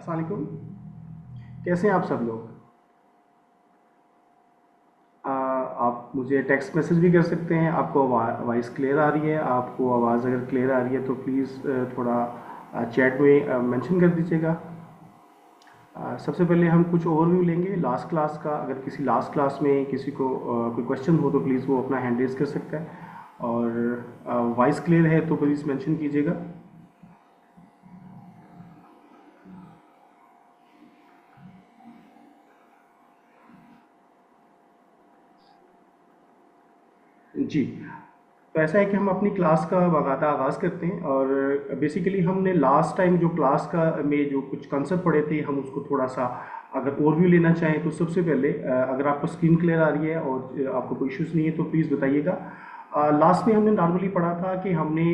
अस्सलाम वालेकुम। कैसे हैं आप सब लोग? आप मुझे टेक्स्ट मैसेज भी कर सकते हैं। आपको वॉइस क्लियर आ रही है? आपको आवाज़ अगर क्लियर आ रही है तो प्लीज़ थोड़ा चैट में मेंशन कर दीजिएगा। सबसे पहले हम कुछ ओवरव्यू लेंगे लास्ट क्लास का। अगर किसी लास्ट क्लास में किसी को कोई क्वेश्चन हो तो प्लीज़ वो अपना हैंड रेज कर सकता है, और वॉइस क्लियर है तो प्लीज़ मेंशन कीजिएगा। जी। तो ऐसा है कि हम अपनी क्लास का बाकायदा आगाज़ करते हैं, और बेसिकली हमने लास्ट टाइम जो क्लास का में जो कुछ कंसेप्ट पढ़े थे हम उसको थोड़ा सा अगर ओवरव्यू लेना चाहें तो सबसे पहले अगर आपको स्क्रीन क्लियर आ रही है और आपको कोई इश्यूज़ नहीं है तो प्लीज़ बताइएगा। लास्ट में हमने नॉर्मली पढ़ा था कि हमने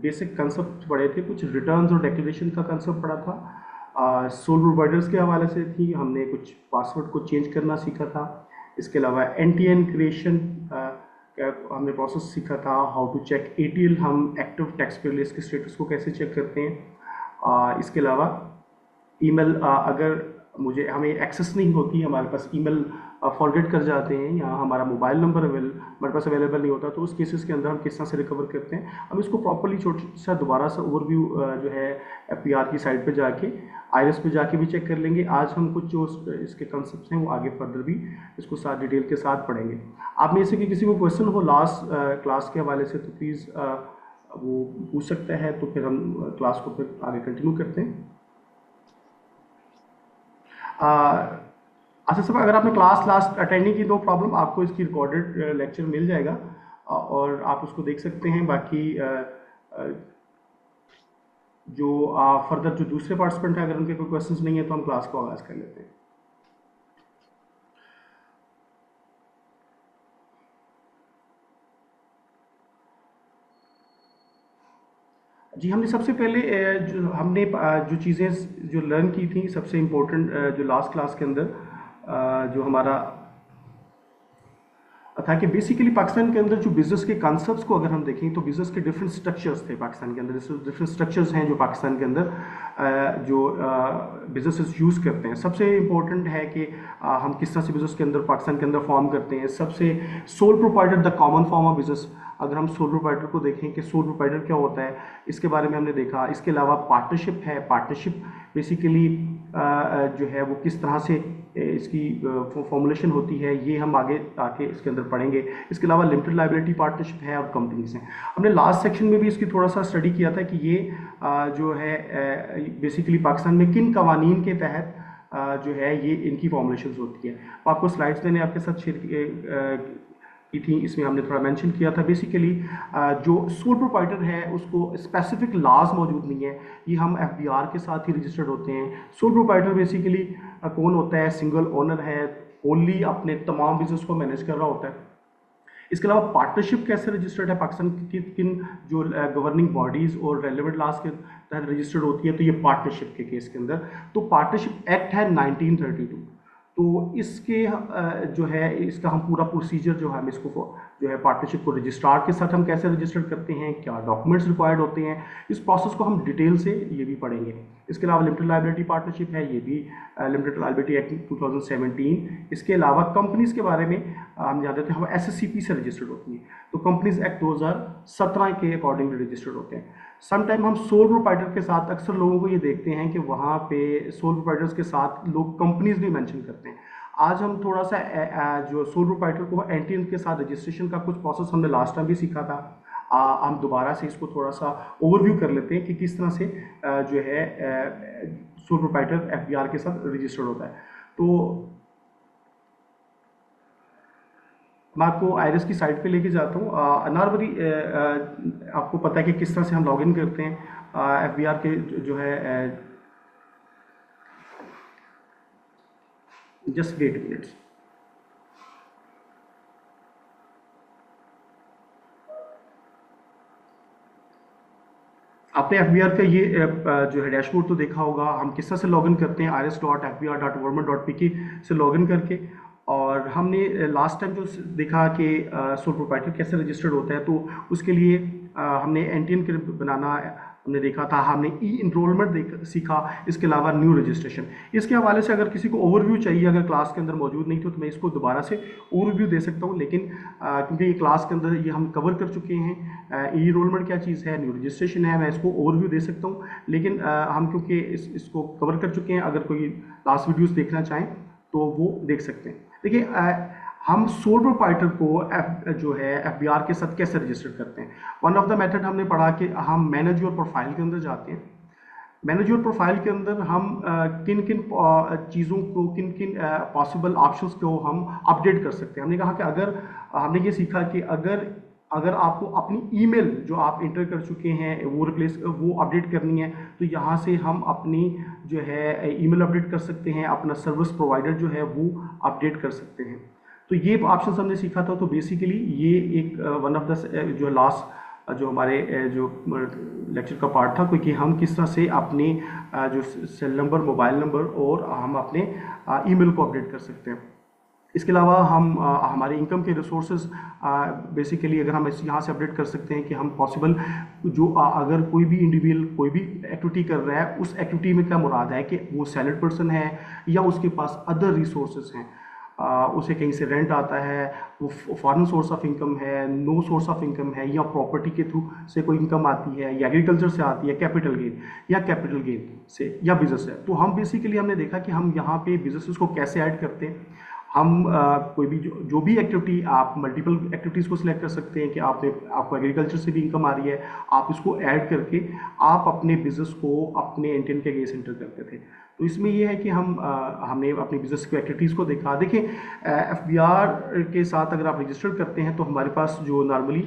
बेसिक कंसेप्ट पढ़े थे, कुछ रिटर्न्स और डिक्लेरेशन का कंसेप्ट पढ़ा था। सोल प्रोवाइडर्स के हवाले से थी, हमने कुछ पासवर्ड को चेंज करना सीखा था। इसके अलावा एन टी एन क्रिएशन हमने प्रोसेस सीखा था। हाउ टू चेक एटीएल, हम एक्टिव टैक्स पे लिस्ट के स्टेटस को कैसे चेक करते हैं। इसके अलावा ईमेल, अगर मुझे हमें एक्सेस नहीं होती, हमारे पास ईमेल फॉरगेट कर जाते हैं या हमारा मोबाइल नंबर हमारे पास अवेलेबल नहीं होता, तो उस केसेस के अंदर हम किस तरह से रिकवर करते हैं। हम इसको प्रॉपरली छोटा सा दोबारा सा ओवरव्यू जो है एफपीआर की साइट पे जाके आईरिस पे जाके भी चेक कर लेंगे। आज हम कुछ जो इसके कंसेप्ट हैं वो आगे फर्दर भी इसको साथ डिटेल के साथ पढ़ेंगे। आप में से कि किसी को क्वेश्चन हो लास्ट क्लास के हवाले से तो प्लीज़ वो पूछ सकता है, तो फिर हम क्लास को फिर आगे कंटिन्यू करते हैं। अच्छा सब, अगर आपने क्लास लास्ट अटेंड नहीं की तो प्रॉब्लम, आपको इसकी रिकॉर्डेड लेक्चर मिल जाएगा और आप उसको देख सकते हैं। बाकी जो फर्दर जो दूसरे पार्टिसिपेंट हैं अगर उनके कोई क्वेश्चंस नहीं है तो हम क्लास को आगाज़ कर लेते हैं। जी, हमने सबसे पहले जो चीज़ें जो लर्न की थी, सबसे इम्पोर्टेंट जो लास्ट क्लास के अंदर जो हमारा था कि बेसिकली पाकिस्तान के अंदर जो बिजनेस के कॉन्सेप्ट्स को अगर हम देखें तो बिजनेस के डिफरेंट स्ट्रक्चर्स थे पाकिस्तान के अंदर। डिफरेंट स्ट्रक्चर्स हैं जो पाकिस्तान के अंदर जो बिजनेसेस यूज़ करते हैं। सबसे इम्पोर्टेंट है कि हम किस तरह से बिजनेस के अंदर पाकिस्तान के अंदर फॉर्म करते हैं। सबसे sole proprietor the common form of business, अगर हम सोल प्रोप्राइटर को देखें कि सोल प्रोप्राइटर क्या होता है, इसके बारे में हमने देखा। इसके अलावा पार्टनरशिप है। पार्टनरशिप बेसिकली जो है वो किस तरह से इसकी फॉर्मुलेशन होती है, ये हम आगे आके इसके अंदर पढ़ेंगे। इसके अलावा लिमिटेड लायबिलिटी पार्टनरशिप है और कंपनीज हैं। हमने लास्ट सेक्शन में भी इसकी थोड़ा सा स्टडी किया था कि ये जो है बेसिकली पाकिस्तान में किन कवानीन के तहत जो है ये इनकी फॉर्मुलेशन होती है। आपको स्लाइड्स मैंने आपके साथ शेयर की थी, इसमें हमने थोड़ा मेंशन किया था। बेसिकली जो सोल प्रोप्राइटर है उसको स्पेसिफिक लॉज मौजूद नहीं है, ये हम एफबीआर के साथ ही रजिस्टर्ड होते हैं। सोल प्रोप्राइटर बेसिकली कौन होता है? सिंगल ओनर है, ओनली अपने तमाम बिजनेस को मैनेज कर रहा होता है। इसके अलावा पार्टनरशिप कैसे रजिस्टर्ड है पाकिस्तान की, किन जो गवर्निंग बॉडीज़ और रेलिवेंट लॉज के तहत रजिस्टर्ड होती है, तो ये पार्टनरशिप के केस के अंदर तो पार्टनरशिप एक्ट है 1932। तो इसके जो है इसका हम पूरा प्रोसीजर जो है हम इसको जो है पार्टनरशिप को रजिस्ट्रार के साथ हम कैसे रजिस्टर करते हैं, क्या डॉक्यूमेंट्स रिक्वायर्ड होते हैं, इस प्रोसेस को हम डिटेल से ये भी पढ़ेंगे। इसके अलावा लिमिटेड लायबिलिटी पार्टनरशिप है, ये भी लिमिटेड लायबिलिटी एक्ट 2017। इसके अलावा कंपनीज के बारे में हम जानते थे, हम एसएससीपी से रजिस्टर्ड होती हैं, तो कंपनीज एक्ट 2017 के अकॉर्डिंगली रजिस्टर्ड होते हैं। समटाइम हम सोल प्रोप्राइटर के साथ अक्सर लोगों को ये देखते हैं कि वहाँ पे सोल प्रोप्राइटर्स के साथ लोग कंपनीज भी मेंशन करते हैं। आज हम थोड़ा सा जो सोल प्रोप्राइटर को एनटीएन के साथ रजिस्ट्रेशन का कुछ प्रोसेस हमने लास्ट टाइम भी सीखा था। हम दोबारा से इसको थोड़ा सा ओवरव्यू कर लेते हैं कि किस तरह से जो है सोल प्रोप्राइटर एफबीआर के साथ रजिस्टर्ड होता है। तो मैं आपको आईरिस की साइट पे लेके जाता हूँ। नॉर्मली आपको पता है कि किस तरह से हम लॉगिन करते हैं एफबीआर के जो है। Just wait minutes. आपने एफबीआर का ये जो है डैशबोर्ड तो देखा होगा। हम किस तरह से लॉगिन करते हैं, iris.fbr.government.pk से लॉगिन करके। और हमने लास्ट टाइम जो देखा कि सोल प्रोप्राइटर कैसे रजिस्टर्ड होता है, तो उसके लिए हमने एनटीएन के बनाना हमने देखा था, हमने ई इनरोलमेंट सीखा, इसके अलावा न्यू रजिस्ट्रेशन। इसके हवाले से अगर किसी को ओवरव्यू चाहिए, अगर क्लास के अंदर मौजूद नहीं तो मैं इसको दोबारा से ओवरव्यू दे सकता हूँ, लेकिन क्योंकि ये क्लास के अंदर ये हम कवर कर चुके हैं, ई इनरोलमेंट क्या चीज़ है, न्यू रजिस्ट्रेशन है, मैं इसको ओवरव्यू दे सकता हूँ, लेकिन हम क्योंकि इसको कवर कर चुके हैं, अगर कोई लास्ट वीडियोज़ देखना चाहें तो वो देख सकते हैं। देखिए हम सोल प्रोप्राइटर को जो है एफबीआर के साथ कैसे रजिस्टर करते हैं। वन ऑफ द मेथड हमने पढ़ा कि हम मैनेज योर प्रोफाइल के अंदर जाते हैं। मैनेज योर प्रोफाइल के अंदर हम किन किन चीज़ों को, किन किन पॉसिबल ऑप्शंस को हम अपडेट कर सकते हैं। हमने कहा कि अगर हमने ये सीखा कि अगर आपको अपनी ईमेल जो आप इंटर कर चुके हैं वो अपडेट करनी है, तो यहाँ से हम अपनी जो है ईमेल अपडेट कर सकते हैं, अपना सर्विस प्रोवाइडर जो है वो अपडेट कर सकते हैं। तो ये ऑप्शन हमने सीखा था। तो बेसिकली ये एक वन ऑफ द जो लास्ट जो हमारे जो लेक्चर का पार्ट था, क्योंकि हम किस तरह से अपने जो सेल नंबर, मोबाइल नंबर और हम अपने ईमेल को अपडेट कर सकते हैं। इसके अलावा हम हमारे इनकम के रिसोर्सेज बेसिकली अगर हम यहाँ से अपडेट कर सकते हैं कि हम पॉसिबल जो अगर कोई भी इंडिविजुअल कोई भी एक्टिविटी कर रहा है, उस एक्टिविटी में क्या मुराद है कि वो सैलरीड पर्सन है या उसके पास अदर रिसोर्सेज हैं, उसे कहीं से रेंट आता है, वो फॉरेन सोर्स ऑफ इनकम है, नो सोर्स ऑफ इनकम है, या प्रॉपर्टी के थ्रू से कोई इनकम आती है, या एग्रीकल्चर से आती है, कैपिटल गेन से, या बिजनेस है। तो हम बेसिकली हमने देखा कि हम यहाँ पे बिजनेसेस को कैसे ऐड करते हैं। हम कोई भी जो भी एक्टिविटी, आप मल्टीपल एक्टिविटीज़ को सिलेक्ट कर सकते हैं कि आपको एग्रीकल्चर से भी इनकम आ रही है, आप इसको ऐड करके आप अपने बिजनेस को अपने इंडियन के अगेंस्ट एंटर करते थे। तो इसमें यह है कि हमने अपनी बिजनेस की एक्टिविटीज़ को देखा। देखिए एफबीआर के साथ अगर आप रजिस्टर करते हैं तो हमारे पास जो नॉर्मली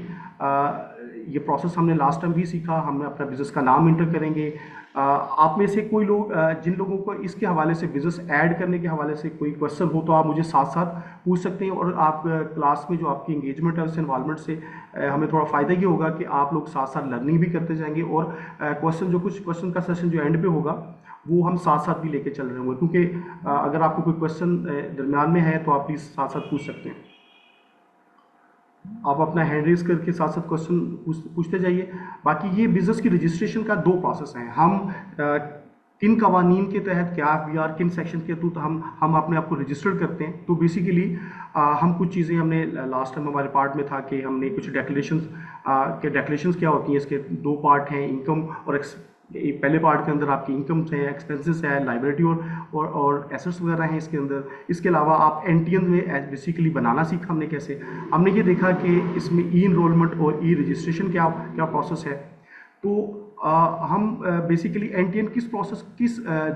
ये प्रोसेस हमने लास्ट टाइम भी सीखा, हम अपना बिजनेस का नाम इंटर करेंगे। आप में से कोई लोग जिन लोगों को इसके हवाले से बिजनेस ऐड करने के हवाले से कोई क्वेश्चन हो तो आप मुझे साथ साथ पूछ सकते हैं, और आप क्लास में जो आपकी इंगेजमेंट है, उस इन्वॉल्वमेंट से हमें थोड़ा फ़ायदा ये होगा कि आप लोग साथ साथ लर्निंग भी करते जाएंगे, और कुछ क्वेश्चन का सेशन जो एंड पे होगा वो हम साथ साथ भी लेके चल रहे होंगे, क्योंकि अगर आपको कोई क्वेश्चन दरमियान में है तो आप प्लीज़ साथ साथ पूछ सकते हैं। आप अपना हैंड रेज करके साथ साथ क्वेश्चन पूछते जाइए। बाकी ये बिजनेस की रजिस्ट्रेशन का 2 प्रोसेस हैं। हम किन कवानीन के तहत, क्या एफबीआर किन सेक्शन के थ्रू हम अपने आप को रजिस्टर करते हैं। तो बेसिकली हम कुछ चीज़ें हमने लास्ट टाइम हमारे पार्ट में था कि हमने कुछ डेक्लेरेशंस क्या होती हैं, इसके 2 पार्ट हैं, इनकम और पहले पार्ट के अंदर आपकी इनकम है, एक्सपेंसेस है, लाइबिलिटी और एसेट्स वगैरह हैं इसके अंदर। इसके अलावा आप एनटीएन में बेसिकली बनाना सीखा हमने कैसे। हमने ये देखा कि इसमें ई इनरोलमेंट और ई रजिस्ट्रेशन क्या प्रोसेस है। तो हम बेसिकली एनटीएन किस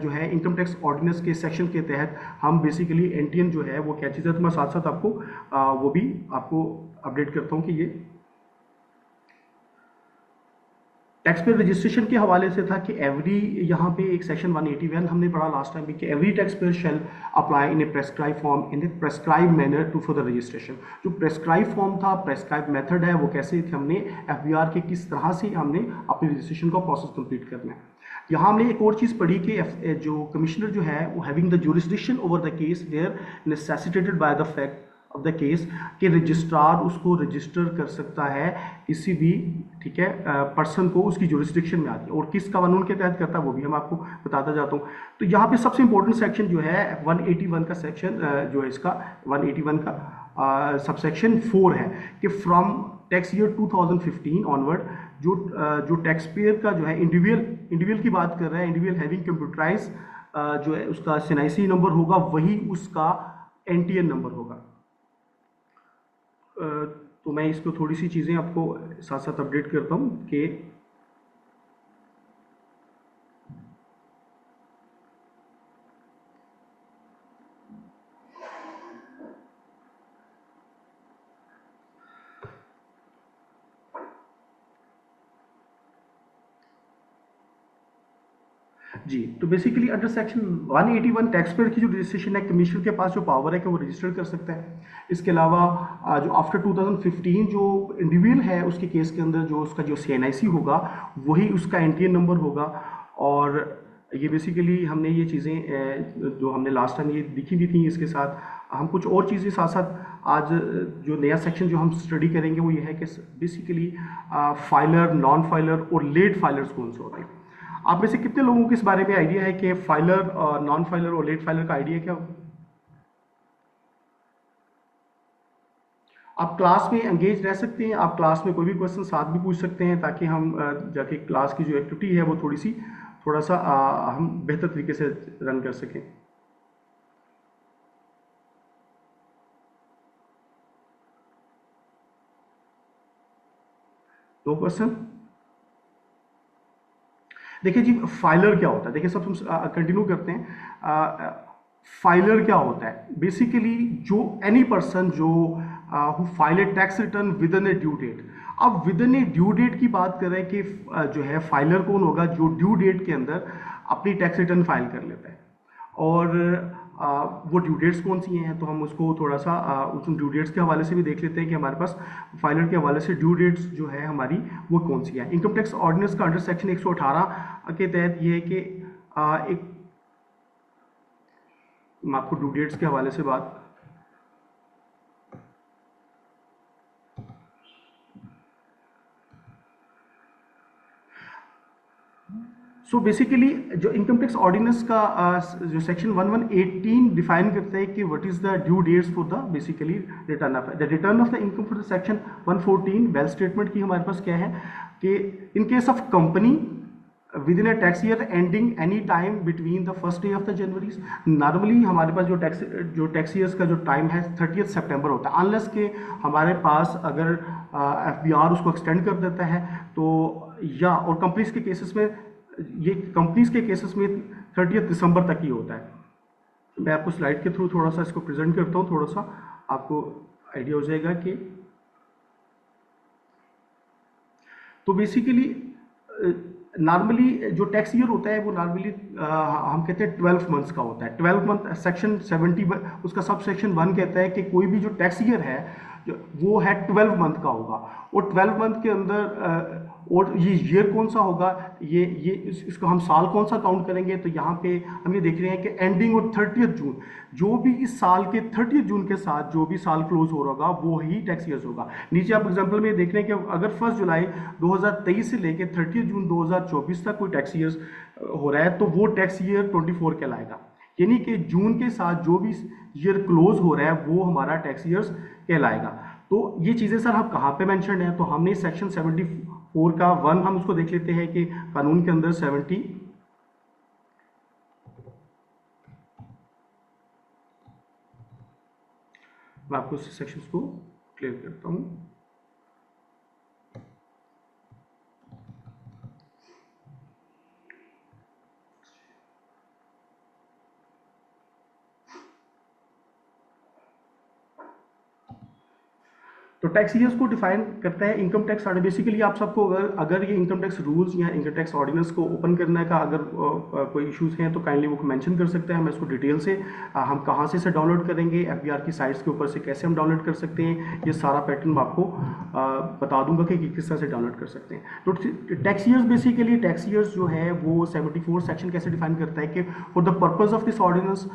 जो है इनकम टैक्स ऑर्डिनेंस के सेक्शन के तहत हम बेसिकली एनटीएन जो है वो क्या चीज़ है, तो मैं साथ साथ आपको वो भी आपको अपडेट करता हूँ कि ये टैक्स पेयर रजिस्ट्रेशन के हवाले से था कि एवरी, यहाँ पे एक सेक्शन 181 हमने पढ़ा लास्ट टाइम भी कि every tax payer shall apply in a prescribe form in a prescribe manner to for the registration. जो प्रेस्क्राइब फॉर्म था, प्रेस्क्राइब मेथड है, वो कैसे हमने एफबीआर के किस तरह से हमने अपनी रजिस्ट्रेशन का प्रोसेस कंप्लीट करना है। यहाँ हमने एक और चीज़ पढ़ी कि जो कमिश्नर जो है वो having the jurisdiction over the case where necessitated by the fact of the case, कि रजिस्ट्रार उसको रजिस्टर कर सकता है किसी भी, ठीक है, पर्सन को उसकी ज्यूरिसडिक्शन में आती है, और किस कानून के तहत करता है वो भी हम आपको बताता जाता हूँ। तो यहाँ पे सबसे इंपॉर्टेंट सेक्शन जो है 181 का सेक्शन जो है इसका 181 का सबसेक्शन 4 है कि फ्रॉम टैक्स ईयर 2015 ऑनवर्ड जो टैक्स पेयर का जो है इंडिविजुअल की बात कर रहा है, इंडिविजुअल हैविंग कंप्यूटराइज जो है उसका SNIC नंबर होगा, वही उसका NTN नंबर होगा। तो मैं इसको थोड़ी सी चीज़ें आपको साथ साथ अपडेट करता हूँ कि जी। तो basically under section 181 tax payer की जो रजिस्ट्रेशन है, कमीशन के पास जो पावर है कि वो रजिस्टर कर सकता है। इसके अलावा जो आफ्टर 2015 जो इंडिविजुअल है उसके केस के अंदर जो उसका जो CNIC होगा वही उसका NTN नंबर होगा। और ये बेसिकली हमने ये चीज़ें जो हमने लास्ट टाइम ये लिखी भी थी इसके साथ, हम कुछ और चीज़ें साथ साथ आज जो नया सेक्शन जो हम स्टडी करेंगे वो ये है कि बेसिकली फाइलर, नॉन फाइलर और लेट फाइलर्स कौन से होते हैं। आप में से कितने लोगों को इस बारे में आइडिया है कि फाइलर, नॉन फाइलर और लेट फाइलर का आइडिया क्या हो? आप क्लास में एंगेज रह सकते हैं, आप क्लास में कोई भी क्वेश्चन साथ भी पूछ सकते हैं ताकि हम जाके क्लास की जो एक्टिविटी है वो थोड़ा सा हम बेहतर तरीके से रन कर सकें। दो क्वेश्चन। देखिए जी, फाइलर क्या होता है, देखिए सब हम कंटिन्यू करते हैं। फाइलर क्या होता है? बेसिकली जो एनी पर्सन जो who file a tax return within a due date. अब within a due date की बात करें कि जो है फाइलर कौन होगा? जो ड्यू डेट के अंदर अपनी टैक्स रिटर्न फाइल कर लेता है। और वो ड्यू डेट्स कौन सी हैं, तो हम उसको थोड़ा सा उन ड्यू डेट्स के हवाले से भी देख लेते हैं कि हमारे पास फाइलर के हवाले से ड्यू डेट्स जो है हमारी वो कौन सी है। इनकम टैक्स ऑर्डिनेंस का अंडर सेक्शन 118 के तहत ये है कि एक, मैं आपको ड्यू डेट्स के हवाले से बात, सो बेसिकली जो इनकम टैक्स ऑर्डिनेंस का जो सेक्शन 1118 डिफाइन करता है कि what is the due dates for the basically return of the income for the section 114 wealth statement की हमारे पास क्या है कि in case of company within a tax year ending any time between the first day of the January. Normally हमारे पास जो tax years का जो टाइम है 30 सितंबर होता है, अनलेस के हमारे पास अगर FBR उसको एक्सटेंड कर देता है तो, या और कंपनीज के केसेस में, ये कंपनीज के केसेस में 30 दिसंबर तक ही होता है। मैं आपको स्लाइड के थ्रू थोड़ा सा इसको प्रेजेंट करता हूँ, थोड़ा सा आपको आइडिया हो जाएगा कि तो बेसिकली नॉर्मली जो टैक्स ईयर होता है वो नॉर्मली हम कहते हैं 12 मंथ्स का होता है। 12 मंथ सेक्शन 70 उसका सब सेक्शन 1 कहता है कि कोई भी जो टैक्स ईयर है वो है 12 मंथ का होगा। और 12 मंथ के अंदर और ये ईयर कौन सा होगा, ये इसको हम साल कौन सा काउंट करेंगे, तो यहाँ पे हम ये देख रहे हैं कि एंडिंग और 30 जून, जो भी इस साल के 30 जून के साथ जो भी साल क्लोज हो रहा होगा वो ही टैक्स ईयर्स होगा। नीचे आप एग्जांपल में देख रहे हैं कि अगर 1 जुलाई 2023 से लेकर 30 जून 2024 तक कोई टैक्स ईयर्स हो रहा है तो वो टैक्स ईयर 24 कहलाएगा। यानी कि जून के साथ जो भी ईयर क्लोज हो रहा है वो हमारा टैक्स ईयर्स कहलाएगा। तो ये चीज़ें सर हम कहाँ पे मेंशन है, तो हमने सेक्शन 74 का 1 हम उसको देख लेते हैं कि कानून के अंदर 70, मैं आपको सेक्शंस को क्लियर करता हूँ। तो टैक्स ईयर्स को डिफाइन करता है इनकम टैक्स ऑर्डिनेंस। बेसिकली आप सबको अगर ये इनकम टैक्स रूल्स या इनकम टैक्स ऑर्डिनेंस को ओपन करने का अगर कोई इश्यूज हैं तो काइंडली वो मेंशन कर सकते हैं। मैं इसको डिटेल से हम कहाँ से इसे डाउनलोड करेंगे, FBR की साइट्स के ऊपर से कैसे हम डाउनलोड कर सकते हैं, ये सारा पैटर्न मैं आपको बता दूंगा कि किस तरह से डाउनलोड कर सकते हैं। तो tax years basically tax years जो है वो 74 सेक्शन कैसे डिफाइन करता है कि for the purpose of this ordinance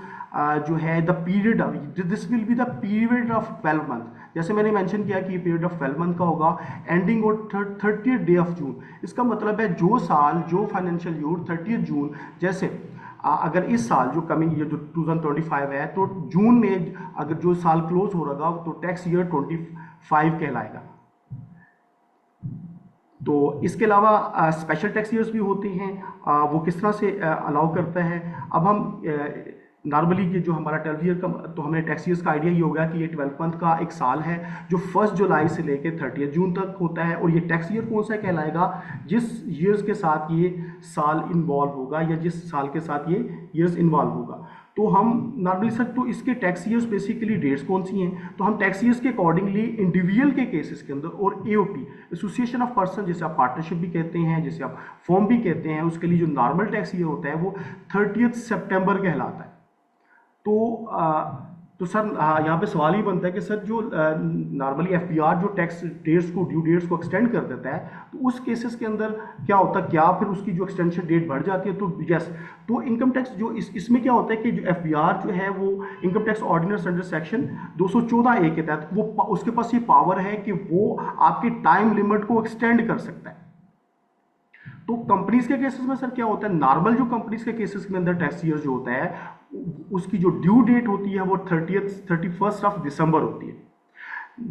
जो है the period, this will be the period of 12 month. जैसे मैंने मेंशन किया कि ये पीरियड ऑफ 12 मंथ का होगा, एंडिंग और 30th डे ऑफ जून। इसका मतलब है जो साल, जो फाइनेंशियल ईयर 30 जून, जैसे अगर इस साल जो कमिंग ईयर जो 2025 है तो जून में अगर जो साल क्लोज हो रहा तो टैक्स ईयर 25 कहलाएगा। तो इसके अलावा स्पेशल टैक्स ईयर्स भी होते हैं, वो किस तरह से अलाउ करता है। अब हम नॉर्मली ये जो हमारा 12 ईयर का, तो हमें टैक्स ईयर्स का आइडिया ये होगा कि ये 12 मंथ का एक साल है जो 1 जुलाई से लेकर 30 जून तक होता है। और ये टैक्स ईयर कौन सा कहलाएगा, जिस ईयर्स के साथ ये साल इन्वॉल्व होगा या जिस साल के साथ ये ईयर्स इन्वॉल्व होगा। तो हम नॉर्मली सर, तो इसके टैक्स ईयर्स बेसिकली डेट्स कौन सी हैं, तो हम टैक्स ईयर्स के अकॉर्डिंगली इंडिविजुअल के केसेस के अंदर और AOP एसोसिएशन ऑफ पर्सन, जैसे आप पार्टनरशिप भी कहते हैं, जैसे आप फॉर्म भी कहते हैं, उसके लिए जो नॉर्मल टैक्स ईयर होता है वो 30 सितंबर कहलाता है। तो तो सर यहाँ पे सवाल ही बनता है कि सर जो नॉर्मली एफबीआर जो टैक्स डेट्स को ड्यू डेट्स को एक्सटेंड कर देता है, तो उस केसेस के अंदर क्या होता है, क्या फिर उसकी जो एक्सटेंशन डेट बढ़ जाती है? तो यस, तो इनकम टैक्स जो इसमें क्या होता है कि जो एफबीआर जो है वो income tax ordinance under section 214 A के तहत वो उसके पास ये पावर है कि वो आपके टाइम लिमिट को एक्सटेंड कर सकता है। तो कंपनीज के केसेस में सर क्या होता है, नॉर्मल जो कंपनीज के केसेस में अंदर टैक्स ईयर जो होता है उसकी जो ड्यू डेट होती है वो 31 ऑफ दिसंबर होती है।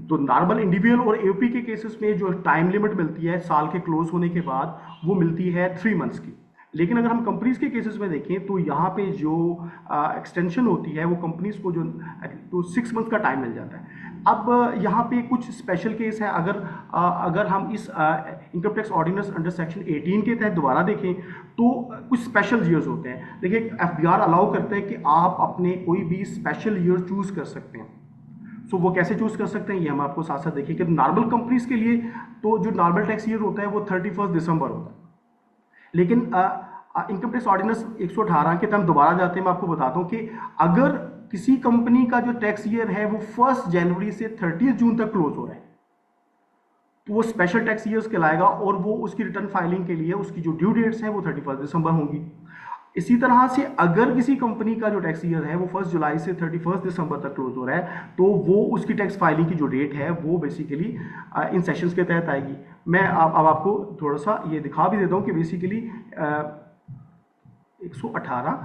तो नॉर्मल इंडिविजुअल और एओपी के केसेस में जो टाइम लिमिट मिलती है साल के क्लोज होने के बाद वो मिलती है 3 मंथ्स की। लेकिन अगर हम कंपनीज के केसेस में देखें तो यहाँ पे जो एक्सटेंशन होती है वो कंपनीज को जो तो 6 मंथ का टाइम मिल जाता है। अब यहाँ पे कुछ स्पेशल केस है, अगर हम इस income tax ordinance under section 18 के तहत दोबारा देखें तो कुछ स्पेशल ईयर्स होते हैं। देखिए एफबीआर अलाउ करता है कि आप अपने कोई भी स्पेशल ईयर चूज कर सकते हैं। सो वो कैसे चूज कर सकते हैं ये हम आपको साथ साथ देखें कि नॉर्मल कंपनीज के लिए तो जो नॉर्मल टैक्स ईयर होता है वो 31 दिसंबर होता है। लेकिन इनकम टैक्स ऑर्डिनेंस 118 के तहत दोबारा जाते हैं, मैं आपको बताता हूँ कि अगर किसी कंपनी का जो टैक्स ईयर है वो 1 जनवरी से 30 जून तक क्लोज हो रहा है तो वो स्पेशल टैक्स ईयर्स कहलाएगा और वो उसकी रिटर्न फाइलिंग के लिए उसकी जो ड्यू डेट्स हैं वो 31 दिसंबर होंगी। इसी तरह से अगर किसी कंपनी का जो टैक्स ईयर है वो 1 जुलाई से 31 दिसंबर तक क्लोज हो रहा है तो वो उसकी टैक्स फाइलिंग की जो डेट है वो बेसिकली इन सेशंस के तहत आएगी। मैं अब आपको थोड़ा सा ये दिखा भी देता हूँ कि बेसिकली 118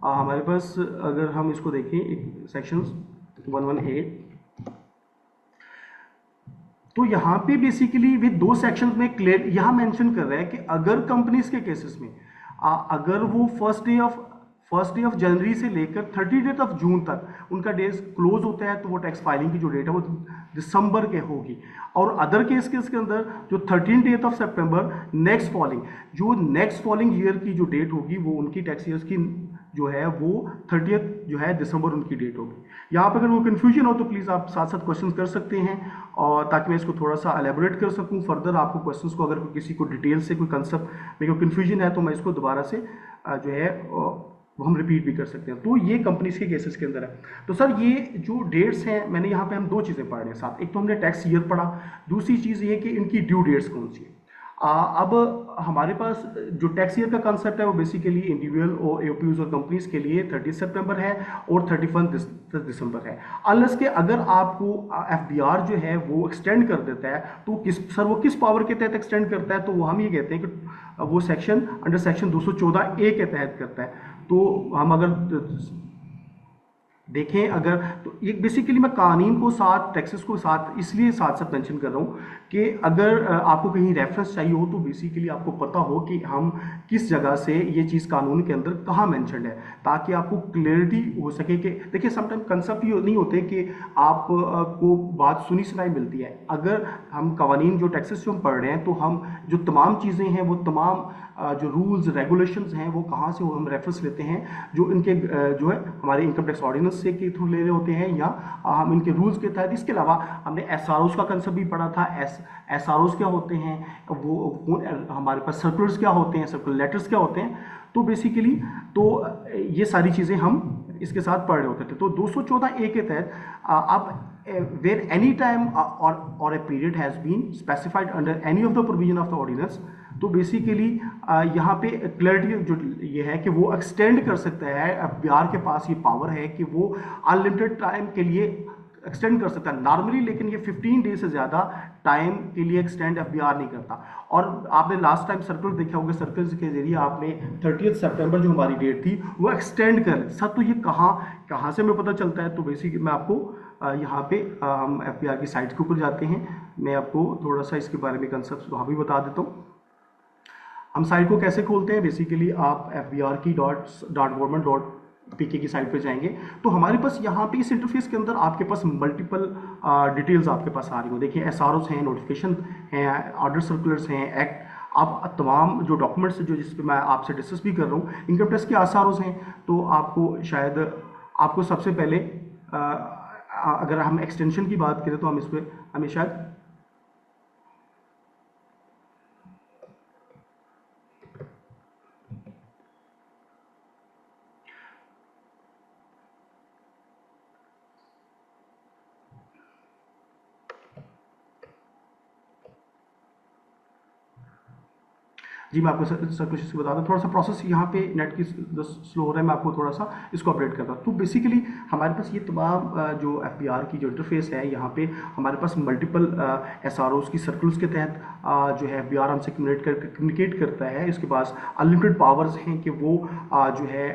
हमारे पास अगर हम इसको देखें एक सेक्शन 118 तो यहाँ पे बेसिकली वे दो सेक्शंस में क्लियर यहाँ मेंशन कर रहा है कि अगर कंपनीज के केसेस में अगर वो फर्स्ट डे ऑफ जनवरी से लेकर 30 ऑफ जून तक उनका डेज क्लोज होता है तो वो टैक्स फाइलिंग की जो डेट है वो दिसंबर के होगी। और अदर केस के अंदर जो 13 of September next following year की जो डेट होगी वो उनकी टैक्स ईयर्स की जो है वो 30 जो है दिसंबर उनकी डेट होगी। यहाँ पर अगर वो कन्फ्यूजन हो तो प्लीज़ आप साथ साथ क्वेश्चन कर सकते हैं और ताकि मैं इसको थोड़ा सा एलेबोरेट कर सकूँ फर्दर आपको क्वेश्चंस को। अगर किसी को डिटेल से कोई कंसेप्ट में कोई कन्फ्यूजन है तो मैं इसको दोबारा से जो है वो हम रिपीट भी कर सकते हैं। तो ये कंपनीज के केसेस के अंदर है। तो सर ये जो डेट्स हैं मैंने यहाँ पे हम दो चीज़ें पढ़ रहे हैं साथ, एक तो हमने टैक्स ईयर पढ़ा, दूसरी चीज़ ये कि इनकी ड्यू डेट्स कौन सी है। अब हमारे पास जो टैक्स ईयर का कंसेप्ट है वो बेसिकली इंडिविजुअल और एओपीज और कंपनीज के लिए 30 सितंबर है और 31 दिसंबर है। अनलेस के अगर आपको एफबीआर जो है वो एक्सटेंड कर देता है तो वो किस पावर के तहत एक्सटेंड करता है, तो वो हम ये कहते हैं कि वो सेक्शन अंडर सेक्शन 214 ए के तहत करता है। तो हम अगर देखें अगर तो ये बेसिकली मैं कानून को साथ टैक्सेस को साथ इसलिए साथ साथ मेंशन कर रहा हूँ कि अगर आपको कहीं रेफरेंस चाहिए हो तो बेसिकली आपको पता हो कि हम किस जगह से ये चीज़ कानून के अंदर कहाँ मेंशन्ड है, ताकि आपको क्लियरिटी हो सके कि देखिए समटाइम कंसेप्ट ये नहीं होते कि आप को बात सुनी सुनाई मिलती है। अगर हम कवानीन जो टैक्सेस जो हम पढ़ रहे हैं तो हम जो तमाम चीज़ें हैं वो तमाम जो रूल्स रेगुलेशंस हैं वो कहाँ से हम रेफरेंस लेते हैं, जो इनके जो है हमारे इनकम टैक्स ऑर्डिनेंस से के थ्रू ले रहे होते हैं या हम इनके रूल्स के तहत। इसके अलावा हमने एसआरओस का कंसेप्ट भी पढ़ा था। एसआरओस क्या होते हैं, वो हमारे पास सर्कुलर्स क्या होते हैं, सर्कुलर लेटर्स क्या होते हैं। तो बेसिकली तो ये सारी चीज़ें हम इसके साथ पढ़ रहे होते थे। तो 214 ए के तहत आप where any time or a period has been specified under any of the provision of the ordinance, तो बेसिकली यहाँ पे क्लैरिटी जो ये है कि वो एक्सटेंड कर सकता है। एफबीआर के पास ये पावर है कि वो अनलिमिटेड टाइम के लिए एक्सटेंड कर सकता है नॉर्मली, लेकिन ये 15 डेज से ज़्यादा टाइम के लिए एक्सटेंड एफबीआर नहीं करता। और आपने लास्ट टाइम सर्कुलर देखा होगा, सर्कुलर के जरिए आपने 30 सितंबर जो हमारी डेट थी वो एक्सटेंड कर सर। तो ये कहाँ से हमें पता चलता है, तो बेसिकली मैं आपको यहाँ पे हम एफबीआर की साइट के ऊपर जाते हैं, मैं आपको थोड़ा सा इसके बारे में कंसेप्ट वहाँ भी बता देता हूँ। हम साइट को कैसे खोलते हैं, बेसिकली आप fbr की .government.pk की साइट पे जाएंगे तो हमारे पास यहाँ पे इस इंटरफेस के अंदर आपके पास मल्टीपल डिटेल्स आपके पास आ रही हो। देखिए एसआरओस हैं, नोटिफिकेशन हैं, ऑर्डर सर्कुलर्स हैं, एक्ट, आप तमाम जो डॉक्यूमेंट्स जो जिस पे मैं आपसे डिस्कस भी कर रहा हूँ, इनकम टैक्स के एसआरओस हैं। तो आपको सबसे पहले अगर हम एक्सटेंशन की बात करें तो हम इस पर हमें शायद जी मैं आपको सर्कुलेशन से बताता हूँ, थोड़ा सा प्रोसेस यहाँ पे नेट की स्लो हो रहा है, मैं आपको थोड़ा सा इसको अपडेट करता हूँ। तो बेसिकली हमारे पास ये तमाम जो एफबीआर की जो इंटरफेस है, यहाँ पे हमारे पास मल्टीपल एसआरओज की सर्कुलर्स के तहत जो है एफबीआर हमसे कम्युनिकेट करता है। इसके पास अनलिमिटेड पावर्स हैं कि वो जो है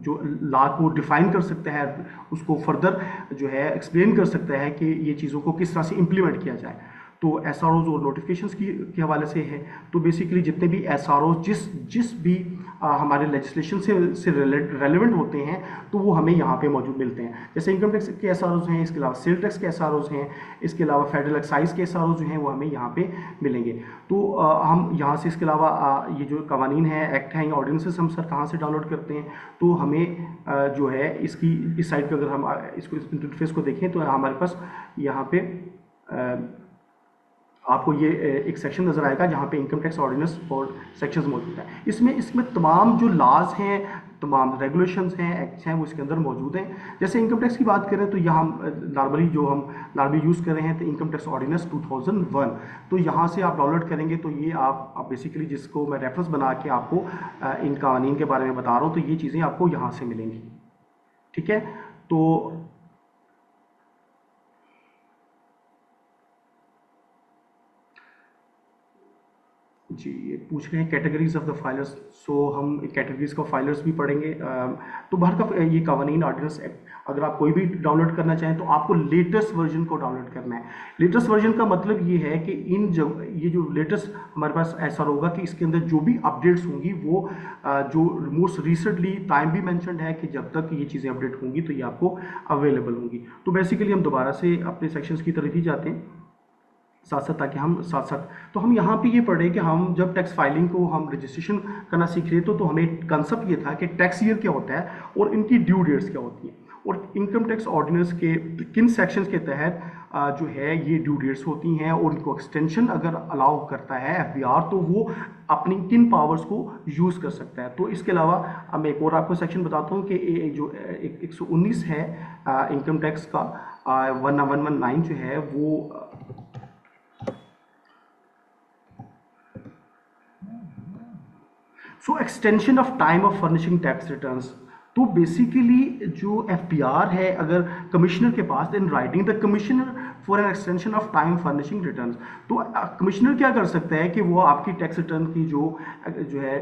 जो लॉ को डिफाइन कर सकता है, उसको फर्दर जो है एक्सप्लेन कर सकता है कि ये चीज़ों को किस तरह से इम्प्लीमेंट किया जाए। तो एसआरओज और नोटिफिकेशंस के हवाले से है। तो बेसिकली जितने भी एसआरओज जिस भी हमारे लेजिस्लेशन से रेलेवेंट होते हैं तो वो हमें यहाँ पे मौजूद मिलते हैं। जैसे इनकम टैक्स के एसआरओज हैं, इसके अलावा सेल टैक्स के एसआरओज हैं, इसके अलावा फेडरल एक्साइज के एसआरओज जो हैं वो हमें यहाँ पे मिलेंगे। तो हम यहाँ से इसके अलावा ये जो कवानीन है, एक्ट हैं या ऑर्डिनेंसेस हम सर कहाँ से डाउनलोड करते हैं, तो हमें जो है इसकी इस साइट पर अगर हम इसको इंटरफेस को देखें तो हमारे पास यहाँ पे आपको ये एक सेक्शन नजर आएगा जहाँ पे इनकम टैक्स ऑर्डिनेंस और सेक्शंस मौजूद हैं। इसमें तमाम जो लॉज हैं, तमाम रेगुलेशंस हैं, एक्ट्स हैं, वो इसके अंदर मौजूद हैं। जैसे इनकम टैक्स की बात करें तो यहाँ नॉर्मली यूज़ कर रहे हैं तो इनकम टैक्स ऑर्डिनेंस 2001, तो यहाँ से आप डाउनलोड करेंगे तो ये आप बेसिकली जिसको मैं रेफरेंस बना के आपको इन कानून के बारे में बता रहा हूँ, तो ये चीज़ें आपको यहाँ से मिलेंगी। ठीक है, तो जी ये पूछ रहे हैं कैटेगरीज ऑफ द फाइलर्स, सो हम कैटेगरीज का फाइलर्स भी पढ़ेंगे। तो बाहर का ये कवानीन ऑर्डिनेंस एक्ट अगर आप कोई भी डाउनलोड करना चाहें तो आपको लेटेस्ट वर्जन को डाउनलोड करना है। लेटेस्ट वर्जन का मतलब ये है कि ये जो लेटेस्ट हमारे पास ऐसा होगा कि इसके अंदर जो भी अपडेट्स होंगी वो जो मोस्ट रिसेंटली टाइम भी मेंशन्ड है कि जब तक ये चीज़ें अपडेट होंगी तो ये आपको अवेलेबल होंगी। तो बेसिकली हम दोबारा से अपने सेक्शंस की तरफ ही जाते हैं साथ साथ, ताकि हम साथ साथ तो हम यहाँ पे ये पढ़े कि हम जब टैक्स फाइलिंग को हम रजिस्ट्रेशन करना सीख रहे तो हमें कंसेप्ट ये था कि टैक्स ईयर क्या होता है और इनकी ड्यू डेट्स क्या होती हैं और इनकम टैक्स ऑर्डिनेंस के किन सेक्शंस के तहत जो है ये ड्यू डेट्स होती हैं और उनको एक्सटेंशन अगर अलाउ करता है एफबीआर तो वो अपनी किन पावर्स को यूज़ कर सकता है। तो इसके अलावा मैं एक और आपको सेक्शन बताता हूँ कि जो 119 है इनकम टैक्स का 1119 जो है वो so extension of time of furnishing tax returns. तो बेसिकली जो एफबीआर है अगर कमिश्नर के पास in writing the commissioner for an extension of time furnishing returns, तो कमिश्नर क्या कर सकता है कि वो आपकी टैक्स रिटर्न की जो है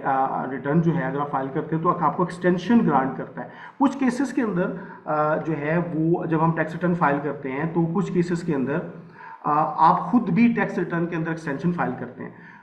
रिटर्न जो है अगर आप फाइल करते हैं तो आपको एक्सटेंशन ग्रांट करता है। कुछ केसेस के अंदर जो है वो जब हम टैक्स रिटर्न फाइल करते हैं तो कुछ केसेस के अंदर आप खुद भी टैक्स रिटर्न के अंदर एक्सटेंशन फाइल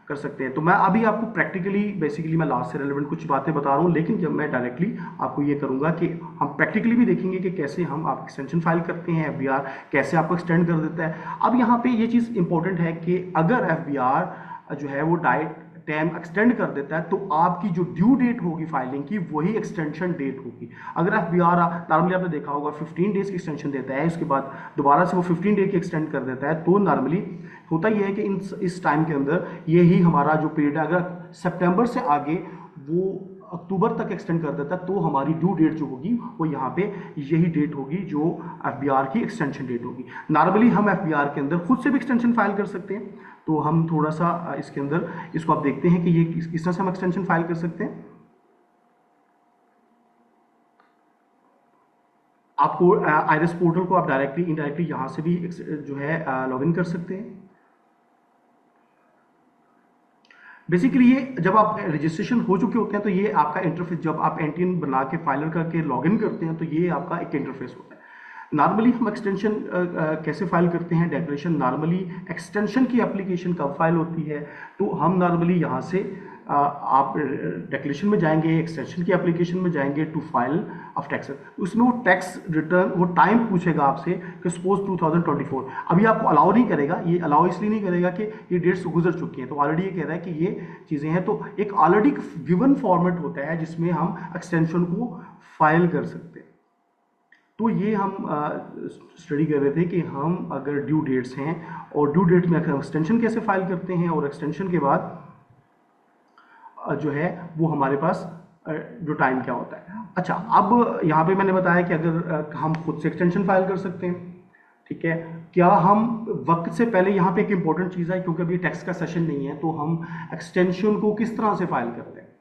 कर सकते हैं। तो मैं अभी आपको प्रैक्टिकली बेसिकली मैं लास्ट से रिलेवेंट कुछ बातें बता रहा हूँ, लेकिन जब मैं डायरेक्टली आपको ये करूँगा कि हम प्रैक्टिकली भी देखेंगे कि कैसे हम आप एक्सटेंशन फाइल करते हैं, एफबीआर कैसे आपको एक्सटेंड कर देता है। अब यहाँ पे ये चीज़ इंपॉर्टेंट है कि अगर एफबीआर जो है वो टाइम एक्सटेंड कर देता है तो आपकी जो ड्यू डेट होगी फाइलिंग की वही एक्सटेंशन डेट होगी। अगर एफबीआर नॉर्मली आपने देखा होगा 15 डेज की एक्सटेंशन देता है, उसके बाद दोबारा से वो 15 डे की एक्सटेंड कर देता है, तो नॉर्मली होता ही है कि इस टाइम के अंदर यही हमारा जो पीरियड है, अगर सितंबर से आगे वो अक्टूबर तक एक्सटेंड कर देता है तो हमारी ड्यू डेट जो होगी वो यहाँ पे यही डेट होगी जो एफबीआर की एक्सटेंशन डेट होगी। नॉर्मली हम एफबीआर के अंदर खुद से भी एक्सटेंशन फाइल कर सकते हैं, तो हम थोड़ा सा इसके अंदर इसको आप देखते हैं कि ये किस तरह से हम एक्सटेंशन फाइल कर सकते हैं। आपको आईआरएस पोर्टल को आप डायरेक्टली इनडायरेक्टली यहाँ से भी जो है लॉग इन कर सकते हैं। बेसिकली ये जब आप रजिस्ट्रेशन हो चुके होते हैं तो ये आपका इंटरफेस, जब आप एनटीएन बना के फाइलर करके लॉगिन करते हैं तो ये आपका एक इंटरफेस होता है। नॉर्मली हम एक्सटेंशन कैसे फाइल करते हैं, डेक्लेरेशन नॉर्मली एक्सटेंशन की एप्लीकेशन कब फाइल होती है, तो हम नॉर्मली यहाँ से आप डेक्लेरेशन में जाएंगे, एक्सटेंशन की एप्लीकेशन में जाएंगे टू फाइल ऑफ टैक्स, उसमें वो टैक्स रिटर्न वो टाइम पूछेगा आपसे कि सपोज 2024, अभी आपको अलाउ नहीं करेगा, ये अलाउ इसलिए नहीं करेगा कि ये डेट्स गुजर चुकी हैं, तो ऑलरेडी ये कह रहा है कि ये चीज़ें हैं, तो एक ऑलरेडी गिवन फॉर्मेट होता है जिसमें हम एक्सटेंशन को फाइल कर सकते हैं। तो ये हम स्टडी कर रहे थे कि हम अगर ड्यू डेट्स हैं और ड्यू डेट में एक्सटेंशन कैसे फाइल करते हैं और एक्सटेंशन के बाद जो है वो हमारे पास जो टाइम क्या होता है। अच्छा, अब यहाँ पे मैंने बताया कि अगर हम खुद से एक्सटेंशन फाइल कर सकते हैं, ठीक है, क्या हम वक्त से पहले, यहाँ पे एक इंपॉर्टेंट चीज़ है क्योंकि अभी टैक्स का सेशन नहीं है, तो हम एक्सटेंशन को किस तरह से फाइल करते हैं।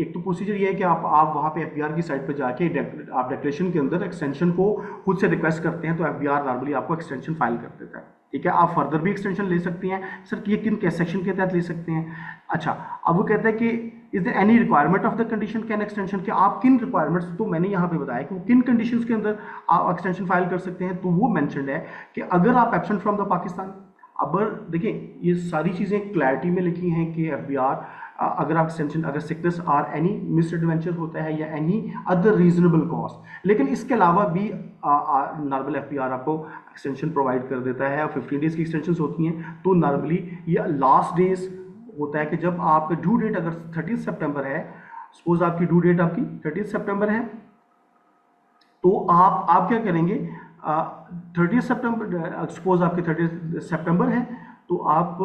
एक तो प्रोसीजर ये है कि आप वहाँ पे एफबीआर की साइट पर जाके आप डिक्लेरेशन के अंदर एक्सटेंशन को खुद से रिक्वेस्ट करते हैं, तो एफबीआर नॉर्मली आपको एक्सटेंशन फाइल कर देता है। ठीक है, आप फर्दर भी एक्सटेंशन ले सकते हैं। सर ये किन सेक्शन के तहत ले सकते हैं? अच्छा, अब वो कहता है कि is there any requirement of the condition can extension, कि आप किन रिक्वायरमेंट्स, तो मैंने यहाँ पे बताया कि वो किन कंडीशंस के अंदर आप एक्सटेंशन फाइल कर सकते हैं। तो वो मेंशन्ड है कि अगर आप एब्सेंट फ्रॉम द पाकिस्तान, अब देखिए ये सारी चीज़ें क्लैरिटी में लिखी हैं कि एफबीआर, अगर आप एक्सटेंशन, अगर सिकनेस और एनी मिस एडवेंचर होता है या एनी अदर रीजनेबल कॉस्ट, लेकिन इसके अलावा भी नॉर्मल एफबीआर आपको एक्सटेंशन प्रोवाइड कर देता है। 15 डेज की एक्सटेंशन होती हैं, तो नॉर्मली ये लास्ट डेज होता है कि जब आपका ड्यू डेट अगर 30 सितंबर है, सपोज आपकी ड्यू डेट आपकी 30 सितंबर है, तो आप क्या करेंगे, 30 सितंबर, सपोज आपके 30 सितंबर है, तो आप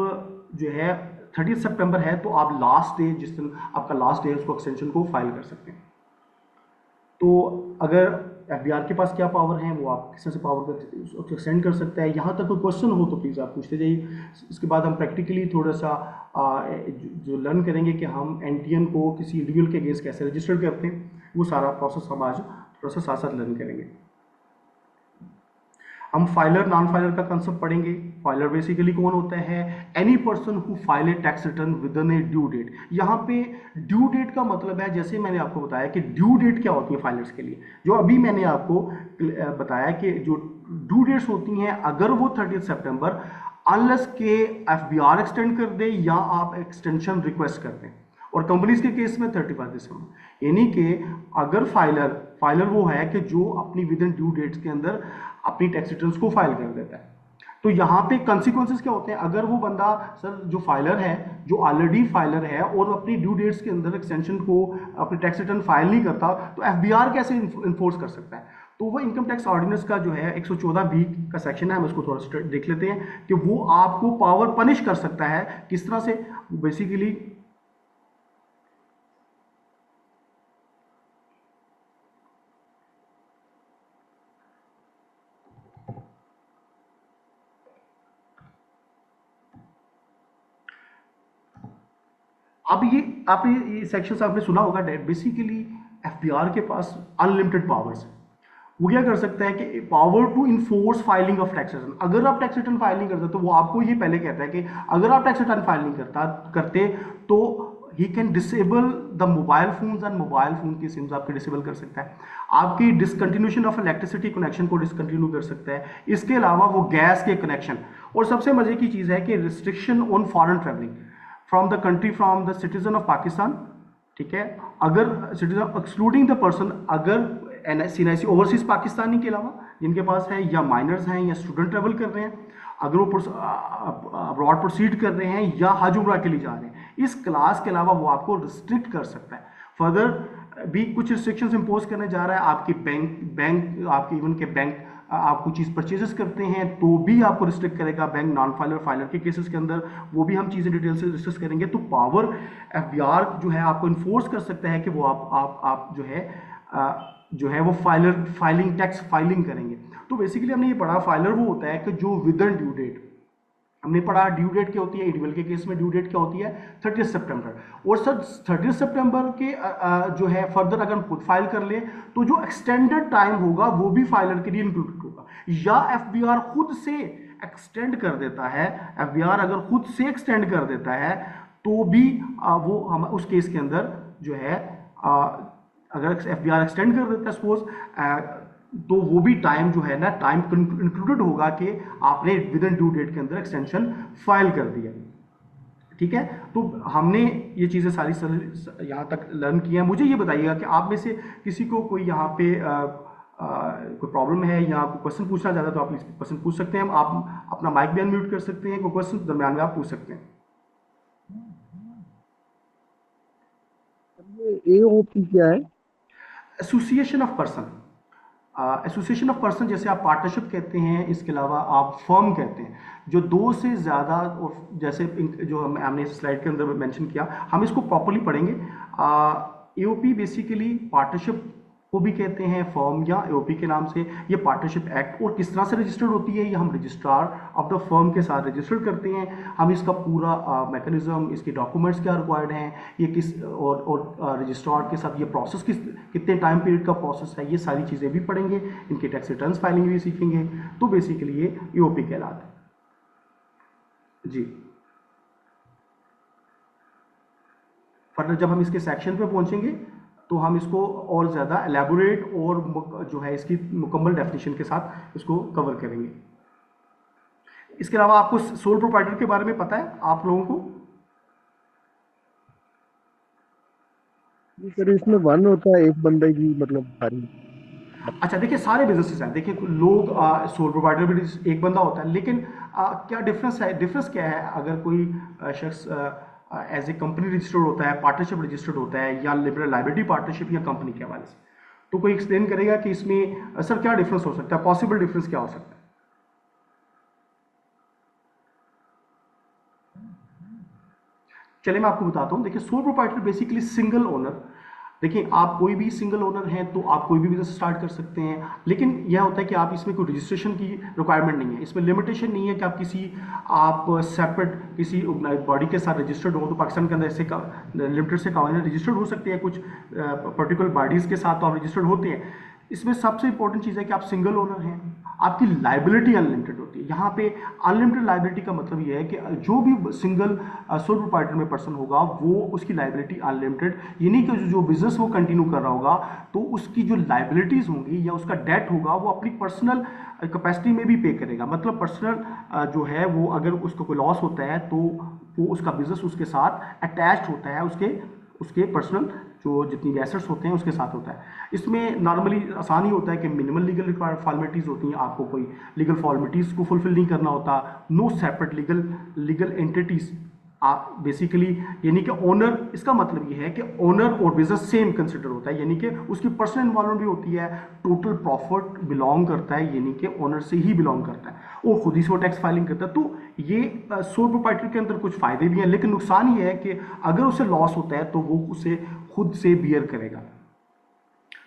जो है 30 सितंबर है, तो आप लास्ट डे, जिस दिन आपका लास्ट डे है, उसको एक्सटेंशन को फाइल कर सकते हैं। तो अगर एफबीआर के पास क्या पावर है, वो आप किस तरह से पावर को एक्सटेंड कर सकता है। यहाँ तक कोई क्वेश्चन हो तो प्लीज़ आप पूछते जाइए। इसके बाद हम प्रैक्टिकली थोड़ा सा जो लर्न करेंगे कि हम एनटीएन को किसी इंडिविजुअल के अगेंस्ट कैसे रजिस्टर करते हैं, वो सारा प्रोसेस हम आज थोड़ा सा साथ साथ लर्न करेंगे। हम फाइलर नॉन फाइलर का कंसेप्ट पढ़ेंगे। फाइलर बेसिकली कौन होता है? Any person who file a tax return within a due date. यहाँ पे ड्यू डेट का मतलब है, जैसे मैंने आपको बताया कि ड्यू डेट क्या होती है फाइलर्स के लिए, जो अभी मैंने आपको बताया कि जो ड्यू डेट्स होती हैं, अगर वो 30 सितंबर, अनलेस के एफबीआर एक्सटेंड कर दे या आप एक्सटेंशन रिक्वेस्ट कर दें, और कंपनीज के केस में 31 दिसंबर। यानी कि अगर फाइलर वो है कि जो अपनी विद इन ड्यू डेट्स के अंदर अपनी टैक्स रिटर्न्स को फाइल कर देता है। तो यहाँ पे कंसिक्वेंसेस क्या होते हैं? अगर वो बंदा, सर जो फाइलर है, जो ऑलरेडी फाइलर है और अपनी ड्यू डेट्स के अंदर एक्सटेंशन को, अपनी टैक्स रिटर्न फाइल नहीं करता, तो एफबीआर कैसे इन्फोर्स कर सकता है? तो वो इनकम टैक्स ऑर्डिनेंस का जो है 114B का सेक्शन है, हम इसको थोड़ा सा देख लेते हैं कि वो आपको पावर पनिश कर सकता है किस तरह से। बेसिकली अब ये सेक्शन आपने सुना होगा, बेसिकली एफबीआर के पास अनलिमिटेड पावर्स है। वो क्या कर सकता है कि power to enforce filing of tax return. अगर आप टैक्स रिटर्न फाइल नहीं करते, तो वो आपको ये पहले कहता है कि अगर आप टैक्स रिटर्न फाइल नहीं करते तो he can disable the mobile phones, and mobile phone की सिम्स आपके डिसेबल कर सकता है। आपकी डिसकंटिन्यूशन ऑफ इलेक्ट्रिसिटी कनेक्शन को डिसकंटिन्यू कर सकता है। इसके अलावा वो गैस के कनेक्शन, और सबसे मजे की चीज़ है कि restriction on foreign travelling from the country, from the citizen of Pakistan. ठीक है, अगर सिटीजन एक्सक्लूडिंग द पर्सन, अगर एनआईसी ओवरसीज पाकिस्तानी के अलावा जिनके पास है, या माइनर्स हैं, या स्टूडेंट ट्रेवल कर रहे हैं, अगर वो अब्रॉड प्रोसीड कर रहे हैं, या हज उम्रा के लिए जा रहे हैं, इस क्लास के अलावा वो आपको रिस्ट्रिक्ट कर सकता है। फर्दर भी कुछ रिस्ट्रिक्शंस इंपोज करने जा रहा है। आपकी बैंक आपके इवन के बैंक, आप कोई चीज़ परचेजेस करते हैं तो भी आपको रिस्ट्रिक्ट करेगा बैंक। नॉन फाइलर फाइलर के केसेस के अंदर वो भी हम चीज़ें डिटेल से डिस्कस करेंगे। तो पावर एफबीआर जो है आपको इन्फोर्स कर सकता है कि वो आप जो है वो फाइलिंग टैक्स फाइलिंग करेंगे। तो बेसिकली हमने ये पढ़ा, फाइलर वो होता है कि जो विद इन ड्यू डेट, हमने पढ़ा ड्यू डेट क्या होती है, इंडिविजुअल के केस में ड्यू डेट क्या होती है 30 सितंबर। और सर 30 सितंबर के जो है फर्दर अगर हम खुद फाइल कर ले, तो जो एक्सटेंडेड टाइम होगा वो भी फाइलर के लिए इंक्लूडेड होगा, या एफबीआर खुद से एक्सटेंड कर देता है। एफबीआर अगर खुद से एक्सटेंड कर देता है तो भी वो हम उस केस के अंदर जो है, अगर एफबीआर एक्सटेंड कर देता है सपोज, तो वो भी टाइम जो है ना, टाइम इंक्लूडेड होगा कि आपने विद इन ड्यू डेट के अंदर एक्सटेंशन फाइल कर दिया। ठीक है, तो हमने ये चीज़ें सारी यहाँ तक लर्न की हैं। मुझे ये बताइएगा कि आप में से किसी को कोई यहाँ पे कोई प्रॉब्लम है या कोई क्वेश्चन पूछना चाहता है, तो आप क्वेश्चन पूछ सकते हैं। आप अपना माइक भी अनम्यूट कर सकते हैं, कोई क्वेश्चन दरम्यान में आप पूछ सकते हैं। एओपी क्या है? Association of person. Association of person, जैसे आप पार्टनरशिप कहते हैं, इसके अलावा आप फर्म कहते हैं, जो दो से ज़्यादा, जैसे जो हमने स्लाइड के अंदर मेंशन किया, हम इसको प्रॉपर्ली पढ़ेंगे। एओपी बेसिकली पार्टनरशिप को भी कहते हैं, फर्म या एओपी के नाम से। ये पार्टनरशिप एक्ट और किस तरह से रजिस्टर्ड होती है, ये हम रजिस्ट्रार ऑफ द फर्म के साथ रजिस्टर्ड करते हैं। हम इसका पूरा मैकेनिज्म, इसके डॉक्यूमेंट्स क्या रिक्वायर्ड हैं, ये किस और रजिस्ट्रार के साथ ये प्रोसेस कितने टाइम पीरियड का प्रोसेस है, ये सारी चीज़ें भी पढ़ेंगे। इनके टैक्स रिटर्न्स फाइलिंग भी सीखेंगे। तो बेसिकली ये एओपी कहलाता है जी। फर्दर जब हम इसके सेक्शन पे पहुंचेंगे तो हम इसको और ज़्यादा एलैबोरेट और जो है इसकी मुकम्मल डेफिनेशन के साथ इसको कवर करेंगे। इसके अलावा आपको सोल प्रोप्राइटर के बारे में पता है आप लोगों को? सर इसमें वन होता है एक बंदे की मतलब सारी। अच्छा देखिए, सारे बिजनेसेस हैं, देखिए लोग सोल प्रोप्राइटर भी एक बंदा होता है, लेकिन क्या डिफरेंस है? डिफरेंस क्या है? अगर कोई शख्स एज ए कंपनी रजिस्टर्ड होता है, पार्टनरशिप रजिस्टर्ड होता है, या लिबरल लाइबिलिटी पार्टनरशिप या कंपनी के हवाले से, तो कोई एक्सप्लेन करेगा कि इसमें सर क्या डिफरेंस हो सकता है, पॉसिबल डिफरेंस क्या हो सकता है? चलिए मैं आपको बताता हूँ। देखिए sole proprietor basically single owner. देखिए आप कोई भी सिंगल ओनर हैं तो आप कोई भी बिजनेस स्टार्ट कर सकते हैं, लेकिन यह होता है कि आप इसमें कोई रजिस्ट्रेशन की रिक्वायरमेंट नहीं है, इसमें लिमिटेशन नहीं है कि आप सेपरेट किसी बॉडी के साथ रजिस्टर्ड हो। तो पाकिस्तान के अंदर ऐसे लिमिटेड से कानून रजिस्टर्ड हो सकते हैं, कुछ पर्टिकुलर बॉडीज़ के साथ तो आप रजिस्टर्ड होते हैं। इसमें सबसे इंपॉर्टेंट चीज़ है कि आप सिंगल ओनर हैं, आपकी लाइबिलिटी अनलिमिटेड होती है। यहाँ पे अनलिमिटेड लाइबिलिटी का मतलब ये है कि जो भी सिंगल सोल प्रोप्राइटर में पर्सन होगा वो उसकी लाइबिलिटी अनलिमिटेड, ये नहीं कि जो बिजनेस वो कंटिन्यू कर रहा होगा तो उसकी जो लाइबिलिटीज होंगी या उसका डेट होगा वो अपनी पर्सनल कैपेसिटी में भी पे करेगा। मतलब पर्सनल जो है वो अगर उसको कोई लॉस होता है तो वो उसका बिजनेस उसके साथ अटैच्ड होता है, उसके उसके पर्सनल जो जितनी भी एसेट्स होते हैं उसके साथ होता है। इसमें नॉर्मली आसान ही होता है कि मिनिमल लीगल रिक्वायर्ड फॉर्मेलिटीज़ होती हैं, आपको कोई लीगल फॉर्मेलिटीज़ को फुलफिल नहीं करना होता। नो सेपरेट लीगल एंटिटीज़ आप बेसिकली, यानी कि ओनर, इसका मतलब ये है कि ओनर और बिजनेस सेम कंसिडर होता है, यानी कि उसकी पर्सनल इन्वॉल्वमेंट भी होती है। टोटल प्रॉफिट बिलोंग करता है, यानी कि ओनर से ही बिलोंग करता है और खुद ही से वो टैक्स फाइलिंग करता है। तो ये सोल प्रोप्राइटर के अंदर कुछ फायदे भी हैं, लेकिन नुकसान ये है कि अगर उसे लॉस होता है तो वो उसे खुद से बियर करेगा।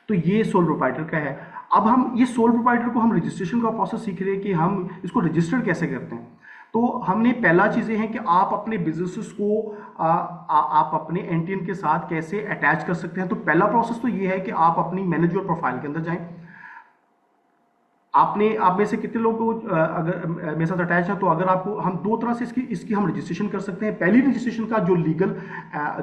तो ये सोल प्रोप्राइटर का है। अब हम ये सोल प्रोप्राइटर को हम रजिस्ट्रेशन का प्रोसेस सीख रहे हैं कि हम इसको रजिस्टर्ड कैसे करते हैं। तो हमने पहला चीज़ें हैं कि आप अपने बिजनेसेस को आप अपने एनटीएन के साथ कैसे अटैच कर सकते हैं। तो पहला प्रोसेस तो ये है कि आप अपनी मैनेज योर प्रोफाइल के अंदर जाएं। आप में से कितने लोग अगर मेरे साथ अटैच है, तो अगर आपको हम दो तरह से इसकी हम रजिस्ट्रेशन कर सकते हैं। पहली रजिस्ट्रेशन का जो लीगल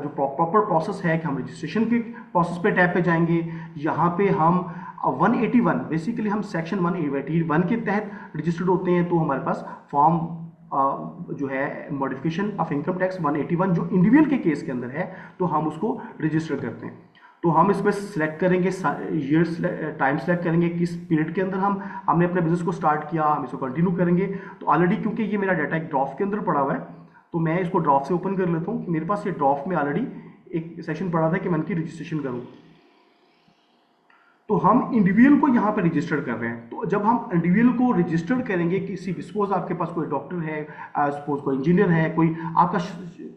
जो प्रॉपर प्रोसेस है कि हम रजिस्ट्रेशन के प्रोसेस पे टैब पे जाएंगे। यहाँ पे हम 181 बेसिकली हम सेक्शन 181 के तहत रजिस्टर्ड होते हैं। तो हमारे पास फॉर्म जो है मॉडिफिकेशन ऑफ इनकम टैक्स 181 जो इंडिविजुअल के केस के अंदर है, तो हम उसको रजिस्टर करते हैं। तो हम इसमें सेलेक्ट करेंगे ईयर, टाइम सेलेक्ट करेंगे किस पीरियड के अंदर हमने अपने बिजनेस को स्टार्ट किया, हम इसको कंटिन्यू करेंगे। तो ऑलरेडी क्योंकि ये मेरा डाटा एक ड्राफ्ट के अंदर पड़ा हुआ है, तो मैं इसको ड्राफ्ट से ओपन कर लेता हूँ कि मेरे पास ये ड्राफ्ट में ऑलरेडी एक सेक्शन पड़ा था कि मैं इनकी रजिस्ट्रेशन करूँ। तो हम इंडिविजुअल को यहाँ पर रजिस्टर कर रहे हैं। तो जब हम इंडिविजुअल को रजिस्टर करेंगे, किसी सपोज आपके पास कोई डॉक्टर है, सपोज कोई इंजीनियर है, कोई आपका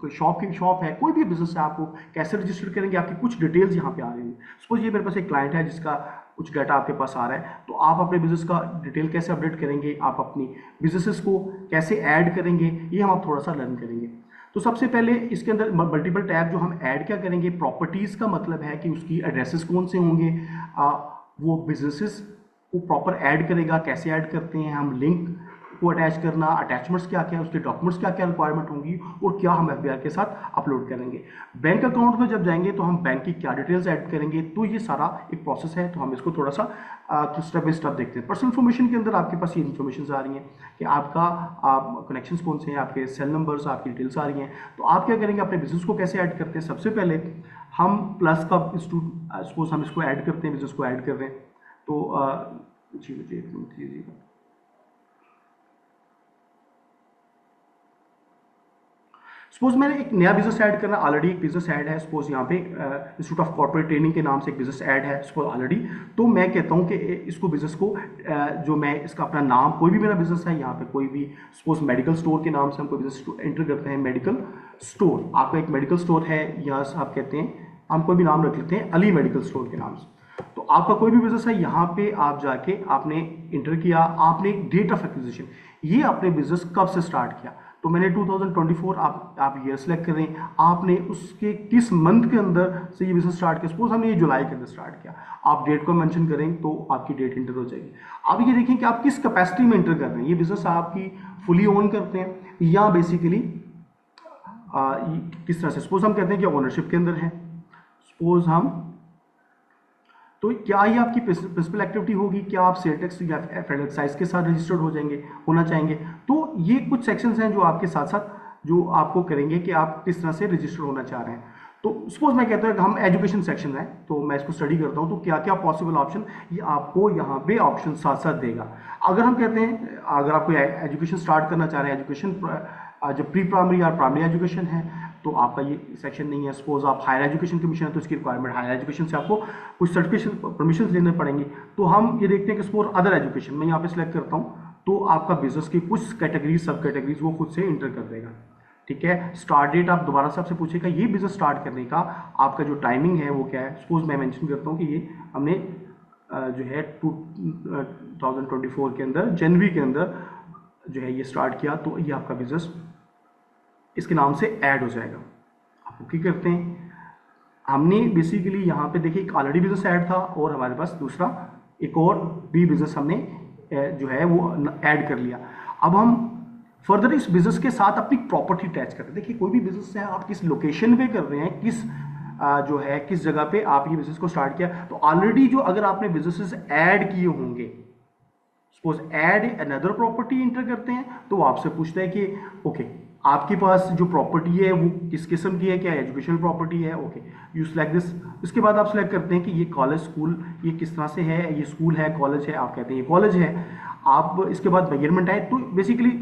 कोई शॉप है, कोई भी बिजनेस है, आपको कैसे रजिस्टर करेंगे? आपकी कुछ डिटेल्स यहाँ पे आ रही हैं। सपोज ये मेरे पास एक क्लाइंट है जिसका कुछ डाटा आपके पास आ रहा है, तो आप अपने बिजनेस का डिटेल कैसे अपडेट करेंगे, आप अपनी बिजनेसेस को कैसे ऐड करेंगे, ये हम आप थोड़ा सा लर्न करेंगे। तो सबसे पहले इसके अंदर मल्टीपल टैब जो हम ऐड क्या करेंगे, प्रॉपर्टीज़ का मतलब है कि उसकी एड्रेसेस कौन से होंगे, वो बिजनेसेस को प्रॉपर ऐड करेगा। कैसे ऐड करते हैं हम, लिंक को अटैच करना, अटैचमेंट्स क्या क्या है, उसके डॉक्यूमेंट्स क्या क्या रिक्वायरमेंट होंगी और क्या हम एफबीआर के साथ अपलोड करेंगे। बैंक अकाउंट में जब जाएंगे तो हम बैंक की क्या डिटेल्स ऐड करेंगे। तो ये सारा एक प्रोसेस है। तो हम इसको थोड़ा सा स्टेप बाई स्टेप देखते हैं। पर्सनल इन्फॉर्मेशन के अंदर आपके पास ये इन्फॉर्मेशन आ रही हैं कि आपका कनेक्शंस कौन से हैं, आपके सेल नंबर्स, आपकी डिटेल्स आ रही हैं। तो आप क्या करेंगे, अपने बिजनेस को कैसे ऐड करते हैं? सबसे पहले हम प्लस का सपोज हम इसको ऐड करते हैं, बिजनेस को ऐड कर रहे हैं। तो जी मुझे एक मिनट दीजिएगा। सपोज मैंने एक नया बिजनेस ऐड करना, ऑलरेडी एक बिजनेस ऐड है। सपोज यहाँ पे इंस्टीट्यूट ऑफ कॉर्पोरेट ट्रेनिंग के नाम से एक बिजनेस ऐड है सपोज ऑलरेडी। तो मैं कहता हूँ कि इसको बिजनेस को जो मैं इसका अपना नाम, कोई भी मेरा बिजनेस है यहाँ पे कोई भी, सपोज मेडिकल स्टोर के नाम से हम कोई बिजनेस एंटर करते हैं। मेडिकल स्टोर, आपका एक मेडिकल स्टोर है, यहाँ आप कहते हैं हम कोई भी नाम रख लेते हैं अली मेडिकल स्टोर के नाम से। तो आपका कोई भी बिजनेस है, यहाँ पे आप जाके आपने इंटर किया, आपने डेट ऑफ एक्विजिशन, ये आपने बिजनेस कब से स्टार्ट किया। तो मैंने 2024, आप ईयर सेलेक्ट कर रहे हैं, आपने उसके किस मंथ के अंदर से ये बिजनेस स्टार्ट किया। सपोज हमने ये जुलाई के अंदर स्टार्ट किया, आप डेट को मेंशन करें तो आपकी डेट इंटर हो जाएगी। अब ये देखें कि आप किस कैपेसिटी में इंटर कर रहे हैं, ये बिजनेस आपकी फुली ओन करते हैं या बेसिकली किस तरह से। सपोज हम कहते हैं कि ओनरशिप के अंदर है, सपोज हम, तो क्या ये आपकी प्रिंसिपल एक्टिविटी होगी, क्या आप सेल टैक्स या फेडरल एक्साइज के साथ रजिस्टर्ड हो जाएंगे, होना चाहेंगे। तो ये कुछ सेक्शंस हैं जो आपके साथ साथ जो आपको करेंगे कि आप किस तरह से रजिस्टर होना चाह रहे हैं। तो सपोज मैं कहता हूँ कि हम एजुकेशन सेक्शन है, तो मैं इसको स्टडी करता हूँ, तो क्या क्या पॉसिबल ऑप्शन ये आपको यहाँ पे ऑप्शन साथ साथ देगा। अगर हम कहते हैं, अगर आप कोई एजुकेशन स्टार्ट करना चाह रहे हैं, एजुकेशन जो प्री प्राइमरी या प्राइमरी एजुकेशन है, तो आपका ये सेक्शन नहीं है। सपोज आप हायर एजुकेशन कमीशन है, तो इसकी रिक्वायरमेंट हायर एजुकेशन से आपको कुछ सर्टिफिकेशन परमिशन लेने पड़ेंगे। तो हम ये देखते हैं कि सपोज अदर एजुकेशन मैं यहाँ पे सिलेक्ट करता हूँ, तो आपका बिजनेस की कुछ कैटेगरीज, सब कैटेगरीज वो खुद से इंटर कर देगा। ठीक है, स्टार्ट डेट आप दोबारा से आपसे पूछेगा, ये बिजनेस स्टार्ट करने का आपका जो टाइमिंग है वो क्या है। सपोज मैं मेंशन करता हूँ कि ये हमने जो है 2024 के अंदर जनवरी के अंदर जो है ये स्टार्ट किया, तो ये आपका बिजनेस इसके नाम से ऐड हो जाएगा। आप ओके करते हैं। हमने बेसिकली यहाँ पे देखिए एक ऑलरेडी बिजनेस ऐड था और हमारे पास दूसरा एक और भी बिजनेस हमने जो है वो ऐड कर लिया। अब हम फर्दर इस बिजनेस के साथ अपनी प्रॉपर्टी अटैच करते हैं। देखिए कोई भी बिजनेस है, आप किस लोकेशन पे कर रहे हैं, किस जो है किस जगह पे आप ये बिजनेस को स्टार्ट किया, तो ऑलरेडी जो अगर आपने बिजनेसेस ऐड किए होंगे, suppose add another property inter करते हैं, तो वो आपसे पूछता है कि ओके आपके पास जो प्रॉपर्टी है वो किस किस्म की है, क्या एजुकेशनल प्रॉपर्टी है, ओके यू सिलेक्ट दिस। इसके बाद आप सिलेक्ट करते हैं कि ये कॉलेज स्कूल ये किस तरह से है, ये स्कूल है कॉलेज है, आप कहते हैं ये कॉलेज है। आप इसके बाद मेजरमेंट है, तो बेसिकली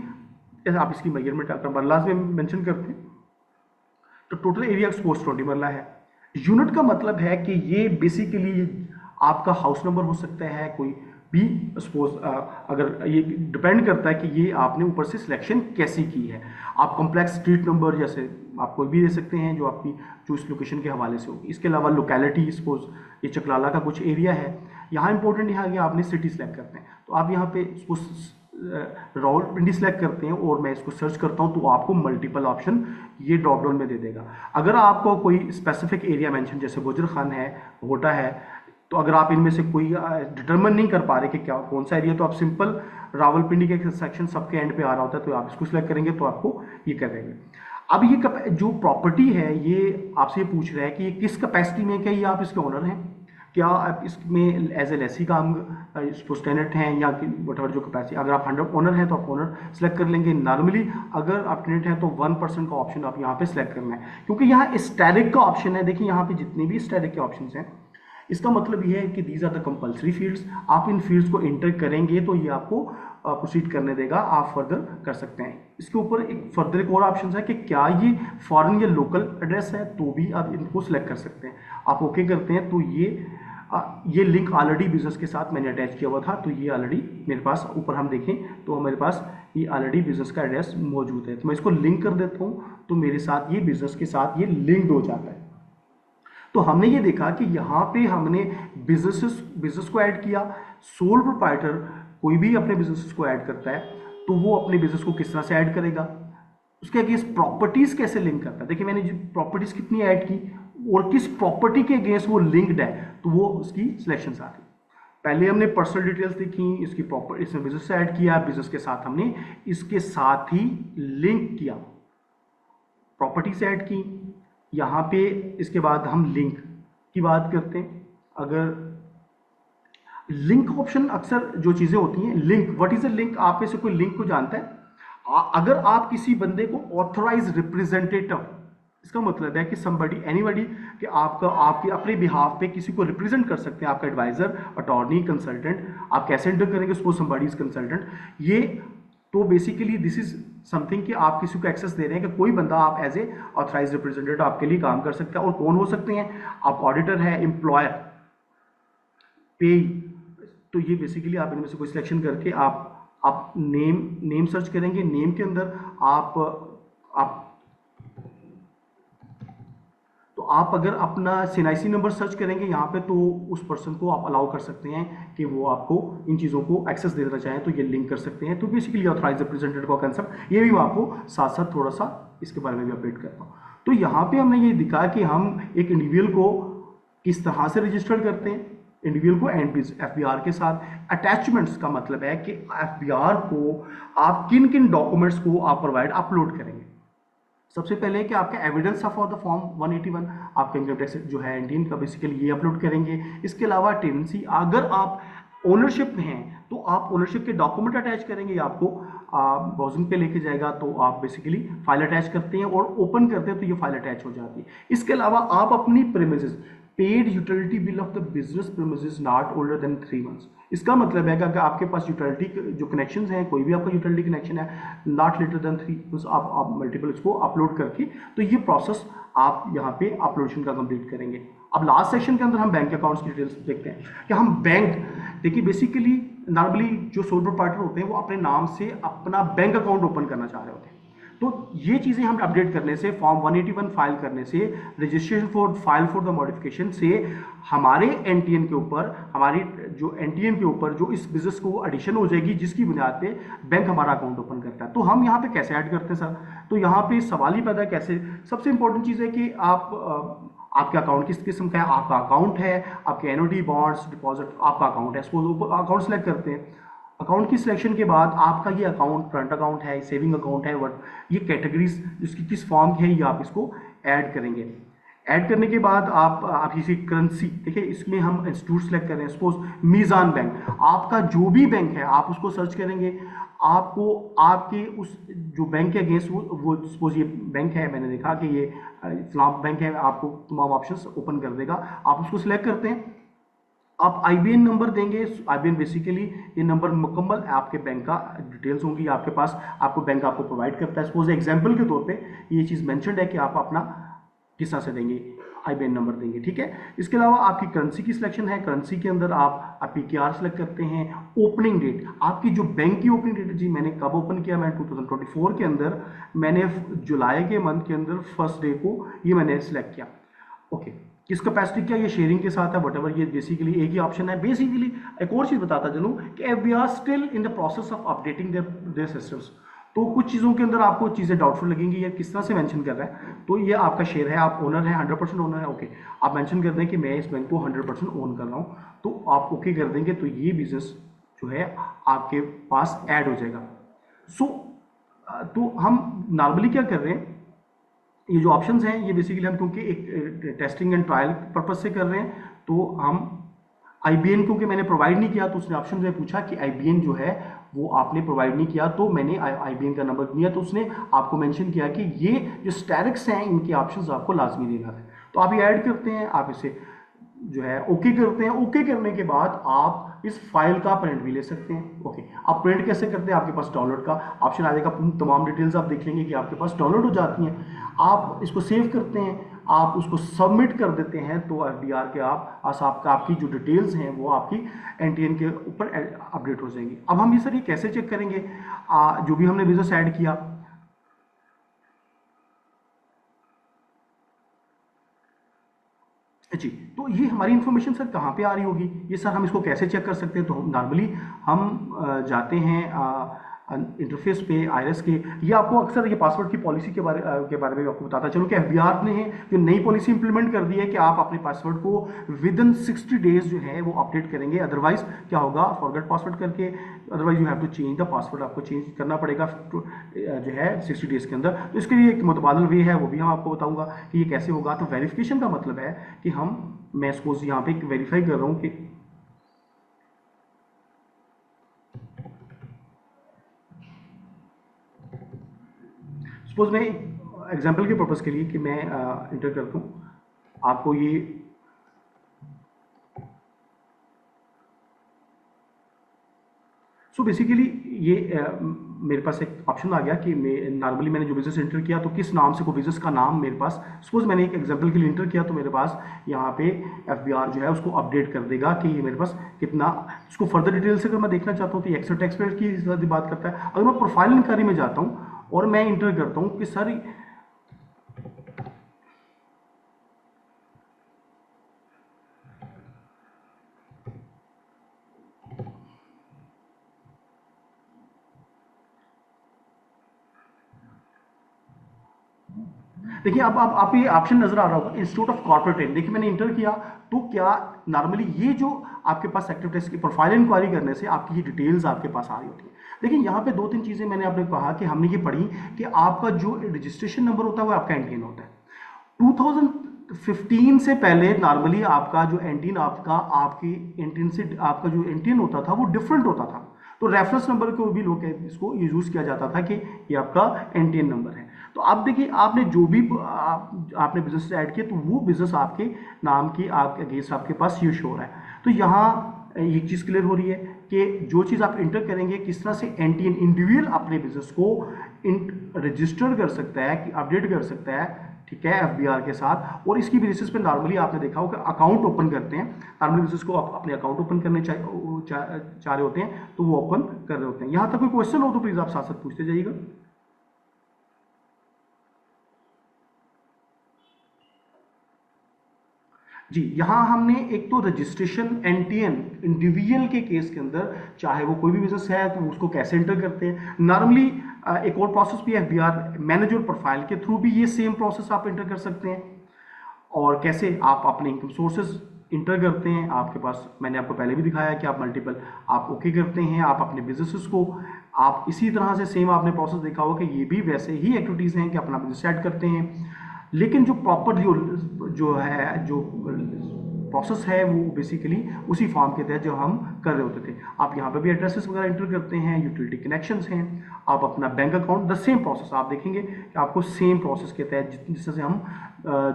आप इसकी मेजरमेंट अगर मरलाज में मेंशन करते हैं, तो टोटल एरिया सपोज 20 मरला है। यूनिट का मतलब है कि ये बेसिकली आपका हाउस नंबर हो सकता है, कोई भी सपोज अगर ये डिपेंड करता है कि ये आपने ऊपर से सिलेक्शन कैसी की है। आप कॉम्प्लेक्स स्ट्रीट नंबर जैसे आप कोई भी दे सकते हैं जो आपकी जो इस लोकेशन के हवाले से होगी। इसके अलावा लोकेलिटी, सपोज ये चकलाला का कुछ एरिया है, यहाँ इंपॉर्टेंट यहाँ आगे आपने सिटी सेलेक्ट करते हैं, तो आप यहाँ पे सपोज रावलपिंडी सेलेक्ट करते हैं और मैं इसको सर्च करता हूँ, तो आपको मल्टीपल ऑप्शन ये ड्रॉप डाउन में दे देगा। अगर आपको कोई स्पेसिफिक एरिया मेंशन जैसे गुजर खान है, होटा है, तो अगर आप इनमें से कोई डिटरमिन नहीं कर पा रहे कि क्या कौन सा एरिया, तो आप सिंपल रावलपिंडी का सेक्शन सबके एंड पे आ रहा होता है, तो आप इसको सिलेक्ट करेंगे तो आपको ये कर देंगे। अब ये जो प्रॉपर्टी है ये आपसे पूछ रहा है कि ये किस कैपेसिटी में, क्या ये आप इसके ओनर हैं, क्या आप इसमें एज ए लेसी काम टेनेंट हैं या वटएवर जो कैपेसिटी। अगर आप 100 ओनर हैं तो आप ओनर सेलेक्ट कर लेंगे। नॉर्मली अगर आप टेनेंट हैं तो 1% का ऑप्शन आप यहाँ पे सिलेक्ट करना है, क्योंकि यहाँ स्टैटिक का ऑप्शन है। देखिए यहाँ पे जितने भी स्टैटिक के ऑप्शन हैं, इसका मतलब ये है कि these are the compulsory fields. आप इन फील्ड्स को एंटर करेंगे तो ये आपको प्रोसीड करने देगा, आप फर्दर कर सकते हैं। इसके ऊपर एक फर्दर एक और ऑप्शन है कि क्या ये फॉरेन या लोकल एड्रेस है, तो भी आप इनको सिलेक्ट कर सकते हैं। आप ओके करते हैं तो ये लिंक ऑलरेडी बिजनेस के साथ मैंने अटैच किया हुआ था, तो ये ऑलरेडी मेरे पास ऊपर हम देखें तो मेरे पास ये ऑलरेडी बिजनेस का एड्रेस मौजूद है। तो मैं इसको लिंक कर देता हूँ, तो मेरे साथ ये बिजनेस के साथ ये लिंक्ड हो जाता है। तो हमने ये देखा कि यहाँ पे हमने बिजनेस को ऐड किया। सोल प्रोप्राइटर कोई भी अपने बिजनेस को ऐड करता है तो वो अपने बिजनेस को किस तरह से ऐड करेगा, उसके अगेंस्ट प्रॉपर्टीज कैसे लिंक करता है। देखिए मैंने प्रॉपर्टीज कितनी ऐड की और किस प्रॉपर्टी के अगेंस्ट वो लिंक्ड है, तो वो उसकी सिलेक्शन आ रही। पहले हमने पर्सनल डिटेल्स देखी, इसकी प्रॉपर्टी, इसमें बिजनेस से ऐड किया, बिजनेस के साथ हमने इसके साथ ही लिंक किया, प्रॉपर्टी से ऐड की। यहाँ पे इसके बाद हम लिंक की बात करते हैं। अगर लिंक ऑप्शन अक्सर जो चीज़ें होती हैं, link, what is a link, आप में से कोई लिंक को जानता है? अगर आप किसी बंदे को ऑथराइज रिप्रेजेंटेटिव, इसका मतलब है कि समबडी एनीबडी, कि आपके अपने बिहाफ पे किसी को रिप्रेजेंट कर सकते हैं, आपका एडवाइजर, अटॉर्नी, कंसल्टेंट। आप कैसे एंटर करेंगे, सपोज समबडी इज कंसल्टेंट। ये तो बेसिकली दिस इज समथिंग कि आप किसी को एक्सेस दे रहे हैं कि कोई बंदा आप एज ए ऑथराइज रिप्रेजेंटेटिव आपके लिए काम कर सकता है। और कौन हो सकते हैं, आप ऑडिटर है, एम्प्लॉयर, पे, तो ये बेसिकली आप इनमें से कोई सिलेक्शन करके आप नेम सर्च करेंगे। नेम के अंदर आप आप अगर अपना CNIC नंबर सर्च करेंगे यहाँ पे, तो उस पर्सन को आप अलाउ कर सकते हैं कि वो आपको इन चीज़ों को एक्सेस देना चाहें तो ये लिंक कर सकते हैं। तो बेसिकली ऑथराइज रिप्रेजेंटेटिव का कंसेप्ट ये भी मैं आपको साथ साथ थोड़ा सा इसके बारे में भी अपडेट करता हूँ। तो यहाँ पे हमने ये दिखा कि हम एक इंडिविजुअल को किस तरह से रजिस्टर्ड करते हैं, इंडिविजुअल को एंड FBR के साथ। अटैचमेंट्स का मतलब है कि FBR को आप किन किन डॉक्यूमेंट्स को आप प्रोवाइड अपलोड करेंगे। सबसे पहले कि आपका एविडेंस फॉर द फॉर्म 181, आपका इनकम टैक्स जो है इंडियन का बेसिकली ये अपलोड करेंगे। इसके अलावा टेनेंसी, अगर आप ओनरशिप में हैं तो आप ओनरशिप के डॉक्यूमेंट अटैच करेंगे, या आपको ब्राउजिंग पे लेके जाएगा तो आप बेसिकली फाइल अटैच करते हैं और ओपन करते हैं तो ये फाइल अटैच हो जाती है। इसके अलावा आप अपनी premises paid utility bill of the business premises not older than 3 months. इसका मतलब है कि अगर आपके पास यूटिलिटी जो कनेक्शन हैं, कोई भी आपका यूटिलिटी कनेक्शन है नॉट लेटर देन 3 मंथ्स, आप मल्टीपल इसको अपलोड करके, तो ये प्रोसेस आप यहाँ पे अपलोडेशन का कंप्लीट करेंगे। अब लास्ट सेक्शन के अंदर हम बैंक अकाउंट्स की डिटेल्स देखते हैं कि हम बैंक, देखिए बेसिकली नॉर्मली जो सोल प्रोप्राइटर होते हैं वो अपने नाम से अपना बैंक अकाउंट ओपन करना चाह रहे होते हैं। तो ये चीज़ें हम अपडेट करने से, फॉर्म 181 फाइल करने से, registration for file for the modification से हमारे NTN के ऊपर, हमारी जो NTN के ऊपर जो इस बिजनेस को एडिशन हो जाएगी, जिसकी बुनियाद पे बैंक हमारा अकाउंट ओपन करता है। तो हम यहाँ पे कैसे ऐड करते हैं सर? तो यहाँ पे सवाल ही पैदा है कैसे। सबसे इंपॉर्टेंट चीज़ है कि आपके अकाउंट किस किस्म का है, आपका अकाउंट है, आपके एनुटी बॉन्ड्स डिपॉजिट आपका अकाउंट है। सपोज अकाउंट सेलेक्ट करते हैं, अकाउंट की सिलेक्शन के बाद आपका ये अकाउंट करंट अकाउंट है, सेविंग अकाउंट है, वट ये कैटेगरीज जिसकी किस फॉर्म की है ये आप इसको ऐड करेंगे। ऐड करने के बाद आप इसी करेंसी, देखिए इसमें हम इंस्टीट्यूट सेलेक्ट कर रहे हैं, सपोज मीज़ान बैंक, आपका जो भी बैंक है आप उसको सर्च करेंगे, आपको आपके उस जो बैंक के अगेंस्ट वो सपोज ये बैंक है, मैंने देखा कि ये इस्लाम बैंक है, आपको तमाम ऑप्शंस ओपन कर देगा। आप उसको सिलेक्ट करते हैं, आप IBN नंबर देंगे। IBN बेसिकली ये नंबर मुकम्मल आपके बैंक का डिटेल्स होंगी आपके पास, आपको बैंक आपको प्रोवाइड करता है। सपोज एग्जांपल के तौर पे ये चीज़ मेंशन्ड है कि आप अपना किस तरह से देंगे, IBN नंबर देंगे, ठीक है। इसके अलावा आपकी करेंसी की सिलेक्शन है, करेंसी के अंदर आप PKR सेलेक्ट करते हैं। ओपनिंग डेट, आपकी जो बैंक की ओपनिंग डेट, जी मैंने कब ओपन किया, मैं 2024 के अंदर मैंने जुलाई के मंथ के अंदर फर्स्ट डे को ये मैंने सेलेक्ट किया। ओके, किस कैपेसिटी क्या, ये शेयरिंग के साथ है, वट ये बेसिकली एक ही ऑप्शन है। बेसिकली एक और चीज़ बताता चलूँ कि FBR still in the process of updating their systems. तो कुछ चीज़ों के अंदर आपको चीज़ें डाउटफुल लगेंगी, ये किस तरह से मेंशन कर रहा है। तो ये आपका शेयर है, आप ओनर है, 100% ओनर है, ओके। आप मेंशन कर दें कि मैं इस बैंक को 100% ओन कर रहा हूँ, तो आप ओके कर देंगे, तो ये बिजनेस जो है आपके पास ऐड हो जाएगा। तो हम नॉर्मली क्या कर रहे हैं, ये जो ऑप्शंस हैं ये बेसिकली हम क्योंकि एक टेस्टिंग एंड ट्रायल पर्पज से कर रहे हैं, तो हम IBN क्योंकि मैंने प्रोवाइड नहीं किया, तो उसने ऑप्शन में पूछा कि IBN जो है वो आपने प्रोवाइड नहीं किया, तो मैंने IBN का नंबर दिया, तो उसने आपको मेंशन किया कि ये जो स्टैरिक्स हैं इनके ऑप्शंस आपको लाजमी देना है। तो आप ये ऐड करते हैं, आप इसे जो है ओके करते हैं। ओके करने के बाद आप इस फाइल का प्रिंट भी ले सकते हैं। ओके, आप प्रिंट कैसे करते हैं, आपके पास डाउनलोड का ऑप्शन आ जाएगा, तमाम डिटेल्स आप देख लेंगे कि आपके पास डाउनलोड हो जाती हैं। आप इसको सेव करते हैं, आप उसको सबमिट कर देते हैं, तो FBR के आपकी जो डिटेल्स हैं वो आपकी NTN के ऊपर अपडेट हो जाएंगी। अब हम ये सर ये कैसे चेक करेंगे जो भी हमने बिजनेस ऐड किया, जी, तो ये हमारी इन्फॉर्मेशन सर कहाँ पे आ रही होगी, ये सर हम इसको कैसे चेक कर सकते हैं। तो नॉर्मली हम जाते हैं इंटरफेस पे IRS के, ये आपको अक्सर ये पासवर्ड की पॉलिसी के बारे में आपको बताता चलो कि FBR ने जो नई पॉलिसी इंप्लीमेंट कर दी है कि आप अपने पासवर्ड को विदिन 60 डेज जो है वो अपडेट करेंगे। अदरवाइज क्या होगा, फॉरगेट पासवर्ड करके, otherwise you have to change the password, आपको चेंज करना पड़ेगा जो है 60 डेज के अंदर। तो इसके लिए एक मुतबादल वे है, वो भी हम आपको बताऊंगा कि ये कैसे होगा। तो वेरिफिकेशन का मतलब है कि मैं सपोज यहाँ पे वेरीफाई कर रहा हूँ कि सपोज मैं एग्जांपल के पर्पस के लिए कि मैं इंटर करता हूँ, आपको ये सो बेसिकली ये मेरे पास एक ऑप्शन आ गया कि नॉर्मली मैंने जो बिजनेस इंटर किया, तो किस नाम से को बिजनेस का नाम मेरे पास, सपोज मैंने एक एग्जांपल के लिए इंटर किया, तो मेरे पास यहाँ पे FBR जो है उसको अपडेट कर देगा कि ये मेरे पास कितना। इसको फर्दर डिटेल से अगर मैं देखना चाहता हूँ तो एक्सेल टैक्स पेड की बात करता है। अगर मैं प्रोफाइल इंक्वायरी में जाता हूँ और मैं इंटर करता हूँ कि सर देखिए अब आप ये ऑप्शन नजर आ रहा होगा इंस्टीट्यूट ऑफ कॉर्पोरेट ट्रेनिंग, देखिए मैंने इंटर किया तो क्या नॉर्मली ये जो आपके पास सेक्टर टेस्ट की प्रोफाइल इंक्वायरी करने से आपकी ये डिटेल्स आपके पास आ रही होती है। देखिए यहाँ पे दो तीन चीजें मैंने आपने कहा कि हमने ये पढ़ी कि आपका जो रजिस्ट्रेशन नंबर होता है वो आपका एनटीएन होता है। 2015 से पहले नॉर्मली आपका जो एंटीन आपका आपकी एंटीन से आपका जो एंटीन होता था वो डिफरेंट होता था, तो रेफरेंस नंबर को भी लोग इसको यूज किया जाता था कि ये आपका एनटीएन नंबर है। तो आप देखिए आपने जो भी आपने बिजनेस ऐड किया तो वो बिजनेस आपके नाम की आपके अगेंस्ट आपके पास यूज हो रहा है। तो यहाँ एक चीज क्लियर हो रही है कि जो चीज आप इंटर करेंगे किस तरह से एनटीएन इंडिविजुअल अपने बिजनेस को रजिस्टर कर सकता है कि अपडेट कर सकता है, ठीक है, एफबीआर के साथ। और इसकी बेसिस पे नॉर्मली आपने देखा होगा अकाउंट ओपन करते हैं, नॉर्मली बिजनेस को आप अपने अकाउंट ओपन करने चाह रहे होते हैं तो वो ओपन कर रहे होते हैं। यहां तक कोई क्वेश्चन हो तो प्लीज आप साथ साथ पूछते जाइएगा। जी, यहाँ हमने एक तो रजिस्ट्रेशन एनटीएन इंडिविजुअल के केस के अंदर चाहे वो कोई भी बिजनेस है तो उसको कैसे एंटर करते हैं। नॉर्मली एक और प्रोसेस भी है एफबीआर मैनेजर प्रोफाइल के थ्रू भी ये सेम प्रोसेस आप एंटर कर सकते हैं। और कैसे आप अपने इनकम सोर्सेज इंटर करते हैं, आपके पास मैंने आपको पहले भी दिखाया कि आप मल्टीपल आप ओके करते हैं, आप अपने बिजनेसेस को आप इसी तरह से सेम आपने प्रोसेस देखा होगा कि ये भी वैसे ही एक्टिविटीज़ हैं कि अपना बिजनेस ऐड करते हैं। लेकिन जो प्रॉपर जो है जो प्रोसेस है वो बेसिकली उसी फॉर्म के तहत जो हम कर रहे होते थे। आप यहाँ पे भी एड्रेसेस वगैरह एंटर करते हैं, यूटिलिटी कनेक्शंस हैं, आप अपना bank account, the same process आप देखेंगे कि आपको सेम प्रोसेस के तहत जिस तरह से हम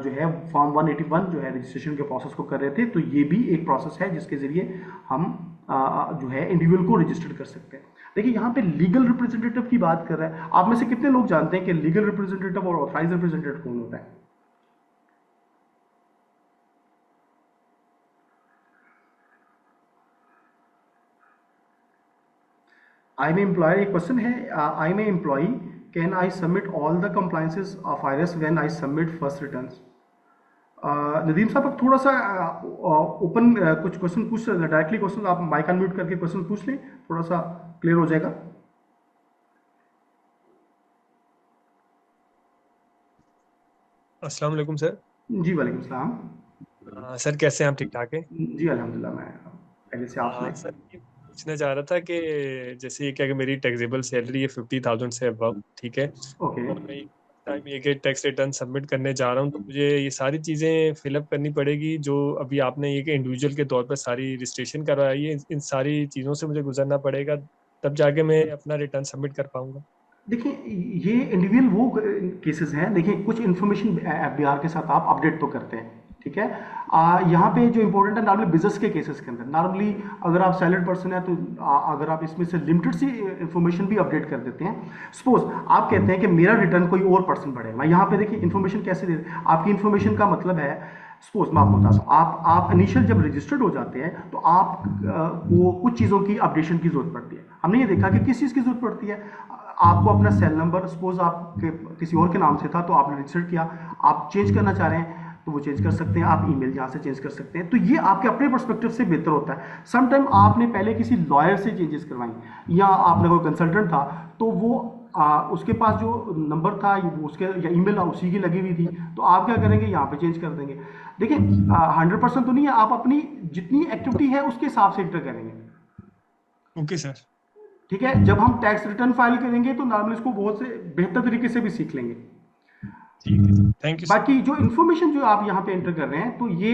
जो है फॉर्म 181 जो है रजिस्ट्रेशन के प्रोसेस को कर रहे थे, तो ये भी एक प्रोसेस है जिसके जरिए हम जो है इंडिविजुअल को रजिस्टर कर सकते हैं। देखिए यहाँ पे लीगल रिप्रेजेंटेटिव की बात कर रहा है, आप में से कितने लोग जानते हैं कि लीगल रिप्रेजेंटेटिव और ऑथराइज रिप्रेजेंटेटिव कौन होता है? आई में एम्प्लॉयर एक क्वेश्चन है, आई में employee can I submit all the compliances of IRS when I submit first returns? Nadeem साहब आप थोड़ा सा ओपन कुछ क्वेश्चन पूछ डायरेक्टली क्वेश्चन आप माइक अनम्यूट करके क्वेश्चन पूछ लें, थोड़ा सा क्लियर हो जाएगा। अस्सलाम वालेकुम सर। जी वालेकुम सलाम। सर कैसे हैं आप? ठीक ठाक हैं? जी अल्हम्दुलिल्लाह, मैं पहले से आप सर ये पूछना चाह रहा था कि जैसे ये क्या कि मेरी टैक्सेबल सैलरी है 50,000 से अबव, ठीक है, ओके। और मैं टाइम ये कि टैक्स रिटर्न सबमिट करने जा रहा हूँ, तो मुझे ये सारी चीज़ें फिलअप करनी पड़ेगी जो अभी आपने ये कि इंडिविजुअल के तौर पर सारी रजिस्ट्रेशन करवाई है, इन सारी चीज़ों से मुझे गुजरना पड़ेगा, तब जाके मैं अपना रिटर्न सबमिट कर पाऊंगा? देखिए ये इंडिविजुअल वो केसेस हैं, देखिए कुछ इन्फॉर्मेशन एफबीआर के साथ आप अपडेट तो करते हैं, ठीक है। यहाँ पे जो इंपॉर्टेंट है नॉर्मली बिजनेस के केसेस के अंदर नॉर्मली अगर आप सैलरीड पर्सन है तो अगर आप इसमें से लिमिटेड सी इन्फॉर्मेशन भी अपडेट कर देते हैं। सपोज आप कहते हैं कि मेरा रिटर्न कोई और पर्सन भरेगा, यहाँ पे देखिए इन्फॉर्मेशन कैसे दे आपकी इन्फॉर्मेशन का मतलब है, सपोज मैं आपको बताता हूँ, आप इनिशियल जब रजिस्टर्ड हो जाते हैं तो आप को कुछ चीज़ों की अपडेशन की जरूरत पड़ती है। हमने ये देखा कि किस चीज़ की जरूरत पड़ती है, आपको अपना सेल नंबर सपोज आपके किसी और के नाम से था तो आपने रजिस्टर किया, आप चेंज करना चाह रहे हैं तो वो चेंज कर सकते हैं, आप ईमेल यहाँ से चेंज कर सकते हैं, तो ये आपके अपने पर्सपेक्टिव से बेहतर होता है। समटाइम आपने पहले किसी लॉयर से चेंजेस करवाई या आपने कोई कंसल्टेंट था तो वो उसके पास जो नंबर था उसके या ईमेल उसी की लगी हुई थी, तो आप क्या करेंगे यहाँ पे चेंज कर देंगे। देखिए 100% तो नहीं है, आप अपनी जितनी एक्टिविटी है उसके हिसाब से इंटर करेंगे। Okay sir. ठीक है, जब हम टैक्स रिटर्न फाइल करेंगे तो नॉर्मली इसको बहुत से बेहतर तरीके से भी सीख लेंगे। ठीक है, थैंक यू। बाकी जो इन्फॉर्मेशन जो आप यहाँ पे एंटर कर रहे हैं तो ये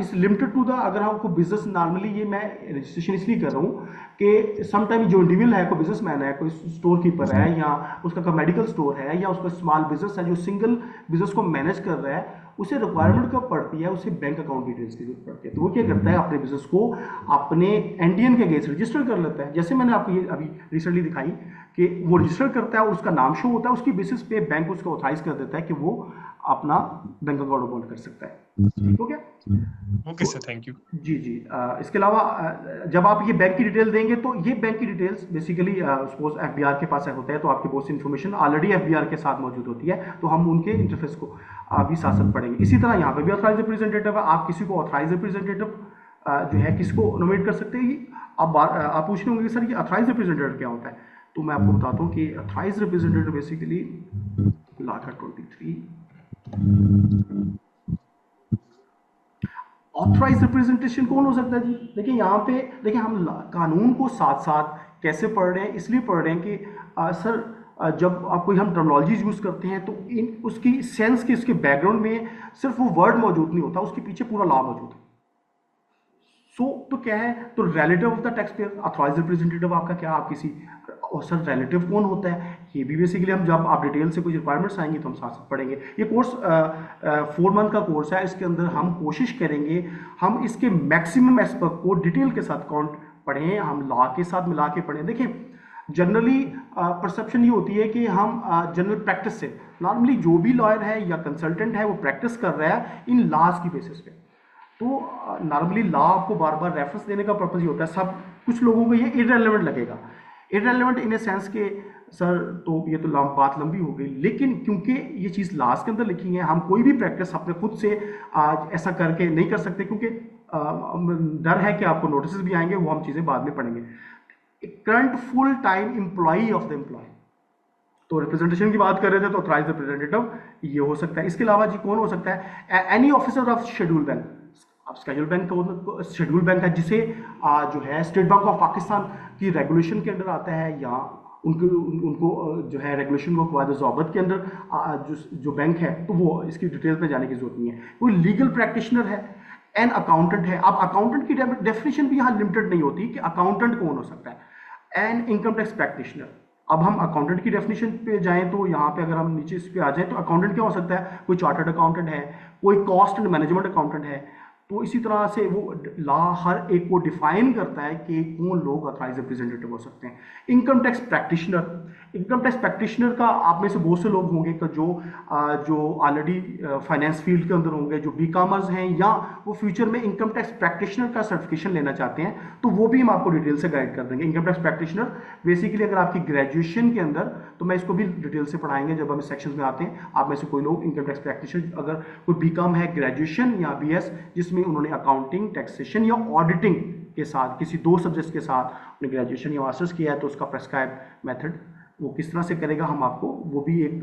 इस लिमिटेड टू द अगर आपको बिजनेस नॉर्मली ये मैं रजिस्ट्रेशन इसलिए कर रहा हूँ कि समटाइम जो इंडिविजुअल है, कोई बिजनेसमैन है, कोई स्टोर कीपर है या उसका कोई मेडिकल स्टोर है या उसका स्मॉल बिजनेस है जो सिंगल बिजनेस को मैनेज कर रहा है, उसे रिक्वायरमेंट कब पड़ती है, उसे बैंक अकाउंट डिटेल्स की जरूरत पड़ती है। तो वो क्या करता है, अपने बिजनेस को अपने एनटीएन के अगेंस्ट रजिस्टर कर लेता है। जैसे मैंने आपको ये अभी रिसेंटली दिखाई कि वो रजिस्टर करता है, उसका नाम शो होता है, उसकी बेसिस पे बैंक उसको ऑथराइज कर देता है कि वो अपना बैंक अकाउंट ओपन कर सकता है। ठीक हो गया? Okay sir, thank you. जी जी। इसके अलावा जब आप ये बैंक की डिटेल देंगे तो ये बैंक की डिटेल्स बेसिकली सपोज एफबीआर के पास होता है तो आपकी बहुत सी इन्फॉर्मेशन ऑलरेडी एफबीआर के साथ मौजूद होती है, तो हम उनके इंटरफेस को भी साथ साथ पढ़ेंगे। इसी तरह यहाँ पे भी ऑथराइज रिप्रेजेंटेटिव है, आप किसी को ऑथराइज रिप्रेजेंटेटिव जो है किसको नोमिनेट कर सकते हैं। अब आप पूछ रहे होंगे सर ये ऑथराइज रिप्रेजेंटेटिव क्या होता है, तो मैं आपको बताता हूँ कि ऑथराइज रिप्रेजेंटेटिव बेसिकली लॉ का 23 ऑथराइज रिप्रेजेंटेशन कौन हो सकता है जी? देखिए यहाँ पे, देखिए हम कानून को साथ साथ कैसे पढ़ रहे हैं, इसलिए पढ़ रहे हैं कि सर जब आप कोई हम टर्मिनोलॉजीज यूज करते हैं तो इन उसकी सेंस की, उसके बैकग्राउंड में सिर्फ वो वर्ड मौजूद नहीं होता, उसके पीछे पूरा लॉ मौजूद है। तो क्या है, तो relative of the tax payer, authorise representative आपका क्या, आप किसी, और सर रिलेटिव कौन होता है, ये भी बेसिकली हम जब आप डिटेल से कुछ रिक्वायरमेंट्स आएंगे तो हम साथ साथ पढ़ेंगे। ये कोर्स 4 मंथ का कोर्स है, इसके अंदर हम कोशिश करेंगे हम इसके मैक्सिमम एस्पेक्ट को डिटेल के साथ काउंट पढ़ें, हम लॉ के साथ मिला के पढ़ें। देखिए जनरली परसेप्शन ये होती है कि हम जनरल प्रैक्टिस से, नॉर्मली जो भी लॉयर है या कंसल्टेंट है वो प्रैक्टिस कर रहा है इन लॉज की बेसिस पे, तो नॉर्मली लॉ आपको बार बार रेफरेंस देने का पर्पज ये होता है। सब कुछ लोगों को ये इररेलेवेंट लगेगा, इररेलेवेंट इन ए सेंस के सर तो ये तो बात लंबी हो गई, लेकिन क्योंकि ये चीज़ लॉज के अंदर लिखी है, हम कोई भी प्रैक्टिस अपने खुद से आज ऐसा करके नहीं कर सकते, क्योंकि डर है कि आपको नोटिस भी आएंगे, वो हम चीज़ें बाद में पढ़ेंगे। Current full time employee of the employ, तो रिप्रेजेंटेशन की बात कर रहे थे तो ऑथराइज्ड रिप्रेजेंटेटिव ये हो सकता है। इसके अलावा जी कौन हो सकता है, any officer of schedule bank. अब शेड्यूल बैंक का शेड्यूल बैंक है जिसे जो है स्टेट बैंक ऑफ पाकिस्तान की रेगुलेशन के अंदर आता है, या उनको जो है रेगुलेशन को क्वाद ज़ाबत के अंदर जो बैंक है, तो वो इसकी डिटेल पे जाने की जरूरत नहीं है। कोई लीगल प्रैक्टिशनर है, एन अकाउंटेंट है। अब अकाउंटेंट की डेफिनेशन भी यहाँ लिमिटेड नहीं होती कि अकाउंटेंट कौन हो सकता है। एन इनकम टैक्स प्रैक्टिशनर, अब हम अकाउंटेंट की डेफिनेशन पे जाएं तो यहाँ पे अगर हम नीचे इस पे आ जाएं तो अकाउंटेंट क्या हो सकता है, कोई चार्टर्ड अकाउंटेंट है, कोई कॉस्ट एंड मैनेजमेंट अकाउंटेंट है। तो इसी तरह से वो लॉ हर एक को डिफाइन करता है कि कौन लोग ऑथराइज रिप्रेजेंटेटिव हो सकते हैं। Income tax practitioner, income tax practitioner का आप में से बहुत से लोग होंगे कि जो ऑलरेडी फाइनेंस फील्ड के अंदर होंगे, जो बी कॉमर्स हैं, या वो फ्यूचर में इनकम टैक्स प्रैक्टिशनर का सर्टिफिकेशन लेना चाहते हैं, तो वो भी हम आपको डिटेल से गाइड कर देंगे। इनकम टैक्स प्रैक्टिशनर बेसिकली अगर आपकी ग्रेजुएशन के अंदर, तो मैं इसको भी डिटेल से पढ़ाएंगे जब हम इस सेक्शन में आते हैं। आप में से कोई लोग इनकम टैक्स प्रैक्टिशनर, अगर कोई बी कॉम है ग्रेजुएशन या BS जिसमें उन्होंने अकाउंटिंग, टैक्सेशन या ऑडिटिंग के साथ किसी 2 सब्जेक्ट्स के साथ उन्हें ग्रेजुएशन या मास्टर्स किया है, तो उसका प्रेस्क्राइब मेथड वो किस तरह से करेगा, हम आपको वो भी एक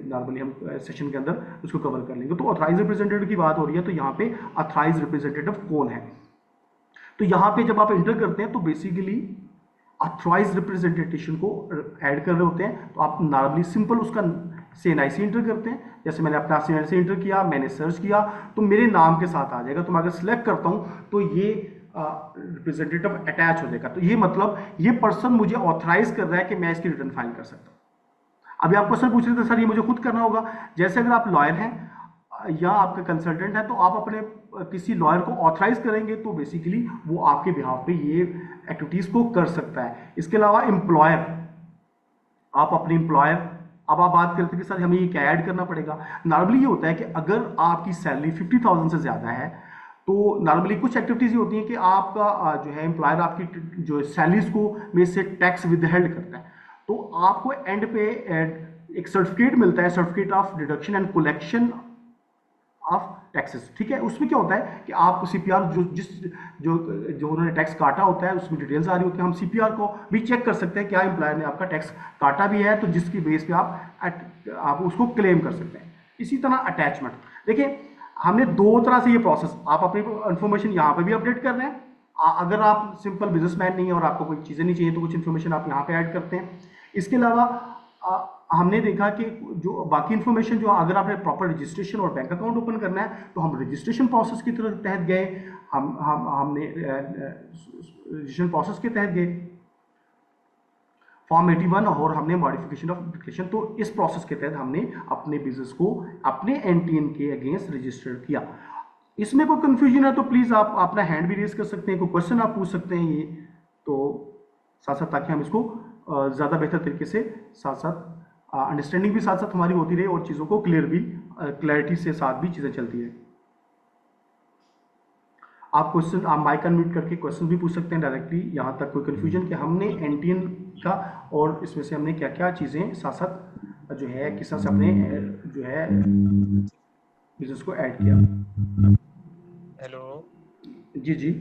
नॉर्मली हम सेशन के अंदर उसको कवर कर लेंगे। तो ऑथराइज रिप्रेजेंटेटिव की बात हो रही है, तो यहाँ पे ऑथराइज रिप्रेजेंटेटिव कौन है, तो यहाँ पे जब आप इंटर करते हैं तो बेसिकली ऑथराइज रिप्रेजेंटेशन को ऐड कर रहे होते हैं, तो आप नॉर्मली सिंपल उसका CNIC इंटर करते हैं। जैसे मैंने अपना CNIC इंटर किया, मैंने सर्च किया, तो मेरे नाम के साथ आ जाएगा। तो मैं अगर सिलेक्ट करता हूँ तो ये रिप्रेजेंटेटिव अटैच हो जाएगा। तो ये मतलब ये पर्सन मुझे ऑथराइज कर रहा है कि मैं इसकी रिटर्न फाइल कर सकता हूँ। अभी आप क्वेश्चन पूछ रहे थे सर ये मुझे खुद करना होगा। जैसे अगर आप लॉयर हैं या आपके कंसल्टेंट है, तो आप अपने किसी लॉयर को ऑथराइज करेंगे तो बेसिकली वो आपके बिहाफ पे ये एक्टिविटीज को कर सकता है। इसके अलावा एम्प्लॉयर, आप अपने एम्प्लॉयर, अब आप बात करते हैं कि सर हमें ये क्या ऐड करना पड़ेगा। नॉर्मली ये होता है कि अगर आपकी सैलरी 50,000 से ज़्यादा है, तो नॉर्मली कुछ एक्टिविटीज़ ये होती हैं कि आपका जो है एम्प्लॉयर आपकी जो सैलरीज को में से टैक्स विदहेल्ड करता है, तो आपको एंड पे एक सर्टिफिकेट मिलता है, certificate of deduction and collection of taxes. ठीक है, उसमें क्या होता है कि आप CPR जो उन्होंने टैक्स काटा होता है उसमें डिटेल्स आ रही होती है। हम CPR को भी चेक कर सकते हैं क्या एम्प्लॉयर ने आपका टैक्स काटा भी है, तो जिसकी बेस पे आप उसको क्लेम कर सकते हैं। इसी तरह अटैचमेंट, देखिए हमने 2 तरह से ये प्रोसेस, आप अपनी इंफॉर्मेशन यहाँ पे भी अपडेट कर रहे हैं। अगर आप सिंपल बिजनेसमैन नहीं है और आपको कोई चीज़ें नहीं चाहिए तो कुछ इन्फॉर्मेशन आप यहाँ पे ऐड करते हैं। इसके अलावा हमने देखा कि जो बाकी इन्फॉर्मेशन जो अगर आपने प्रॉपर रजिस्ट्रेशन और बैंक अकाउंट ओपन करना है तो हम रजिस्ट्रेशन प्रोसेस की तहत गए, हमने रजिस्ट्रेशन प्रोसेस के तहत गए, फॉर्म 81 और हमने मॉडिफिकेशन ऑफ डिक्लेरेशन। तो इस प्रोसेस के तहत हमने अपने बिजनेस को अपने NTN के अगेंस्ट रजिस्टर्ड किया। इसमें कोई कंफ्यूजन है तो प्लीज़ आप अपना हैंड भी रेज कर सकते हैं, कोई क्वेश्चन आप पूछ सकते हैं, ये तो साथ साथ ताकि हम इसको ज़्यादा बेहतर तरीके से साथ साथ अंडरस्टैंडिंग भी साथ साथ हमारी होती रहे और चीज़ों को क्लैरिटी से साथ भी चीज़ें चलती रहे। आप क्वेश्चन, आप माइक अनम्यूट करके क्वेश्चन भी पूछ सकते हैं डायरेक्टली, यहाँ तक कोई कंफ्यूजन कि हमने NTN का और इसमें से हमने क्या क्या चीज़ें साथ साथ जो है किस तरह से अपने जो है बिजनेस को ऐड किया। हेलो जी जी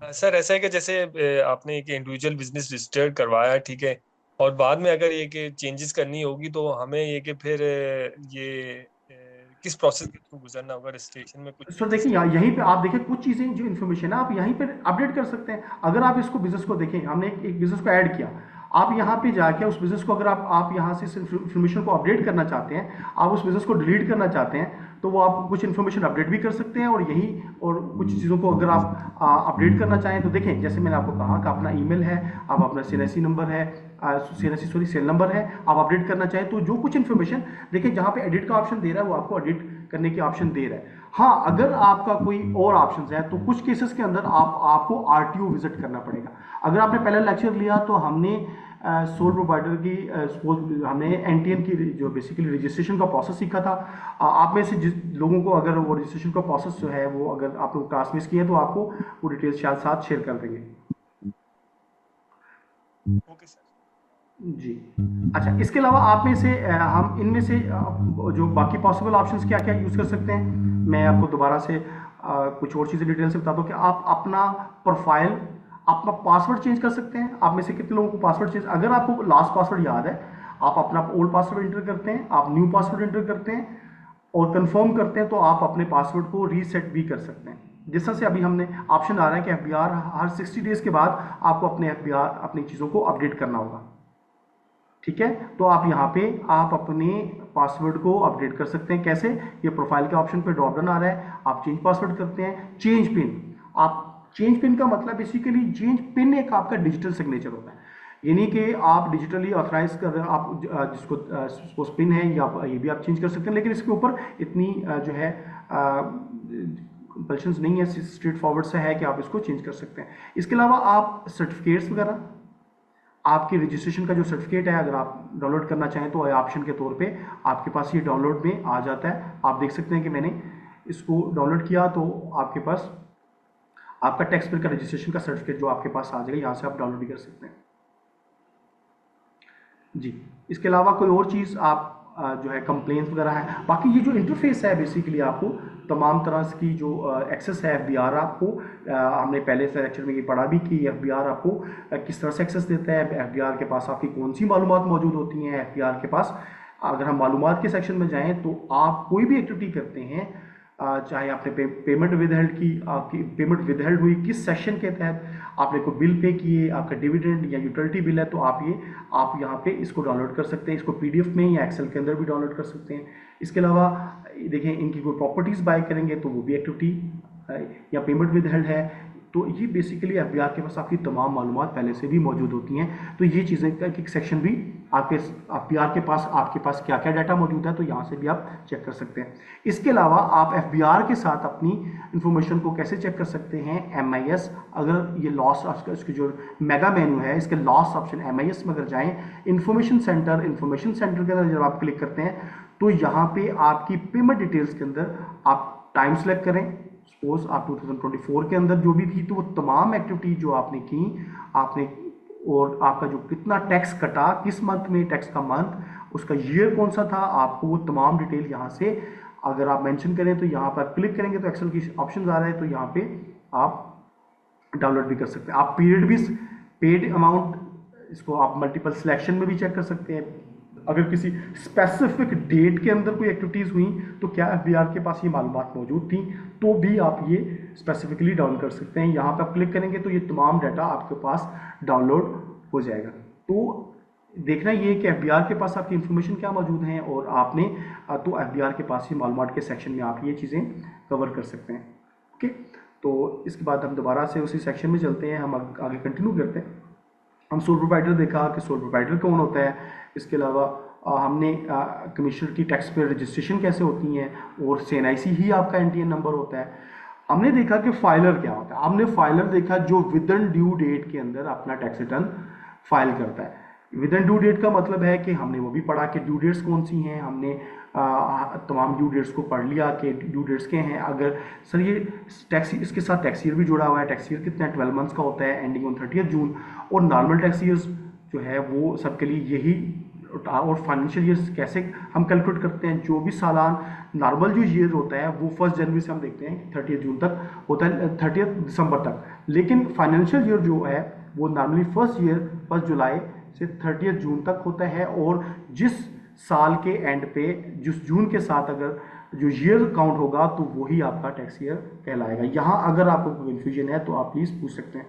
सर, ऐसा है कि जैसे आपने एक इंडिविजुअल बिजनेस रजिस्टर्ड करवाया, ठीक है, और बाद में अगर ये कि चेंजेस करनी होगी तो हमें ये कि फिर ये किस प्रोसेस के थ्रू गुजरना होगा रजिस्ट्रेशन में? कुछ सर देखिए, यहीं पे आप देखिए कुछ चीज़ें जो इन्फॉर्मेशन है आप यहीं पर अपडेट कर सकते हैं। अगर आप इसको बिजनेस को देखें, हमने एक बिजनेस को ऐड किया, आप यहाँ पे जाके उस बिजनेस को अगर आप यहाँ से इन्फॉर्मेशन को अपडेट करना चाहते हैं, आप उस बिजनेस को डिलीट करना चाहते हैं, तो वो आप कुछ इन्फॉर्मेशन अपडेट भी कर सकते हैं। और यही और कुछ चीज़ों को अगर आप अपडेट करना चाहें तो देखें, जैसे मैंने आपको कहा कि अपना ईमेल है, आप अपना सीएनएससी नंबर है, सीएनएससी सेल नंबर है, आप अपडेट करना चाहें तो जो कुछ इन्फॉर्मेशन देखिए जहाँ पे एडिट का ऑप्शन दे रहा है वो आपको एडिट करने के ऑप्शन दे रहा है। हाँ, अगर आपका कोई और ऑप्शन है तो कुछ केसेस के अंदर आपको आरटीओ विजिट करना पड़ेगा। अगर आपने पहले लेक्चर लिया तो हमने सोल प्रोवाइडर की हमने एनटीएन की जो बेसिकली रजिस्ट्रेशन का प्रोसेस सीखा था। आप में से जिस लोगों को अगर वो रजिस्ट्रेशन का प्रोसेस जो है वो अगर आप लोग क्लास मिस किए तो आपको वो डिटेल्स शायद साथ शेयर कर देंगे। Okay sir. जी अच्छा, इसके अलावा आप में से हम इनमें से जो बाकी पॉसिबल ऑप्शंस क्या क्या यूज़ कर सकते हैं, मैं आपको दोबारा से कुछ और चीज़ें डिटेल से बताता हूँ कि आप अपना प्रोफाइल, अपना पासवर्ड चेंज कर सकते हैं। आप में से कितने लोगों को पासवर्ड चेंज, अगर आपको लास्ट पासवर्ड याद है, आप अपना ओल्ड पासवर्ड एंटर करते हैं, आप न्यू पासवर्ड एंटर करते हैं और कंफर्म करते हैं, तो आप अपने पासवर्ड को रीसेट भी कर सकते हैं। जिस तरह से अभी हमने ऑप्शन आ रहा है कि एफबीआर हर 60 डेज के बाद आपको अपने एफबीआर अपनी चीज़ों को अपडेट करना होगा, ठीक है। तो आप यहाँ पे आप अपने पासवर्ड को अपडेट कर सकते हैं। कैसे? ये प्रोफाइल के ऑप्शन पे ड्रॉप डाउन आ रहा है, आप चेंज पासवर्ड करते हैं। चेंज पिन, आप चेंज पिन का मतलब बेसिकली चेंज पिन एक आपका डिजिटल सिग्नेचर होता है, यानी कि आप डिजिटली ऑथराइज कर रहे हैं, आप जिसको सपोज पिन है या ये भी आप चेंज कर सकते हैं, लेकिन इसके ऊपर इतनी जो है कंपल्शंस नहीं है, स्ट्रेट फॉरवर्ड से है कि आप इसको चेंज कर सकते हैं। इसके अलावा आप सर्टिफिकेट्स वगैरह, आपकी रजिस्ट्रेशन का जो सर्टिफिकेट है अगर आप डाउनलोड करना चाहें तो ऑप्शन के तौर पे आपके पास ये डाउनलोड में आ जाता है। आप देख सकते हैं कि मैंने इसको डाउनलोड किया तो आपके पास आपका टैक्स पेयर का रजिस्ट्रेशन का सर्टिफिकेट जो आपके पास आ जाएगा, यहाँ से आप डाउनलोड भी कर सकते हैं। जी, इसके अलावा कोई और चीज़ आप जो है कंप्लेंट्स वगैरह है, बाकी ये जो इंटरफेस है बेसिकली आपको तमाम तरह की जो एक्सेस है एफबीआर आपको, हमने पहले से लेक्चर में ये पढ़ा भी कि एफबीआर आपको किस तरह से एक्सेस देता है, एफबीआर के पास आपकी कौन सी मालूमात मौजूद होती हैं। एफबीआर के पास अगर हम मालूमात के सेक्शन में जाएं तो आप कोई भी एक्टिविटी करते हैं, चाहे आपने पेमेंट विदहेल्ड की, आपकी पेमेंट विदहेल्ड हुई किस सेक्शन के तहत, आपने कोई बिल पे किए, आपका डिविडेंड या यूटिलिटी बिल है, तो आप यहाँ पे इसको डाउनलोड कर सकते हैं। इसको पीडीएफ में या एक्सेल के अंदर भी डाउनलोड कर सकते हैं। इसके अलावा देखें, इनकी कोई प्रॉपर्टीज़ बाय करेंगे तो वो भी एक्टिविटी या पेमेंट विदहेल्ड है, तो ये बेसिकली एफबीआर के पास आपकी तमाम मालूमात पहले से भी मौजूद होती हैं। तो ये चीज़ें का एक सेक्शन भी आपके एफबीआर के पास आपके पास क्या क्या डाटा मौजूद है, तो यहाँ से भी आप चेक कर सकते हैं। इसके अलावा आप एफबीआर के साथ अपनी इंफॉर्मेशन को कैसे चेक कर सकते हैं, एमआईएस, अगर ये लॉस इसके जो मेगा मेन्यू है इसके लॉस ऑप्शन एमआईएस में अगर जाएँ, इंफॉर्मेशन सेंटर के अंदर जब आप क्लिक करते हैं तो यहाँ पे आपकी पेमेंट डिटेल्स के अंदर आप टाइम सेलेक्ट करें। सपोज आप 2024 के अंदर जो भी थी तो वो तमाम एक्टिविटी जो आपने की, आपने और आपका जो कितना टैक्स कटा, किस मंथ में टैक्स का मंथ, उसका ईयर कौन सा था, आपको वो तमाम डिटेल यहाँ से अगर आप मेंशन करें तो यहाँ पर क्लिक करेंगे तो एक्सेल की ऑप्शन आ रहा है, तो यहाँ पे आप डाउनलोड भी कर सकते हैं। आप पीरियड भी, पेड अमाउंट, इसको आप मल्टीपल सिलेक्शन में भी चेक कर सकते हैं। अगर किसी स्पेसिफिक डेट के अंदर कोई एक्टिविटीज़ हुई तो क्या एफबीआर के पास ये मालूमात मौजूद थी, तो भी आप ये स्पेसिफिकली डाउन कर सकते हैं। यहाँ पर आप क्लिक करेंगे तो ये तमाम डाटा आपके पास डाउनलोड हो जाएगा। तो देखना ये कि एफबीआर के पास आपकी इन्फॉर्मेशन क्या मौजूद है, और आपने तो एफबीआर के पास ही मालूमात के सेक्शन में आप ये चीज़ें कवर कर सकते हैं। ओके, तो इसके बाद हम दोबारा से उसी सेक्शन में चलते हैं, हम आगे कंटिन्यू करते हैं। हम सोल प्रोवाइडर देखा कि सोल प्रोवाइडर कौन होता है। इसके अलावा हमने कमिश्नर की टैक्स पेयर रजिस्ट्रेशन कैसे होती हैं, और सीएनआईसी ही आपका एनटीएन नंबर होता है। हमने देखा कि फाइलर क्या होता है, हमने फाइलर देखा जो विद इन ड्यू डेट के अंदर अपना टैक्स रिटर्न फाइल करता है। विद इन ड्यू डेट का मतलब है कि हमने वो भी पढ़ा कि ड्यू डेट्स कौन सी हैं, हमने तमाम ड्यू डेट्स को पढ़ लिया कि ड्यू डेट्स के हैं। अगर सर ये टैक्स, इसके साथ टैक्स ईयर भी जुड़ा हुआ है, टैक्स ईयर कितना 12 मंथ्स का होता है एंडिंग ऑन 30 जून, और नॉर्मल टैक्स ईयर्स जो है वो सबके लिए यही, और फाइनेंशियल ईयर्स कैसे हम कैलकुलेट करते हैं, जो भी सालान नॉर्मल जो ईयर होता है वो 1 जनवरी से हम देखते हैं 30 जून तक होता है, 30 दिसंबर तक, लेकिन फाइनेंशियल ईयर जो है वो नॉर्मली 1 जुलाई से 30 जून तक होता है। और जिस साल के एंड पे जिस जून के साथ अगर जो ईयर काउंट होगा तो वही आपका टैक्स ईयर कहलाएगा। यहाँ अगर आपको कोई कन्फ्यूजन है तो आप प्लीज पूछ सकते हैं।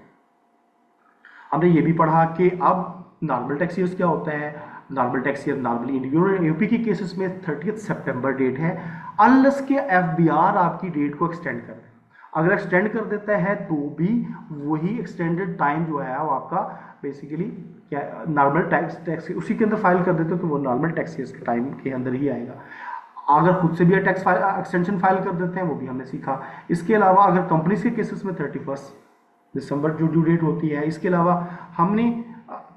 हमने ये भी पढ़ा कि अब नॉर्मल टैक्स ईयर्स क्या होता है। Normal tax year normally individual UP के केसेस में 30 सितंबर डेट है, अनलेस के एफबीआर आपकी डेट को एक्सटेंड कर दे। अगर एक्सटेंड कर देता है तो भी वही एक्सटेंडेड टाइम जो है वो आपका बेसिकली क्या नॉर्मल टैक्स उसी के अंदर फाइल कर देते हो तो वो नॉर्मल टैक्स ईयर्स के टाइम के अंदर ही आएगा। अगर खुद से भी टैक्स एक्सटेंशन फाइल कर देते हैं वो भी हमने सीखा। इसके अलावा अगर कंपनीज के केसेस में 31 दिसंबर जो ड्यू डेट होती है, इसके अलावा हमने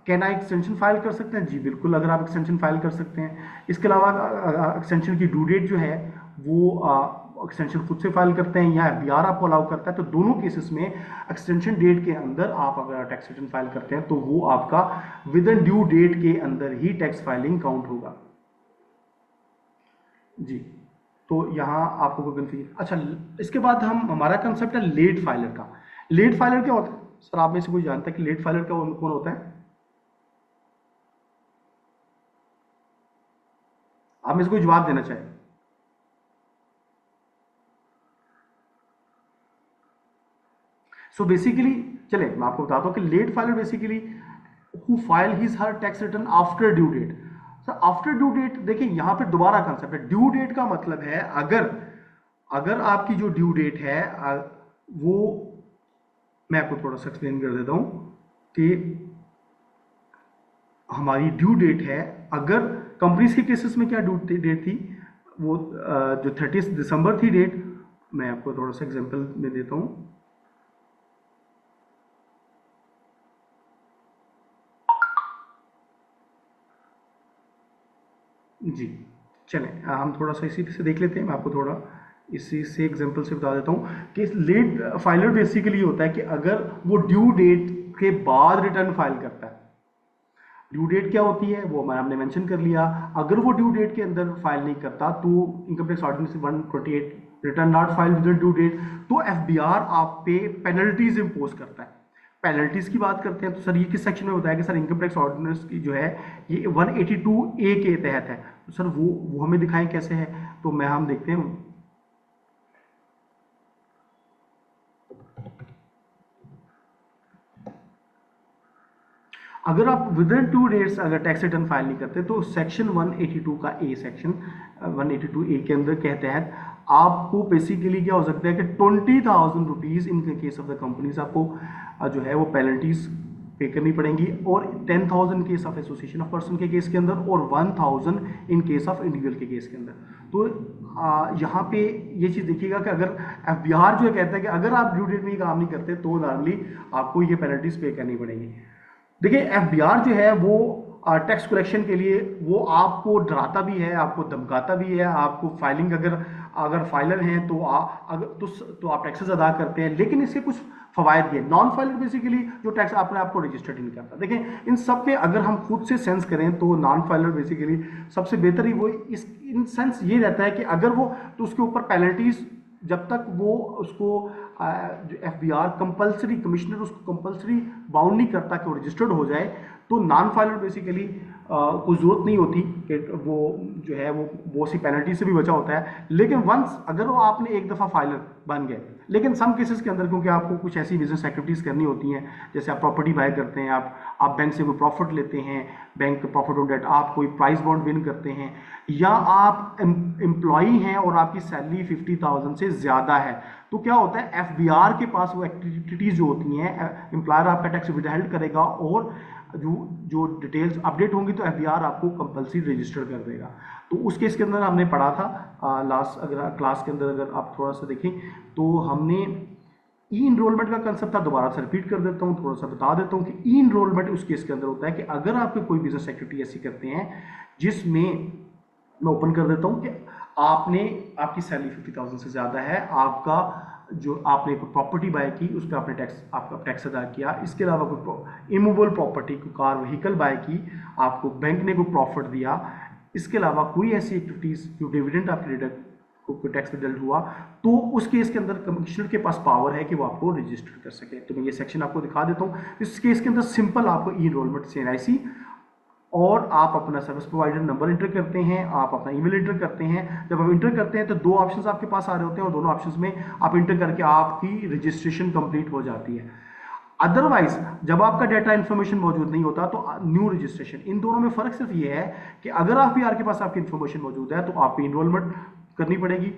कैन आई एक्सटेंशन फाइल कर सकते हैं? जी बिल्कुल, अगर आप एक्सटेंशन फाइल कर सकते हैं। इसके अलावा एक्सटेंशन की ड्यू डेट जो है वो एक्सटेंशन खुद से फाइल करते हैं या एफबीआर आपको अलाउ करता है, तो दोनों केसेस में एक्सटेंशन डेट के अंदर आप अगर टैक्स रिटर्न फाइल करते हैं तो वो आपका विद इन ड्यू डेट के अंदर ही टैक्स फाइलिंग काउंट होगा। जी, तो यहाँ आपको कोई कंफ्यूजन। अच्छा, इसके बाद हमारा कंसेप्ट है लेट फाइलर का। लेट फाइलर क्या होता है सर? आप में से कोई जानता है कि लेट फाइलर का कौन होता है? आप में से कोई जवाब देना चाहे? सो बेसिकली चले मैं आपको बताता हूं कि late filer basically who file his her tax return after due date. Sir after due date देखिए यहां पे दोबारा कंसेप्ट है। ड्यू डेट का मतलब है अगर आपकी जो ड्यू डेट है वो, मैं आपको थोड़ा सा एक्सप्लेन कर देता हूं कि हमारी ड्यू डेट है, अगर कंपनीज के केसेस में क्या ड्यू डेट थी, वो जो 30 दिसंबर थी डेट। मैं आपको थोड़ा सा एग्जांपल में देता हूं। जी चलें, हम थोड़ा सा इसी से देख लेते हैं। मैं आपको थोड़ा इसी से एग्जांपल से बता देता हूं कि लेट फाइलर बेसिकली होता है कि अगर वो ड्यू डेट के बाद रिटर्न फाइल करता है। ड्यू डेट क्या होती है वो हमने मेंशन कर लिया। अगर वो ड्यू डेट के अंदर फाइल नहीं करता तो income tax ordinance 128 return not file within due date, तो एफबीआर आप पे पेनल्टीज इंपोज करता है। पेनल्टीज की बात करते हैं तो सर ये किस सेक्शन में बताया कि सर इनकम टैक्स ऑर्डिनेंस की जो है ये 182A के तहत है। तो सर वो हमें दिखाएं कैसे है, तो हम देखते हैं। अगर आप विद इन 2 डेट्स अगर टैक्स रिटर्न फाइल नहीं करते तो सेक्शन 182 का ए सेक्शन 182A के अंदर के तहत आपको बेसिकली क्या हो सकता है कि 20,000 rupees in case of the companies आपको जो है वो पेनल्टीज पे करनी पड़ेंगी, और 10,000 case of association of person के केस के अंदर, और 1,000 इन केस ऑफ इंडिविजुअल के केस के अंदर। तो यहाँ पे ये चीज़ देखिएगा कि अगर एफबीआर जो है कहता है कि अगर आप ड्यू डेट में ये काम नहीं करते तो नॉर्मली आपको ये पेनल्टीज पे करनी पड़ेंगी। देखिए एफबीआर जो है वो टैक्स कलेक्शन के लिए वो आपको डराता भी है, आपको धमकाता भी है। आपको फाइलिंग अगर फाइलर हैं तो आप टैक्सेस अदा करते हैं, लेकिन इसके कुछ फवायद भी है। नॉन फाइलर बेसिकली जो टैक्स अपने आपको रजिस्टर्ड नहीं करता। देखिए इन सब में अगर हम खुद से सेंस करें तो नॉन फाइलर बेसिकली सबसे बेहतर ही वो इन सेंस ये रहता है कि अगर वो तो उसके ऊपर पेनल्टीज जब तक वो उसको जो एफबीआर कंपलसरी कमिश्नर उसको कंपलसरी बाउंड नहीं करता कि वो रजिस्टर्ड हो जाए, तो नॉन फाइलर बेसिकली कोई ज़रूरत नहीं होती कि वो जो है वो सी पेनल्टी से भी बचा होता है। लेकिन वंस अगर वो आपने एक दफ़ा फाइलर बन गए, लेकिन सम केसेस के अंदर क्योंकि आपको कुछ ऐसी बिजनेस एक्टिविटीज़ करनी होती हैं, जैसे आप प्रॉपर्टी बाय करते हैं, आप बैंक से कोई प्रॉफिट लेते हैं, बैंक प्रॉफिट ऑन डेट, आप कोई प्राइस बॉन्ड विन करते हैं, या आप एम्प्लॉई हैं और आपकी सैलरी 50,000 से ज़्यादा है, तो क्या होता है एफबीआर के पास वो एक्टिविटीज़ जो होती हैं, एम्प्लॉयर आपका टैक्स विदहेल्ड करेगा और जो डिटेल्स अपडेट होंगी तो एफबीआर आपको कंपलसरी रजिस्टर कर देगा। तो उस केस के अंदर हमने पढ़ा था लास्ट अगर क्लास के अंदर, अगर आप थोड़ा सा देखें तो हमने ई इनरोलमेंट का कंसेप्ट था। दोबारा से रिपीट कर देता हूँ, थोड़ा सा बता देता हूँ कि ई इनरोलमेंट उस केस के अंदर होता है कि अगर आप कोई बिजनेस एक्टिविटी ऐसी करते हैं जिसमें, मैं ओपन कर देता हूँ कि आपकी सैलरी 50,000 से ज़्यादा है, आपका जो आपने कोई प्रॉपर्टी बाय की उस पर आपने आपका टैक्स अदा किया, इसके अलावा कोई इमूवेबल प्रॉपर्टी कोई कार व्हीकल बाय की, आपको बैंक ने कोई प्रॉफिट दिया, इसके अलावा कोई ऐसी एक्टिविटीज़ जो डिविडेंड आपके को टैक्स रिजल्ट हुआ, तो उस केस के अंदर कमिश्नर के पास पावर है कि वो आपको रजिस्टर कर सके। तो मैं ये सेक्शन आपको दिखा देता हूँ। इस केस के अंदर सिंपल आपको ई इनरोलमेंट से NIC और आप अपना सर्विस प्रोवाइडर नंबर इंटर करते हैं, आप अपना ईमेल इंटर करते हैं। जब आप इंटर करते हैं तो दो ऑप्शंस आपके पास आ रहे होते हैं और दोनों ऑप्शंस में आप इंटर करके आपकी रजिस्ट्रेशन कंप्लीट हो जाती है। अदरवाइज जब आपका डाटा इन्फॉर्मेशन मौजूद नहीं होता तो न्यू रजिस्ट्रेशन। इन दोनों में फर्क सिर्फ ये है कि अगर आईपीआर के पास आपकी इन्फॉर्मेशन मौजूद है तो आपकी इनरोलमेंट करनी पड़ेगी,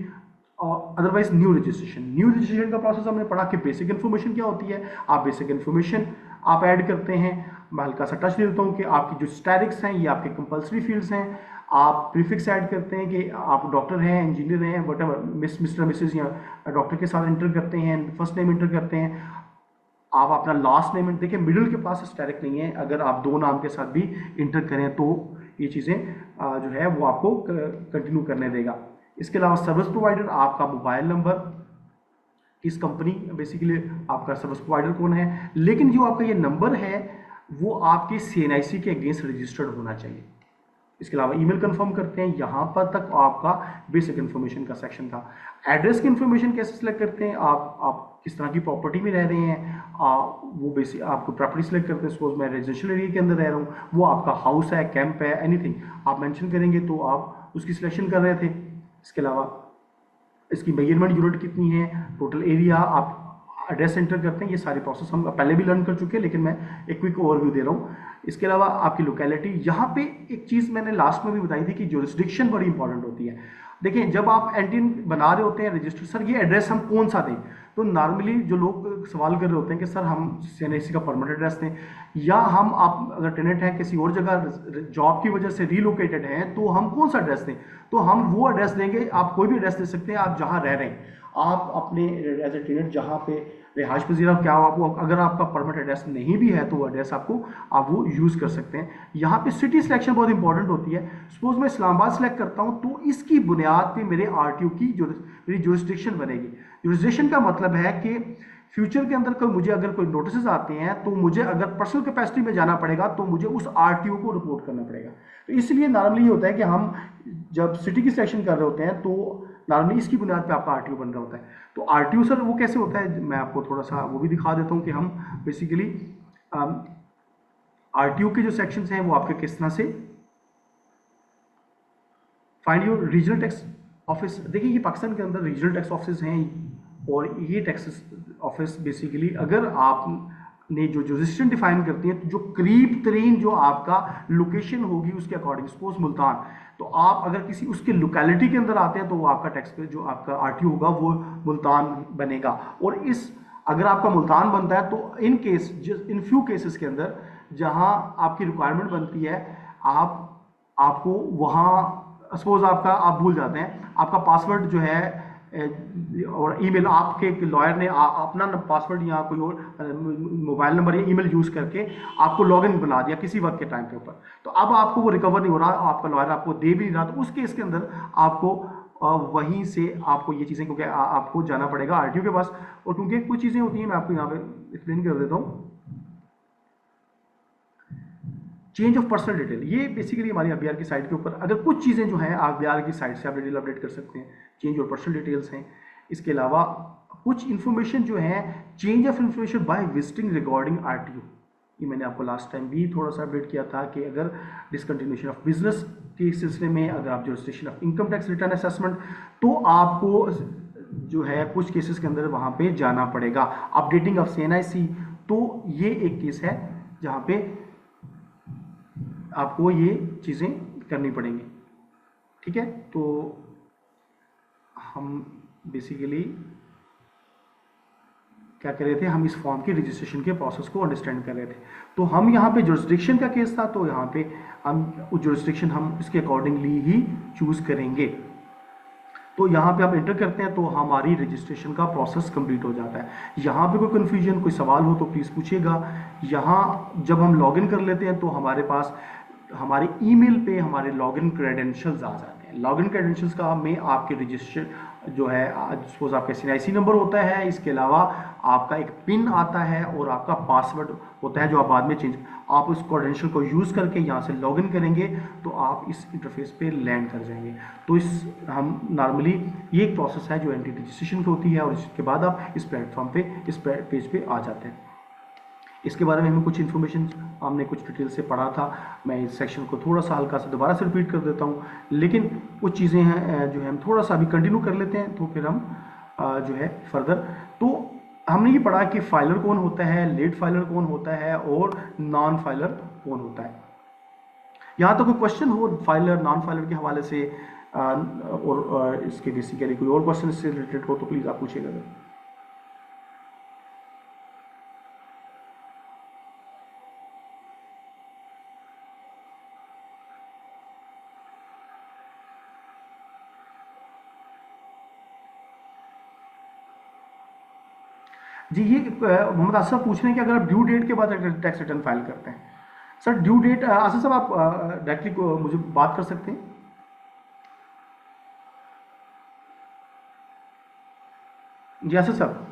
और otherwise new registration. New registration का प्रोसेस हमने पढ़ा कि बेसिक इन्फॉर्मेशन क्या होती है। आप बेसिक इन्फॉर्मेशन आप ऐड करते हैं। मैं हल्का सा टच दे देता हूँ कि आपकी जो स्टैटिक्स हैं ये आपके कंपल्सरी फील्ड्स हैं। आप प्रीफिक्स ऐड करते हैं कि आप डॉक्टर हैं, इंजीनियर हैं, वट मिस्टर मिसेस या डॉक्टर के साथ इंटर करते हैं, फर्स्ट नेम इंटर करते हैं। आप अपना लास्ट नेम देखिए, मिडिल के पास स्टैटिक नहीं है, अगर आप दो नाम के साथ भी इंटर करें तो ये चीज़ें जो है वो आपको कंटिन्यू करने देगा। इसके अलावा सर्विस प्रोवाइडर, आपका मोबाइल नंबर, किस कंपनी बेसिकली आपका सर्विस प्रोवाइडर कौन है, लेकिन जो आपका ये नंबर है वो आपके CNIC के अगेंस्ट रजिस्टर्ड होना चाहिए। इसके अलावा ईमेल कंफर्म करते हैं। यहाँ पर तक आपका बेसिक इन्फॉर्मेशन का सेक्शन था। एड्रेस की इन्फॉर्मेशन कैसे सिलेक्ट करते हैं, आप किस तरह की प्रॉपर्टी में रह रहे हैं, वो बेसिक आपको प्रॉपर्टी सिलेक्ट करते हैं। सपोज मैं रेजिडेंशियल एरिया के अंदर रह रहा हूँ, वो आपका हाउस है, कैंप है, एनीथिंग आप मेंशन करेंगे तो आप उसकी सिलेक्शन कर रहे थे। इसके अलावा इसकी मेजरमेंट यूनिट कितनी है, टोटल एरिया, आप एड्रेस एंटर करते हैं। ये सारी प्रोसेस हम पहले भी लर्न कर चुके हैं, लेकिन मैं एक क्विक ओवरव्यू दे रहा हूँ। इसके अलावा आपकी लोकेलिटी, यहाँ पे एक चीज़ मैंने लास्ट में भी बताई थी कि जुरिस्डिक्शन बड़ी इंपॉर्टेंट होती है। देखिए जब आप एंटिन बना रहे होते हैं रजिस्टर, सर ये एड्रेस हम कौन सा दें, तो नॉर्मली जो लोग सवाल कर रहे होते हैं कि सर हम CNIC का परमानेंट एड्रेस दें, या हम आप अगर टेनेंट हैं किसी और जगह जॉब की वजह से रीलोकेटेड हैं तो हम कौन सा एड्रेस दें, तो हम वो एड्रेस देंगे। आप कोई भी एड्रेस दे सकते हैं, आप जहाँ रह रहे हैं, आप अपने एज ए टेनेंट जहाँ पे रिहाइश पजीर क्या आपको, अगर आपका परमानेंट एड्रेस नहीं भी है तो वो एड्रेस आपको आप वो यूज़ कर सकते हैं। यहाँ पे सिटी सिलेक्शन बहुत इंपॉर्टेंट होती है। सपोज मैं इस्लामाबाद सेलेक्ट करता हूँ तो इसकी बुनियाद पे मेरे RTO की जो मेरी जुरिस्डिक्शन बनेगी। जुरिस्डिक्शन का मतलब है कि फ्यूचर के अंदर कोई मुझे अगर कोई नोटिस आते हैं तो मुझे अगर पर्सनल कैपेसिटी में जाना पड़ेगा तो मुझे उस RTO को रिपोर्ट करना पड़ेगा। तो इसलिए नॉर्मली ये होता है कि हम जब सिटी की सिलेक्शन कर रहे होते हैं तो नॉर्मली इसकी बुनियाद पे आपका RTO बन रहा होता है। तो RTO सर वो कैसे होता है, मैं आपको थोड़ा सा वो भी दिखा देता हूँ कि हम बेसिकली RTO के जो सेक्शंस हैं वो आपके किस तरह से। Find your regional tax office. देखिए ये पाकिस्तान के अंदर रीजनल टैक्स ऑफिस हैं, और ये टैक्स ऑफिस बेसिकली अगर आपने जो जुरिस्डिक्शन डिफाइन करती है तो जो करीब तरीन जो आपका लोकेशन होगी उसके अकॉर्डिंग, सपोज मुल्तान, तो आप अगर किसी उसके लोकेलिटी के अंदर आते हैं तो वो आपका टैक्स पे जो आपका RTO होगा वो मुल्तान बनेगा। और इस अगर आपका मुल्तान बनता है तो इन फ्यू केसेस के अंदर जहां आपकी रिक्वायरमेंट बनती है, आपको वहां सपोज आपका आप भूल जाते हैं, आपका पासवर्ड जो है और ईमेल, आपके लॉयर ने अपना पासवर्ड या कोई और मोबाइल नंबर या ईमेल यूज़ करके आपको लॉगिन बना दिया किसी वक्त के टाइम के ऊपर, तो अब आपको वो रिकवर नहीं हो रहा, आपका लॉयर आपको दे भी नहीं रहा, तो उस केस के अंदर आपको वहीं से आपको ये चीज़ें, क्योंकि आपको जाना पड़ेगा RTO के पास। और क्योंकि कुछ चीज़ें होती हैं, मैं आपको यहाँ पे एक्सप्लेन कर देता हूँ। चेंज ऑफ पर्सनल डिटेल, ये बेसिकली हमारी IBR की साइट के ऊपर अगर कुछ चीज़ें जो हैं IBR की साइट से आप डिटेल अपडेट कर सकते हैं, चेंज और पर्सनल डिटेल्स हैं। इसके अलावा कुछ इन्फॉर्मेशन जो है, change of information by visiting regarding RTO, ये मैंने आपको लास्ट टाइम भी थोड़ा सा अपडेट किया था कि अगर डिसकंटिन्यूशन ऑफ बिजनेस के सिलसिले में अगर आप jurisdiction of income tax return assessment, तो आपको जो है कुछ केसेस के अंदर वहाँ पे जाना पड़ेगा। अपडेटिंग ऑफ CNIC, तो ये एक केस है जहाँ पे आपको ये चीज़ें करनी पड़ेंगी। ठीक है, तो हम बेसिकली क्या कर रहे थे, हम इस फॉर्म के रजिस्ट्रेशन के प्रोसेस को अंडरस्टैंड कर रहे थे। तो हम यहाँ पे जुरिस्डिक्शन का केस था, तो यहाँ पे हम जुरिस्डिक्शन हम इसके अकॉर्डिंगली ही चूज करेंगे। तो यहाँ पे हम एंटर करते हैं तो हमारी रजिस्ट्रेशन का प्रोसेस कंप्लीट हो जाता है। यहाँ पे कोई कन्फ्यूजन, कोई सवाल हो तो प्लीज़ पूछिएगा। यहाँ जब हम लॉगिन कर लेते हैं तो हमारे पास हमारे ईमेल पे हमारे लॉगिन क्रेडेंशियल्स आ जाते हैं। लॉगिन क्रेडेंशियल्स का में आपके रजिस्टर जो है, सपोज आपका CNIC नंबर होता है, इसके अलावा आपका एक पिन आता है और आपका पासवर्ड होता है जो आप बाद में चेंज, आप उस क्रेडेंशियल को यूज़ करके यहाँ से लॉगिन करेंगे तो आप इस इंटरफेस पे लैंड कर जाएंगे। तो हम नॉर्मली ये एक प्रोसेस है जो एंटिटी रजिस्ट्रेशन की होती है, और इसके बाद आप इस प्लेटफॉर्म पे, इस पेज पे आ जाते हैं। इसके बारे में हमें कुछ इन्फॉर्मेशन हमने कुछ डिटेल से पढ़ा था। मैं इस सेक्शन को थोड़ा सा हल्का सा दोबारा से रिपीट कर देता हूँ, लेकिन कुछ चीज़ें हैं जो है हम थोड़ा सा अभी कंटिन्यू कर लेते हैं, तो फिर हम जो है फर्दर। तो हमने ये पढ़ा कि फाइलर कौन होता है, लेट फाइलर कौन होता है और नॉन फाइलर कौन होता है। यहाँ तो कोई क्वेश्चन हो फाइलर नॉन फाइलर के हवाले से और इसके बेसिकली कोई और क्वेश्चन इससे रिलेटेड हो तो प्लीज़ आप पूछिएगा। जी, ये मोहम्मद आसिफ पूछ रहे हैं कि अगर आप ड्यू डेट के बाद टैक्स रिटर्न फाइल करते हैं। सर ड्यू डेट, आसिफ साहब आप डायरेक्टली मुझे बात कर सकते हैं। जी आसिफ साहब।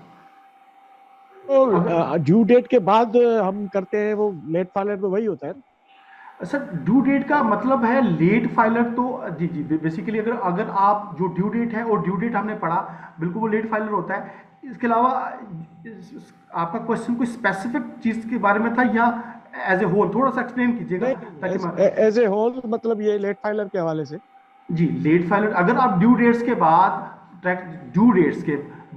तो ड्यू डेट के बाद हम करते हैं, वो लेट फाइलर तो वही होता है ना? सर ड्यू डेट का मतलब है लेट फाइलर, तो जी जी बेसिकली अगर अगर आप जो ड्यू डेट है और ड्यू डेट हमने पढ़ा, बिल्कुल वो लेट फाइलर होता है। इसके अलावा आपका क्वेश्चन कोई स्पेसिफिक चीज़ के बारे में था या एज ए होल थोड़ा सा एक्सप्लेन कीजिएगा ताकि मैं एज ए होल, मतलब ये लेट फाइलर के हवाले से। जी लेट फाइलर अगर आप ड्यू डेट्स के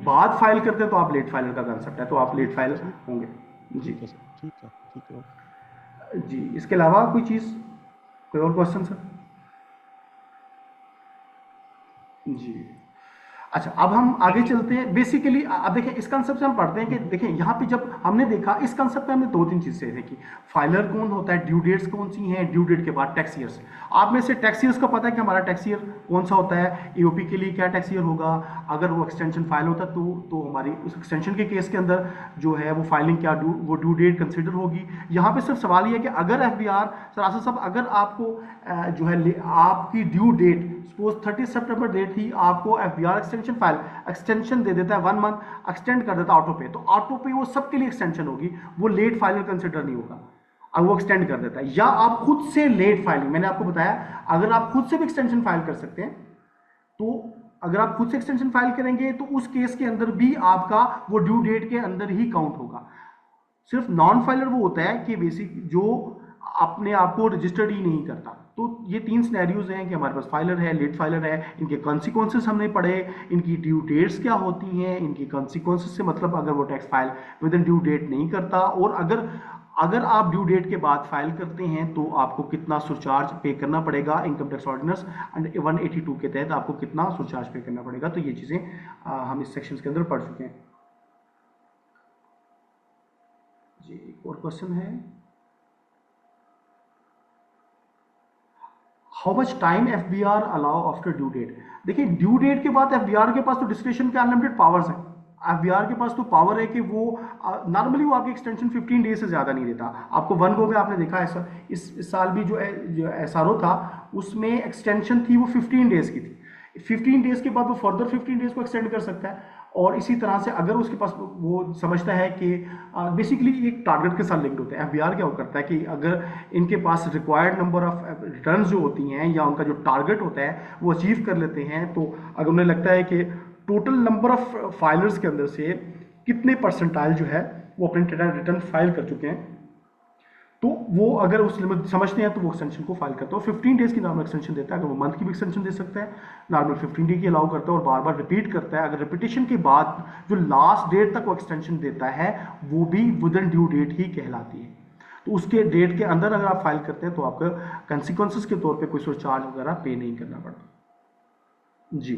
बाद फाइल करते हैं तो आप लेट फाइलर का कंसेप्ट है, तो आप लेट फाइलर होंगे। जी ठीक है सर, ठीक है, ठीक है। जी, इसके अलावा कोई चीज़, कोई और क्वेश्चन सर? जी अच्छा, अब हम आगे चलते हैं। बेसिकली अब देखें इस कंसेप्ट से हम पढ़ते हैं कि देखें यहाँ पे जब हमने देखा इस कंसेप्ट में हमने दो तीन चीज़ें देखी। फाइलर कौन होता है, ड्यू डेट्स कौन सी हैं, ड्यू डेट के बाद टैक्स ईयर्स। आप में से टैक्स ईयर्स का पता है कि हमारा टैक्स ईयर कौन सा होता है, ईओपी के लिए क्या टैक्स ईयर होगा, अगर वो एक्सटेंशन फाइल होता तो हमारी उस एक्सटेंशन के केस के अंदर जो है वो फाइलिंग क्या वो ड्यू डेट कंसिडर होगी। यहाँ पे सिर्फ सवाल ये है कि अगर एफबीआर सर आसिफ साहब अगर आपको जो है आपकी ड्यू डेट सपोज 30 सितंबर डेट थी, आपको एफबीआर एक्सटेंशन फाइल एक्सटेंशन दे देता है 1 मंथ एक्सटेंड कर देता है ऑटो पे, तो ऑटो पे वो सबके लिए एक्सटेंशन होगी, वो लेट फाइलर कंसिडर नहीं होगा। अब वो एक्सटेंड कर देता है, या आप खुद से लेट फाइलिंग, मैंने आपको बताया अगर आप खुद से भी एक्सटेंशन फाइल कर सकते हैं, तो अगर आप खुद से एक्सटेंशन फाइल करेंगे तो उस केस के अंदर भी आपका वो ड्यू डेट के अंदर ही काउंट होगा। सिर्फ नॉन फाइलर वो होता है कि बेसिक जो अपने आप को रजिस्टर्ड ही नहीं करता। तो ये तीन सिनेरियोज हैं कि हमारे पास फाइलर है, लेट फाइलर है, इनके कॉन्सिक्वेंसेस हमने पढ़े, इनकी ड्यू डेट्स क्या होती हैं, इनकी कॉन्सिक्वेंसेस से मतलब अगर वो tax file within due date नहीं करता, और अगर आप ड्यू डेट के बाद फाइल करते हैं तो आपको कितना सरचार्ज पे करना पड़ेगा, इनकम टैक्स ऑर्डिनेंस 182 के तहत आपको कितना सरचार्ज पे करना पड़ेगा। तो ये चीज़ें हम इस सेक्शन के अंदर पढ़ चुके हैं। जी एक और क्वेश्चन है, how much time FBR allow after due date. देखिए ड्यू डेट के बाद एफबीआर के पास तो डिस्क्रिप्शन के अनलिमिटेड पावर्स है। एफबीआर के पास तो पावर है कि वो नॉर्मली वो आपकी एक्सटेंशन 15 डेज से ज़्यादा नहीं देता आपको। वन गो में आपने देखा है सर, इस साल भी जो एसआरओ था उसमें एक्सटेंशन थी वो 15 डेज की थी। 15 डेज के बाद वो फर्दर 15 डेज को एक्सटेंड कर सकता है। और इसी तरह से अगर उसके पास वो समझता है कि बेसिकली एक टारगेट के साथ लिंक्ड होता है। एफबीआर क्या करता है कि अगर इनके पास रिक्वायर्ड नंबर ऑफ रिटर्न जो होती हैं या उनका जो टारगेट होता है वो अचीव कर लेते हैं, तो अगर उन्हें लगता है कि टोटल नंबर ऑफ फाइलर्स के अंदर से कितने परसेंटाइल जो है वो अपने रिटर्न फाइल कर चुके हैं, तो वो अगर उस लिमिट समझते हैं तो वो एक्सटेंशन को फाइल करता है। 15 डेज की नॉर्मल एक्सटेंशन देता है, अगर वो मंथ की भी एक्सटेंशन दे सकता है, नॉर्मल 15 डे की अलाउ करता है और बार बार रिपीट करता है। अगर रिपीटिशन के बाद जो लास्ट डेट तक वो एक्सटेंशन देता है वो भी विद इन ड्यू डेट ही कहलाती है। तो उसके डेट के अंदर अगर आप फाइल करते हैं तो आपको कंसिक्वेंसेस के तौर पर कोई सरचार्ज वगैरह पे नहीं करना पड़ता। जी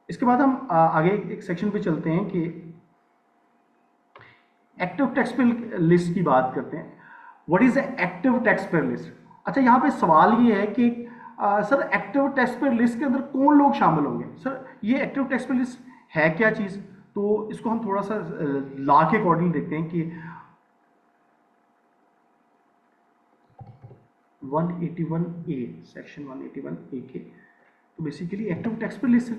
इसके बाद हम आगे एक सेक्शन पे चलते हैं कि एक्टिव टैक्स पेयर लिस्ट की बात करते हैं। What is active tax payer list. अच्छा यहाँ पे सवाल ये है कि sir active tax payer list के अंदर कौन लोग शामिल होंगे। सर ये एक्टिव टैक्स पेयर लिस्ट है क्या चीज़, तो इसको हम थोड़ा सा लॉ के अकॉर्डिंग देखते हैं कि 181A सेक्शन 181A के, तो basically active tax payer list.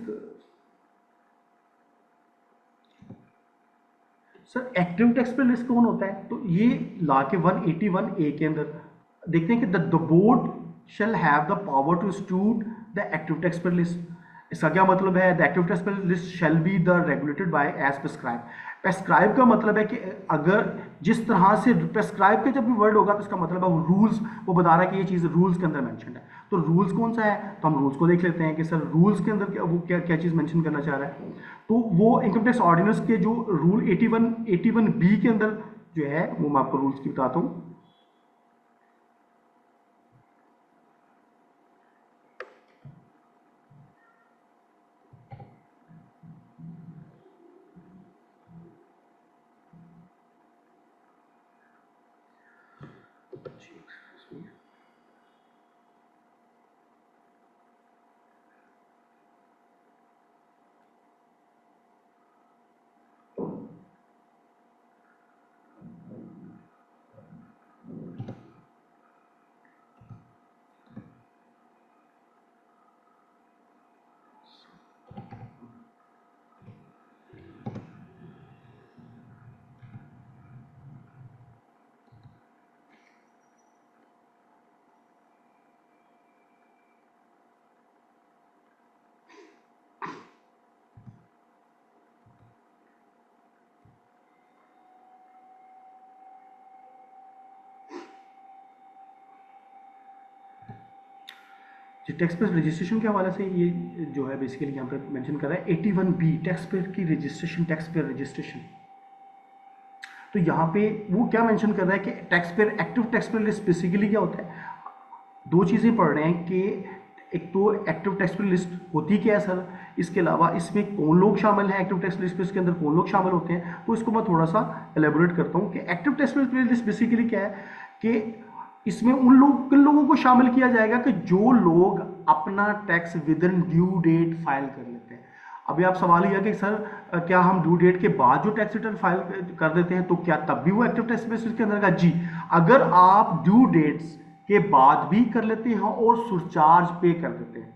Sir active tax payer list कौन होता है, तो ये लॉ के 181A के अंदर देखते हैं कि the board shall have the power to institute the active tax payer list. इसका क्या मतलब है? The active tax list shall be the regulated by as prescribe. Prescribe का मतलब है कि अगर जिस तरह से प्रेस्क्राइब का जब भी वर्ड होगा तो इसका मतलब है वो रूल्स, वो बता रहा है कि ये चीज़ रूल्स के अंदर मेंशन है। तो रूल्स कौन सा है, तो हम रूल्स को देख लेते हैं कि सर रूल्स के अंदर वो क्या क्या चीज़ मेंशन करना चाह रहा है। तो वो इनकम टैक्स ऑर्डिनेंस के जो रूल 81B के अंदर जो है वो मैं आपको रूल्स की बताता हूँ। टैक्स पेयर रजिस्ट्रेशन के हवाले से ये जो है बेसिकली यहाँ पर मेंशन कर रहा है 81B टैक्स पेयर की रजिस्ट्रेशन, टैक्स पेयर रजिस्ट्रेशन। तो यहाँ पे वो क्या मेंशन कर रहा है कि tax payer, active tax payer list basically क्या होता है, दो चीज़ें पढ़ रहे हैं कि एक तो एक्टिव टैक्स पेयर लिस्ट होती क्या है सर, इसके अलावा इसमें कौन लोग शामिल हैं, एक्टिव टैक्स लिस्ट इसके अंदर कौन लोग शामिल होते हैं। तो इसको मैं थोड़ा सा एलेबोरेट करता हूँ कि active tax payer list basically क्या है कि इसमें किन लोगों को शामिल किया जाएगा कि जो लोग अपना tax within due date file कर लेते हैं। अभी आप सवाल यह कि सर क्या हम ड्यू डेट के बाद जो टैक्स रिटर्न फाइल कर देते हैं तो क्या तब भी वो एक्टिव टैक्स बेसिस के अंदर का? जी, अगर आप ड्यू डेट्स के बाद भी कर लेते हैं और सरचार्ज पे कर देते हैं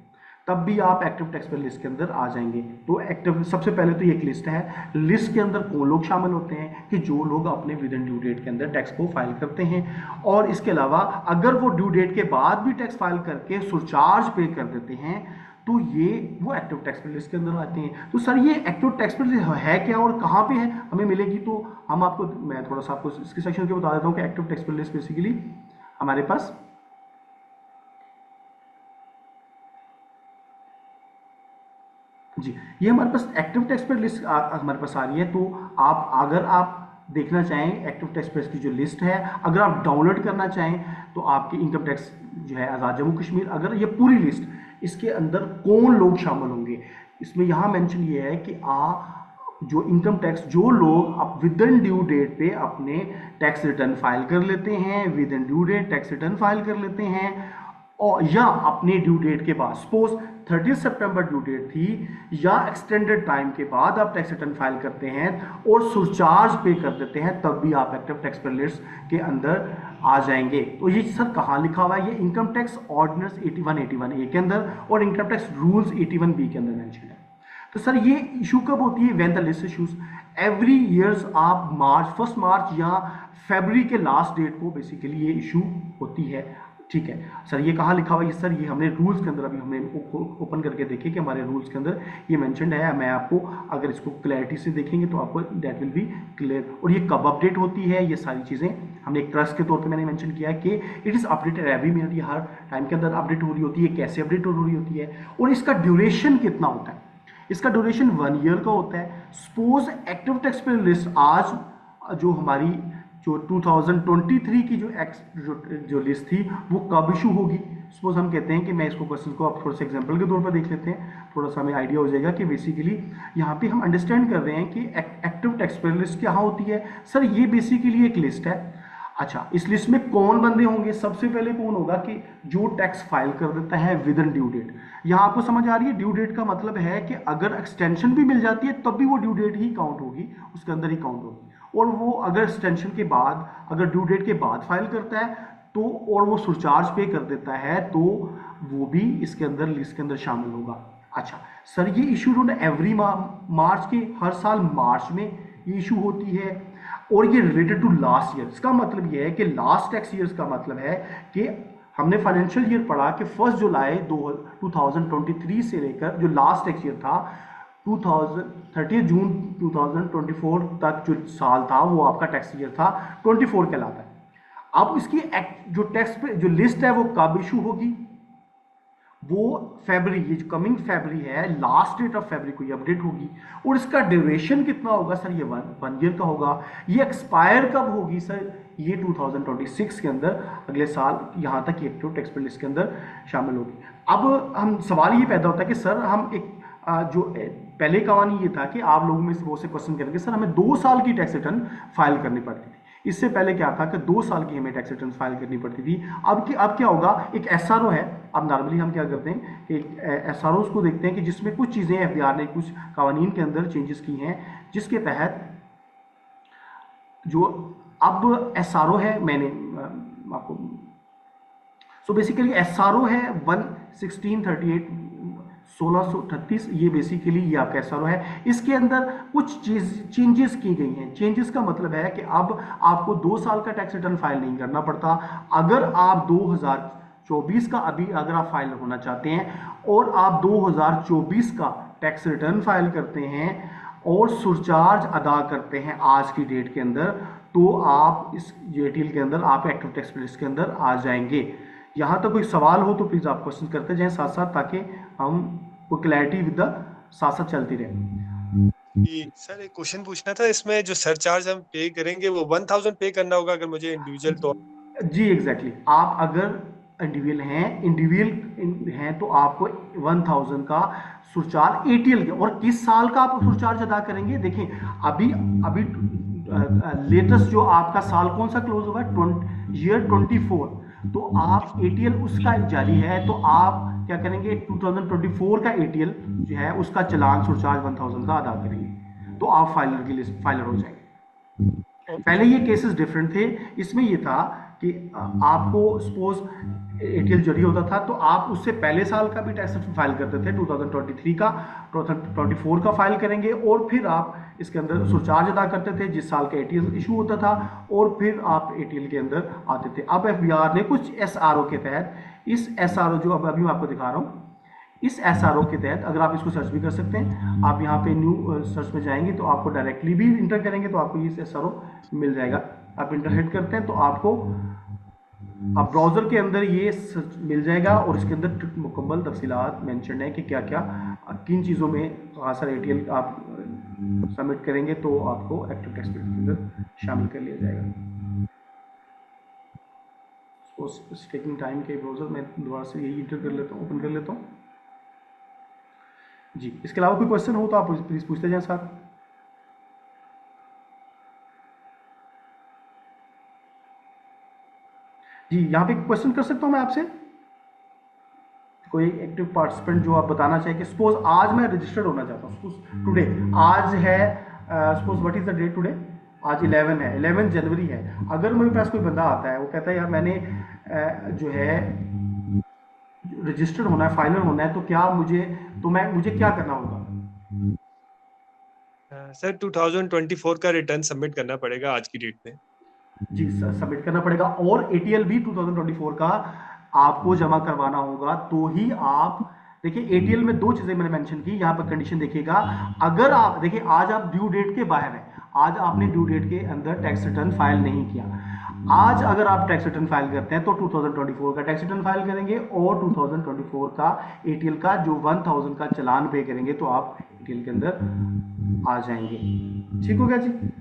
तब भी आप एक्टिव टैक्स पेयर लिस्ट के अंदर आ जाएंगे। तो एक्टिव, सबसे पहले तो एक लिस्ट है, लिस्ट के अंदर कौन लोग शामिल होते हैं कि जो लोग अपने विद इन ड्यू डेट के अंदर टैक्स को फाइल करते हैं, और इसके अलावा अगर वो ड्यू डेट के बाद भी टैक्स फाइल करके सरचार्ज पे कर देते हैं तो ये वो एक्टिव टैक्स पेयर लिस्ट के अंदर आते हैं। तो सर ये एक्टिव टैक्स पेयर लिस्ट है क्या और कहाँ पे है, हमें मिलेगी? तो हम आपको, मैं थोड़ा सा आपको इसके सेक्शन के बता देता हूँ कि active tax payer list basically हमारे पास जी, ये हमारे पास एक्टिव टैक्स पेयर लिस्ट हमारे पास आ रही है। तो अगर आप देखना चाहें एक्टिव टैक्स पेयर की जो लिस्ट है, अगर आप डाउनलोड करना चाहें तो आपकी इनकम टैक्स जो है आज़ाद जम्मू कश्मीर, अगर ये पूरी लिस्ट इसके अंदर कौन लोग शामिल होंगे, इसमें यहाँ मेंशन ये है कि जो इनकम टैक्स, जो लोग आप विद इन ड्यू डेट पे अपने टैक्स रिटर्न फाइल कर लेते हैं, within due date tax return file कर लेते हैं, और या अपने ड्यू डेट के बाद, सपोज 30 सितंबर ड्यू डेट थी या एक्सटेंडेड टाइम के बाद आप टैक्स रिटर्न फाइल करते हैं और सरचार्ज पे कर देते हैं, तब भी आप एक्टिव टैक्स पेयर लिस्ट के अंदर आ जाएंगे। तो ये सर कहाँ लिखा हुआ है? ये इनकम टैक्स ऑर्डिनेंस 81A के अंदर और इनकम टैक्स रूल्स 81B के अंदर मेंशन है। तो सर ये इशू कब होती है? When the list issues every years, आप फर्स्ट मार्च या फरवरी के लास्ट डेट को बेसिकली ये इशू होती है। ठीक है सर, ये कहाँ लिखा हुआ है? सर ये हमने रूल्स के अंदर, अभी हमने ओपन करके देखे कि हमारे रूल्स के अंदर ये मेंशनड है। मैं आपको अगर इसको क्लैरिटी से देखेंगे तो आपको दैट विल बी क्लियर। और ये कब अपडेट होती है, ये सारी चीज़ें हमने एक ट्रस्ट के तौर पे मैंने मेंशन किया है कि it is updated every minute, ये हर टाइम के अंदर अपडेट हो रही होती है। कैसे अपडेट हो रही होती है और इसका ड्यूरेशन कितना होता है? इसका ड्यूरेशन 1 ईयर का होता है। Suppose active tax payer list आज जो हमारी जो 2023 की जो लिस्ट थी वो कब इशू होगी? सपोज हम कहते हैं कि मैं इसको क्वेश्चन को आप थोड़ा सा एग्जांपल के तौर पर देख लेते हैं, थोड़ा सा हमें आइडिया हो जाएगा कि बेसिकली यहाँ पे हम अंडरस्टैंड कर रहे हैं कि एक्टिव टैक्स पेयर लिस्ट क्या होती है। सर ये बेसिकली एक लिस्ट है। अच्छा, इस लिस्ट में कौन बंदे होंगे? सबसे पहले कौन होगा कि जो टैक्स फाइल कर देता है विद इन ड्यू डेट। यहाँ आपको समझ आ रही है? ड्यू डेट का मतलब है कि अगर एक्सटेंशन भी मिल जाती है तब भी वो ड्यू डेट ही काउंट होगी, उसके अंदर ही काउंट होगी। और वो अगर एक्सटेंशन के बाद, अगर ड्यू डेट के बाद फाइल करता है तो, और वो सरचार्ज पे कर देता है तो वो भी इसके अंदर, लिस्ट के अंदर शामिल होगा। अच्छा सर, ये इशू होना एवरी मार्च के, हर साल मार्च में ये इशू होती है और ये रिलेटेड टू लास्ट ईयर। इसका मतलब ये है कि लास्ट टैक्स ईयर्स का मतलब है कि हमने फाइनेंशियल ईयर पढ़ा कि 1 जुलाई 2023 से लेकर जो लास्ट टैक्स ईयर था 30 जून 2024 तक जो साल था वो आपका टैक्स ईयर था 24 कहलाता है। अब इसकी जो टैक्स पे जो लिस्ट है वो कब इशू होगी, वो फरवरी, ये जो कमिंग फरवरी है, लास्ट डेट ऑफ फरवरी को ये अपडेट होगी। और इसका ड्यूरेशन कितना होगा सर, ये वन ईयर का होगा। ये एक्सपायर कब होगी सर, ये 2026 के अंदर, अगले साल यहाँ तक ये एक्टिव टैक्स पे लिस्ट के अंदर शामिल होगी। अब हम सवाल ये पैदा होता है कि सर हम एक जो पहले कहानी ये था कि आप लोगों में से बहुत से क्वेश्चन करेंगे सर हमें 2 साल की टैक्स रिटर्न फाइल करनी पड़ती थी। इससे पहले क्या था कि 2 साल की हमें टैक्स रिटर्न फाइल करनी पड़ती थी। अब क्या होगा, एक एसआरओ है। अब नॉर्मली हम क्या करते हैं कि एसआरओ को देखते हैं कि जिसमें कुछ चीज़ें एफबीआर ने कुछ कानून के अंदर चेंजेस की हैं, जिसके तहत जो अब एसआरओ है, मैंने आपको सो बेसिकली एसआरओ है 1638 1638, ये बेसिकली ये आपका एसआरओ है। इसके अंदर कुछ चेंजेस की गई हैं। चेंजेस का मतलब है कि अब आपको 2 साल का टैक्स रिटर्न फाइल नहीं करना पड़ता। अगर आप 2024 का अभी अगर आप फाइल होना चाहते हैं और आप 2024 का टैक्स रिटर्न फाइल करते हैं और सरचार्ज अदा करते हैं आज की डेट के अंदर, तो आप इस जेटीएल के अंदर आप एक्टिव टैक्स लिस्ट के अंदर आ जाएंगे। यहाँ तक कोई सवाल हो तो प्लीज़ आप क्वेश्चन करते जाएं साथ साथ, ताकि हम कोई क्लैरिटी विद द साथ साथ चलती रहे। सर एक क्वेश्चन पूछना था, इसमें जो सरचार्ज हम पे करेंगे वो 1000 पे करना होगा अगर मुझे इंडिविजुअल तो? जी एग्जैक्टली, आप अगर इंडिविजुअल हैं तो आपको 1000 का सुरचार्ज एटीएल के, और किस साल का आप सुरचार्ज अदा करेंगे। देखें अभी अभी लेटेस्ट जो आपका साल कौन सा क्लोज होगा, ईयर 24, तो आप एटीएल उसका जारी है, तो आप क्या करेंगे 2024 का एटीएल जो है उसका चलान सुरचार्ज 1000 का अदा करेंगे, तो आप फाइलर की लिस्ट फाइलर हो जाएंगे। पहले ये केसेस डिफरेंट थे। इसमें ये था कि आपको सपोज एटीएल जारी होता था तो आप उससे पहले साल का भी टैक्स फाइल करते थे, 2023 का 2024 का फाइल करेंगे, और फिर आप इसके अंदर सुरचार्ज अदा करते थे जिस साल का एटीएल इशू होता था, और फिर आप एटीएल के अंदर आते थे। अब एफबीआर ने कुछ एसआरओ के तहत, इस एसआरओ जो अभी मैं आपको दिखा रहा हूँ, इस एसआरओ के तहत अगर आप इसको सर्च भी कर सकते हैं, आप यहाँ पे न्यू सर्च में जाएंगे तो आपको डायरेक्टली भी इंटर करेंगे तो आपको ये एसआरओ मिल जाएगा। आप इंटर हिट करते हैं तो आपको आप ब्राउजर के अंदर ये मिल जाएगा, और इसके अंदर मुकम्मल तफसीलात मेंशन है कि क्या क्या किन चीज़ों में सर एटीएल आप सबमिट करेंगे तो आपको एक्टिव टैक्स के अंदर शामिल कर लिया जाएगा। टेकिंग टाइम के ब्राउजर में दोबारा से यही इंटर कर लेता हूँ, ओपन कर लेता हूँ जी। इसके अलावा कोई क्वेश्चन हो तो आप प्लीज पूछते जाएं सर। जी यहाँ पे क्वेश्चन कर सकता हूँ मैं आपसे, कोई एक्टिव पार्टिसिपेंट जो आप बताना चाहें कि सपोज आज मैं रजिस्टर्ड होना चाहता हूँ, टुडे आज है, suppose what is the date today, आज 11 है, 11 जनवरी है। अगर मेरे पास कोई बंदा आता है वो कहता है यार मैंने जो है रजिस्टर्ड होना है, फाइनल होना है, तो क्या मुझे क्या करना होगा सर 2024 का रिटर्न सबमिट करना पड़ेगा आज की डेट में। जी सर, सबमिट करना पड़ेगा, और एटीएल भी 2024 का आपको जमा करवाना होगा, तो ही आप देखिए एटीएल में 2 चीजें मैंने मेंशन की, यहाँ पर कंडीशन देखिएगा। अगर आप देखिए आज आप ड्यू डेट के बाहर हैं, आज आपने ड्यू डेट के अंदर टैक्स रिटर्न फाइल नहीं किया, आज अगर आप टैक्स रिटर्न फाइल करते हैं तो 2024 का टैक्स रिटर्न फाइल करेंगे, और 2024 का एटीएल का जो 1000 का चलान पे करेंगे तो आप एटीएल के अंदर आ जाएंगे। ठीक हो गया जी।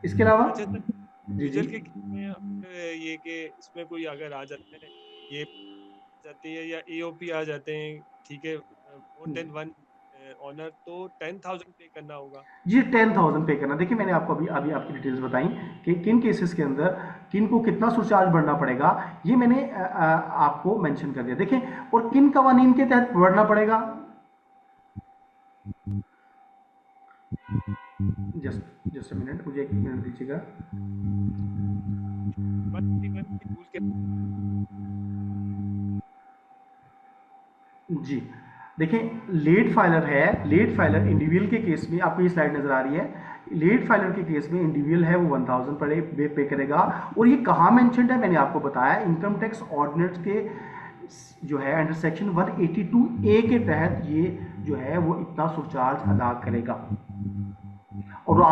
इसके अलावा यूजर के ये कि इसमें कोई अगर आ जाते हैं, ये जाती है या एओपी आ जाते हैं, ठीक है, मोर देन 1 ऑनर, तो 10,000 पे करना होगा जी। 10,000 पे करना। देखिए मैंने आपको अभी आपकी डिटेल्स बताई कि किन केसेस के अंदर किन को कितना सुरचार्ज भरना पड़ेगा, ये मैंने आपको मेंशन कर दिया। देखें और किन कवानीन के तहत भरना पड़ेगा, जस्ट मिनट, मुझे 1 मिनट दीजिएगा। जी देखें, लेट फाइलर है, लेट फाइलर इंडिविजुअल के केस में, आपको ये स्लाइड नजर आ रही है, लेट फाइलर के केस में इंडिविजुअल है वो 1000 पे करेगा। और ये कहाँ मेंशन्ड है, मैंने आपको बताया इनकम टैक्स ऑर्डिनेंस के जो है अंडर सेक्शन 182A के तहत ये जो है वो इतना सरचार्ज अदा करेगा। और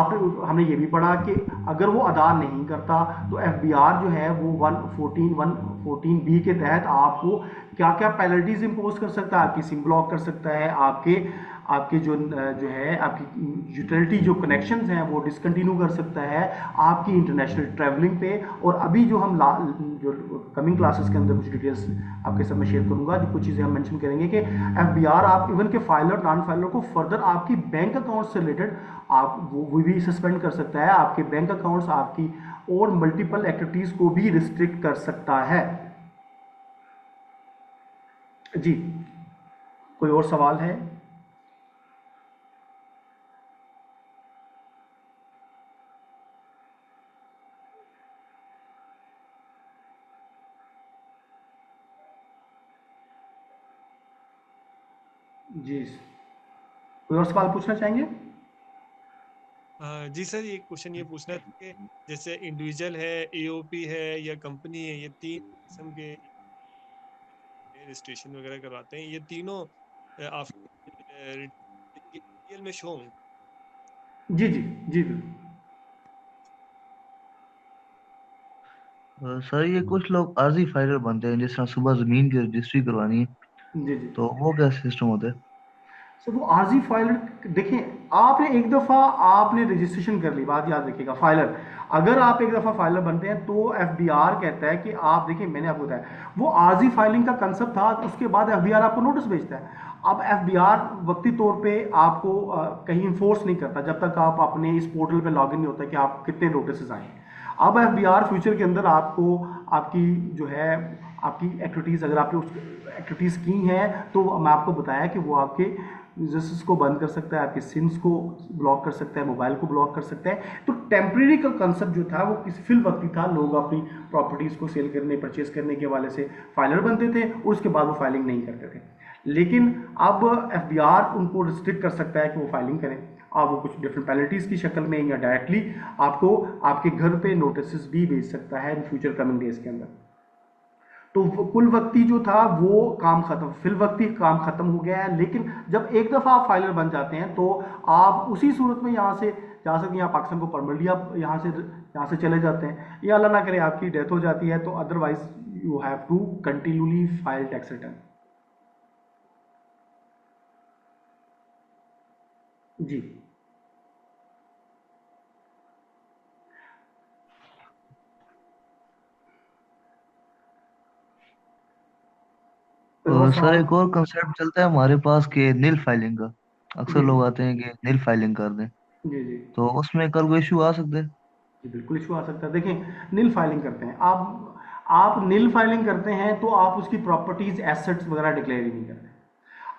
हमने ये भी पढ़ा कि अगर वो अदा नहीं करता तो एफबीआर जो है वो 114 बी के तहत आपको क्या क्या पेनल्टीज इंपोज कर सकता है, आपकी सिम ब्लॉक कर सकता है, आपके आपके जो है आपकी यूटिलिटी जो कनेक्शंस हैं वो डिसकंटिन्यू कर सकता है, आपकी इंटरनेशनल ट्रैवलिंग पे। और अभी जो हम जो कमिंग क्लासेस के अंदर कुछ डिटेल्स आपके साथ मैं शेयर करूंगा, जो कुछ चीज़ें हम मेंशन करेंगे कि एफबीआर आप इवन के फाइलर नॉन फाइलर को फर्दर आपकी बैंक अकाउंट से रिलेटेड आप वो भी सस्पेंड कर सकता है, आपके बैंक अकाउंट्स आपकी और मल्टीपल एक्टिविटीज को भी रिस्ट्रिक्ट कर सकता है। जी, कोई और सवाल है? जी, कोई और सवाल पूछना चाहेंगे? जी सर, ये क्वेश्चन ये पूछना था कि जैसे इंडिविजुअल है, एओपी है या कंपनी है, ये तीन किस्म के रजिस्ट्रेशन वगैरह करवाते हैं, ये तीनों आफ्टर रियल में शो होंगे? जी जी जी बिल्कुल। सर ये कुछ लोग आरजी फाइलर बनते हैं, जिस तरह सुबह जमीन की रजिस्ट्री करवानी है, जी जी तो वो क्या सिस्टम होता है? सर, वो आरजी फाइलर देखें, आपने एक दफ़ा आपने रजिस्ट्रेशन कर ली, बात याद रखिएगा, फाइलर अगर आप एक दफ़ा फाइलर बनते हैं तो एफबीआर कहता है कि आप देखिए, मैंने आपको बताया वो आरजी फाइलिंग का कंसेप्ट था, उसके बाद एफबीआर आपको नोटिस भेजता है। अब एफबीआर वक्ती तौर पे आपको कहीं इन्फोर्स नहीं करता जब तक आप अपने इस पोर्टल पे लॉगिन नहीं होता कि आप कितने नोटिस आए। अब एफबीआर फ्यूचर के अंदर आपको आपकी जो है आपकी एक्टिविटीज़, अगर आपने उस एक्टिविटीज़ की हैं तो मैं आपको बताया कि वो आपके यूजर्स को बंद कर सकता है, आपके सिम्स को ब्लॉक कर सकता है, मोबाइल को ब्लॉक कर सकता है। तो टेम्प्रेरी का कंसेप्ट जो था वो किसी फिल वक्ती था, लोग अपनी प्रॉपर्टीज़ को सेल करने परचेज करने के हवाले से फाइलर बनते थे और उसके बाद वो फाइलिंग नहीं करते थे। लेकिन अब एफबीआर उनको रिस्ट्रिक्ट कर सकता है कि वो फाइलिंग करें। आप वो कुछ डिफरेंट पेनल्टीज़ की शक्ल में या डायरेक्टली आपको आपके घर पे नोटिस भी भेज सकता है इन फ्यूचर कमिंग डेज के अंदर। तो कुल वक्ती जो था वो काम खत्म, फिल वक्ती काम खत्म हो गया है। लेकिन जब एक दफ़ा आप फाइलर बन जाते हैं तो आप उसी सूरत में यहाँ से जा सकते हैं, यहाँ पाकिस्तान को परमानेंटली आप यहाँ से चले जाते हैं, या अल्लाह ना करे आपकी डेथ हो जाती है, तो otherwise you have to continuously file tax return. जी, कोई और और सर सवाल? एक और कंसेप्ट चलता है हमारे पास के नील फाइलिंग का। अक्सर जी लोग आते हैं कि नील फाइलिंग कर दें, जी जी तो उसमें कल कोई इशू आ सकते हैं? जी बिल्कुल इशू आ सकता है। देखें, नील फाइलिंग करते हैं आप नील फाइलिंग करते हैं तो आप उसकी प्रॉपर्टीज एसेट्स वगैरह डिक्लेयर ही नहीं करते।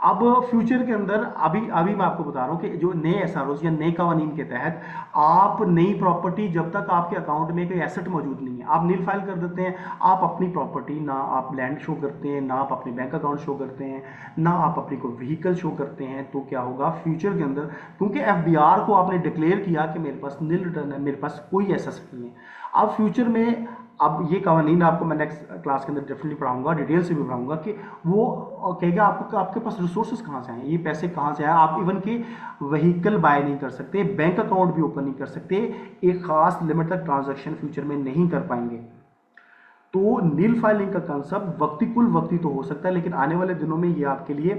अब फ्यूचर के अंदर अभी अभी मैं आपको बता रहा हूँ कि जो नए एसआरओज या नए कवानीन के तहत आप नई प्रॉपर्टी, जब तक आपके अकाउंट में कोई एसेट मौजूद नहीं है, आप नील फाइल कर देते हैं, आप अपनी प्रॉपर्टी ना आप लैंड शो करते हैं, ना आप अपने बैंक अकाउंट शो करते हैं, ना आप अपनी कोई व्हीकल शो करते हैं, तो क्या होगा फ्यूचर के अंदर, क्योंकि एफबीआर को आपने डिक्लेयर किया कि मेरे पास नील रिटर्न है, मेरे पास कोई एसेट नहीं है। अब फ्यूचर में अब ये कवानीन आपको मैं नेक्स्ट क्लास के अंदर डेफिनेटली पढ़ाऊंगा, डिटेल से भी पढ़ाऊंगा कि वो कहेगा आपको आपके पास रिसोर्सेज कहाँ से आए, ये पैसे कहाँ से आए। आप इवन के व्हीकल बाय नहीं कर सकते, बैंक अकाउंट भी ओपन नहीं कर सकते, एक खास लिमिट तक ट्रांजैक्शन फ्यूचर में नहीं कर पाएंगे। तो नील फाइलिंग का कंसेप्ट वक्ती कुल वक्ती तो हो सकता है, लेकिन आने वाले दिनों में ये आपके लिए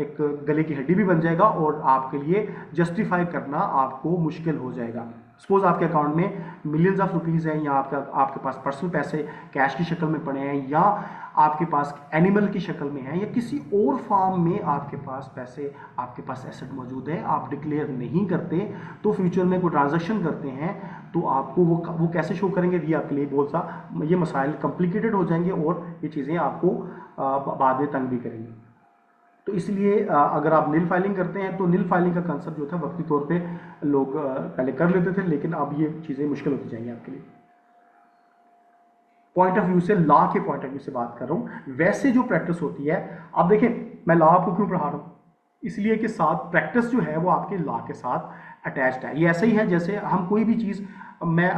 एक गले की हड्डी भी बन जाएगा और आपके लिए जस्टिफाई करना आपको मुश्किल हो जाएगा। सपोज आपके अकाउंट में मिलियंस ऑफ रुपीज़ हैं, या आपके पास पर्सनल पैसे कैश की शक्ल में पड़े हैं, या आपके पास एनिमल की शक्ल में है, या किसी और फॉर्म में आपके पास पैसे, आपके पास एसेट मौजूद है, आप डिक्लेयर नहीं करते, तो फ्यूचर में कोई ट्रांजैक्शन करते हैं तो आपको वो कैसे शो करेंगे, ये आपके लिए बहुत सा ये मसाइल कॉम्प्लिकेटेड हो जाएंगे और ये चीज़ें आपको बाद में तंग भी करेंगी। तो इसलिए अगर आप नील फाइलिंग करते हैं तो नील फाइलिंग का कंसेप्ट जो था वक्ती तौर पे लोग पहले कर लेते थे, लेकिन अब ये चीज़ें मुश्किल होती जाएंगी आपके लिए। पॉइंट ऑफ व्यू से, लॉ के पॉइंट ऑफ व्यू से बात कर रहा हूँ, वैसे जो प्रैक्टिस होती है, अब देखें मैं लॉ आपको क्यों पढ़ा रहा हूँ, इसलिए कि साथ प्रैक्टिस जो है वो आपके लॉ के साथ अटैच्ड है। ये ऐसा ही है जैसे हम कोई भी चीज़ मैं